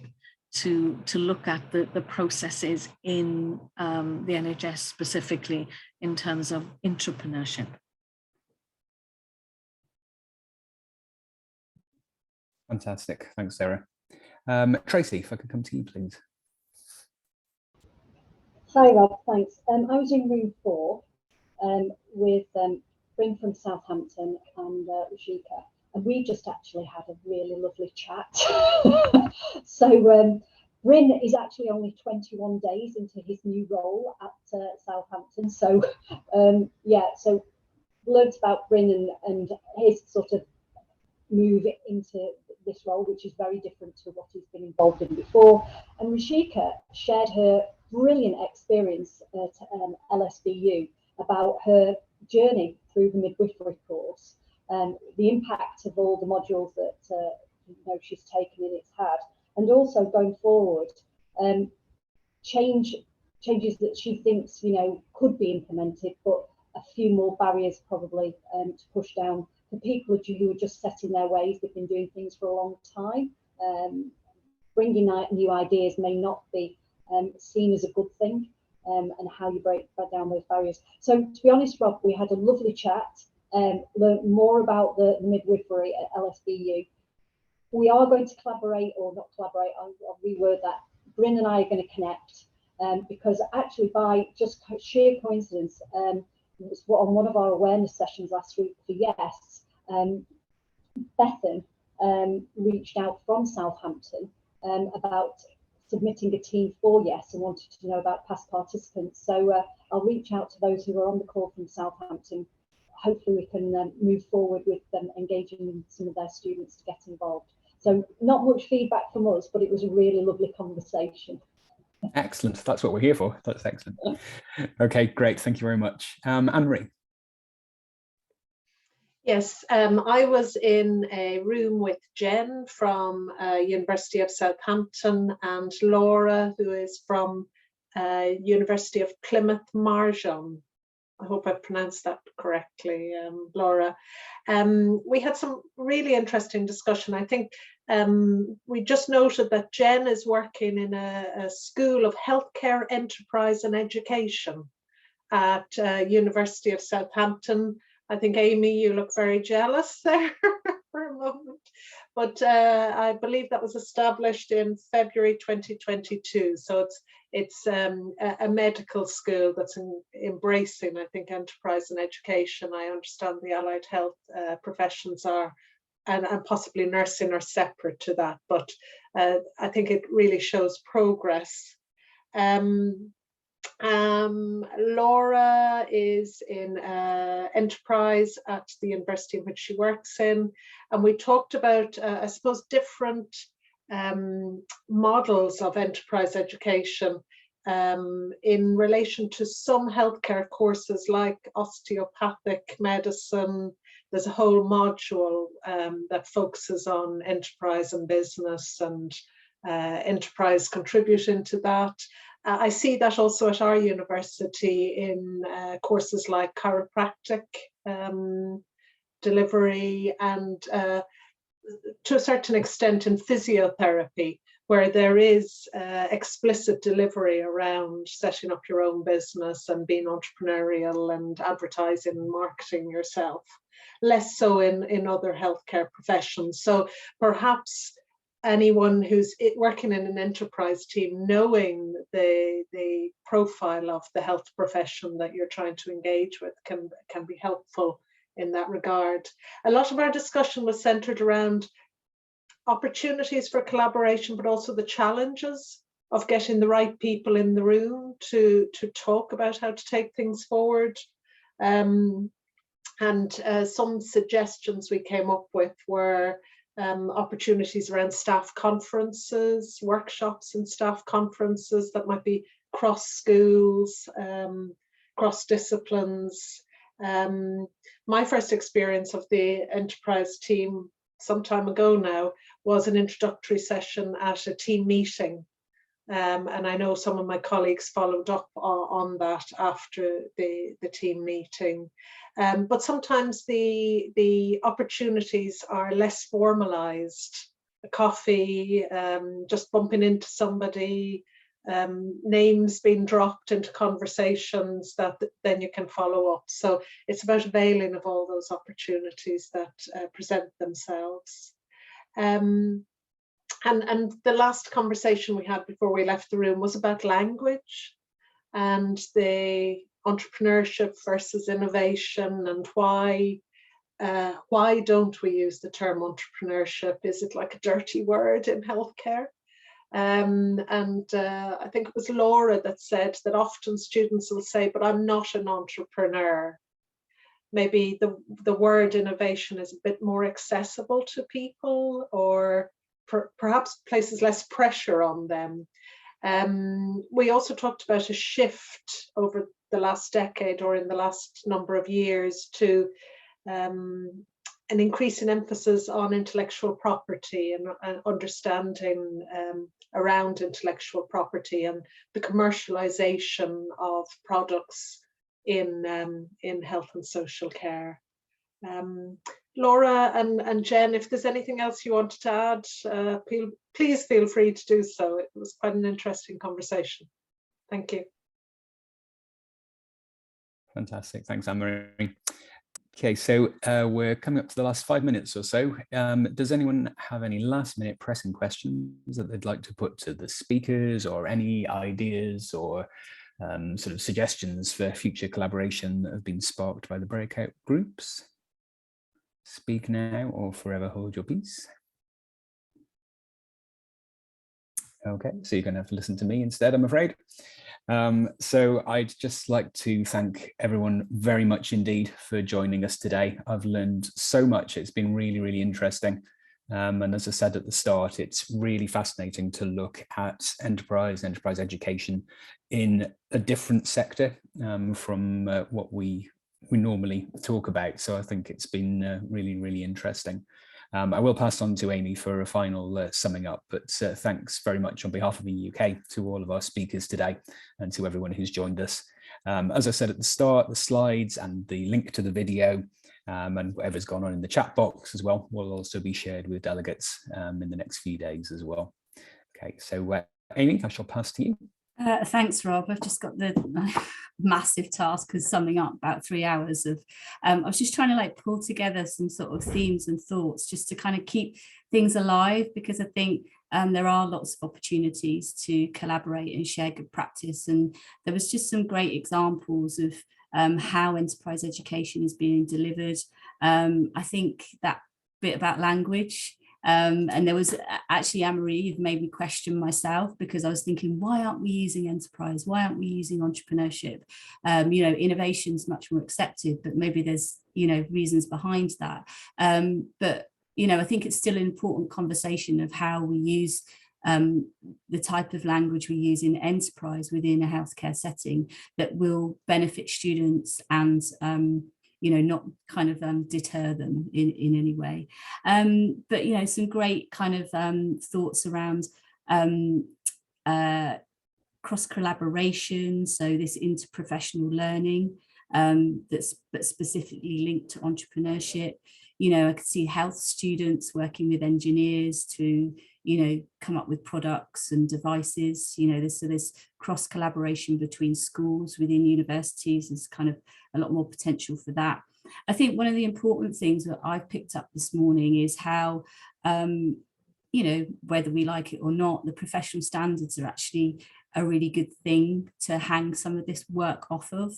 to look at the processes in the NHS specifically in terms of entrepreneurship. Fantastic, thanks, Sarah. Tracy, if I could come to you, please. Hi, Rob, thanks. I was in room 4 with Bryn from Southampton and Rashika, and we just actually had a really lovely chat. So Bryn is actually only 21 days into his new role at Southampton. So yeah, so learned about Bryn and his sort of move into this role, which is very different to what he's been involved in before. And Rashika shared her brilliant experience at LSBU about her journey through the midwifery course and the impact of all the modules that you know, she's taken and it's had, and also going forward, changes that she thinks, you know, could be implemented, but a few more barriers probably to push down for people who are just set in their ways. They've been doing things for a long time. Bringing new ideas may not be seen as a good thing, and how you break down those barriers. So to be honest, Rob, we had a lovely chat, learned more about the midwifery at LSBU. We are going to collaborate, or not collaborate, I'll reword that. Bryn and I are going to connect, because actually by just sheer coincidence, it was on one of our awareness sessions last week for Yes, Bethan reached out from Southampton about submitting a team for Yes and wanted to know about past participants. So I'll reach out to those who are on the call from Southampton. Hopefully we can move forward with them engaging some of their students to get involved. So not much feedback from us, but it was a really lovely conversation. Excellent, that's what we're here for. That's excellent. Okay, great, thank you very much. Anne-Marie. Yes, I was in a room with Jen from University of Southampton and Laura, who is from University of Plymouth Marjon. I hope I pronounced that correctly, Laura. We had some really interesting discussion. I think we just noted that Jen is working in a school of healthcare, enterprise and education at University of Southampton. I think, Amy, you look very jealous there for a moment, but I believe that was established in February 2022. So it's a medical school that's embracing, I think, enterprise and education. I understand the allied health professions are, and possibly nursing are separate to that, but I think it really shows progress. Laura is in enterprise at the university in which she works in, and we talked about I suppose different models of enterprise education in relation to some healthcare courses like osteopathic medicine. There's a whole module that focuses on enterprise and business and enterprise contributing to that. I see that also at our university in courses like chiropractic delivery, and to a certain extent in physiotherapy, where there is explicit delivery around setting up your own business and being entrepreneurial and advertising and marketing yourself, less so in other healthcare professions. So perhaps anyone who's working in an enterprise team, knowing the profile of the health profession that you're trying to engage with can be helpful in that regard. A lot of our discussion was centered around opportunities for collaboration, but also the challenges of getting the right people in the room to talk about how to take things forward. And some suggestions we came up with were opportunities around staff conferences, workshops and staff conferences that might be cross schools, cross disciplines. My first experience of the enterprise team some time ago now was an introductory session at a team meeting. And I know some of my colleagues followed up on that after the team meeting. But sometimes the opportunities are less formalized. A coffee, just bumping into somebody, names being dropped into conversations that then you can follow up. So it's about availing of all those opportunities that present themselves. And the last conversation we had before we left the room was about language and the entrepreneurship versus innovation, and why don't we use the term entrepreneurship? Is it like a dirty word in healthcare? I think it was Laura that said that often students will say, but I'm not an entrepreneur. Maybe the word innovation is a bit more accessible to people, or perhaps places less pressure on them. We also talked about a shift over the last decade or in the last number of years to an increase in emphasis on intellectual property and understanding around intellectual property and the commercialization of products in health and social care. Laura and Jen, if there's anything else you wanted to add, please feel free to do so. It was quite an interesting conversation. Thank you. Fantastic. Thanks, Anne-Marie. Okay, so we're coming up to the last 5 minutes or so. Does anyone have any last-minute pressing questions that they'd like to put to the speakers, or any ideas or sort of suggestions for future collaboration that have been sparked by the breakout groups? Speak now or forever hold your peace. Okay, so you're going to have to listen to me instead, I'm afraid. So I'd just like to thank everyone very much indeed for joining us today. I've learned so much. It's been really, really interesting. And as I said at the start, it's really fascinating to look at enterprise education in a different sector from what we normally talk about. So I think it's been really, really interesting. I will pass on to Amy for a final summing up, but thanks very much on behalf of the EEUK to all of our speakers today and to everyone who's joined us. As I said at the start, the slides and the link to the video and whatever's gone on in the chat box as well will also be shared with delegates in the next few days as well. Okay, so Amy, I shall pass to you. Thanks, Rob. I've just got the massive task of summing up about 3 hours of, I was just trying to pull together some sort of themes and thoughts just to kind of keep things alive, because I think there are lots of opportunities to collaborate and share good practice. And there was just some great examples of how enterprise education is being delivered. I think that bit about language, and there was actually, Anne-Marie, you've made me question myself, because I was thinking, why aren't we using enterprise? Why aren't we using entrepreneurship? Innovation is much more accepted, but maybe there's, reasons behind that. But, I think it's still an important conversation of how we use the type of language we use in enterprise within a healthcare setting that will benefit students and not kind of deter them in any way. But, some great kind of thoughts around cross collaboration. So this interprofessional learning that's specifically linked to entrepreneurship. You know, I could see health students working with engineers to, you know, come up with products and devices. You know, there's cross collaboration between schools within universities. There's kind of a lot more potential for that. I think one of the important things that I've picked up this morning is how, you know, whether we like it or not, the professional standards are actually a really good thing to hang some of this work off of.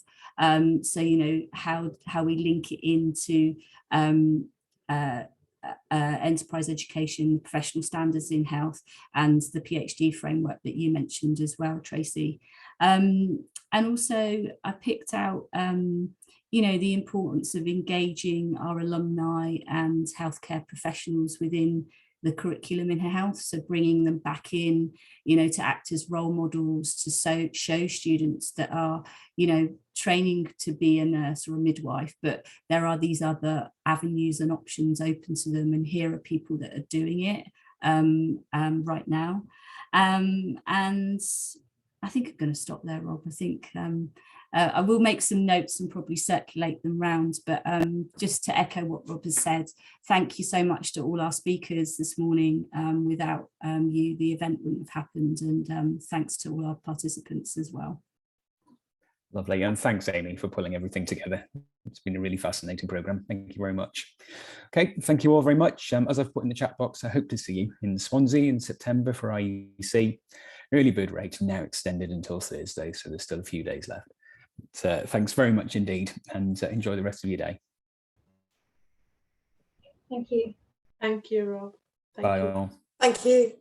So, you know, how we link it into enterprise education, professional standards in health, and the PhD framework that you mentioned as well, Tracy. And also I picked out, you know, the importance of engaging our alumni and healthcare professionals within the curriculum in health, so bringing them back in, you know, to act as role models, to show students that are, you know, training to be a nurse or a midwife, but there are these other avenues and options open to them, and here are people that are doing it right now. And I think I'm going to stop there, Rob. I think I will make some notes and probably circulate them round, but just to echo what Rob has said, thank you so much to all our speakers this morning. Without you, the event wouldn't have happened, and thanks to all our participants as well. Lovely, and thanks, Amy, for pulling everything together. It's been a really fascinating programme. Thank you very much. Okay, thank you all very much. As I've put in the chat box, I hope to see you in Swansea in September for IEC. Early bird rate now extended until Thursday, so there's still a few days left. So thanks very much indeed, and enjoy the rest of your day. Thank you. Thank you, Rob. Bye all. Thank you.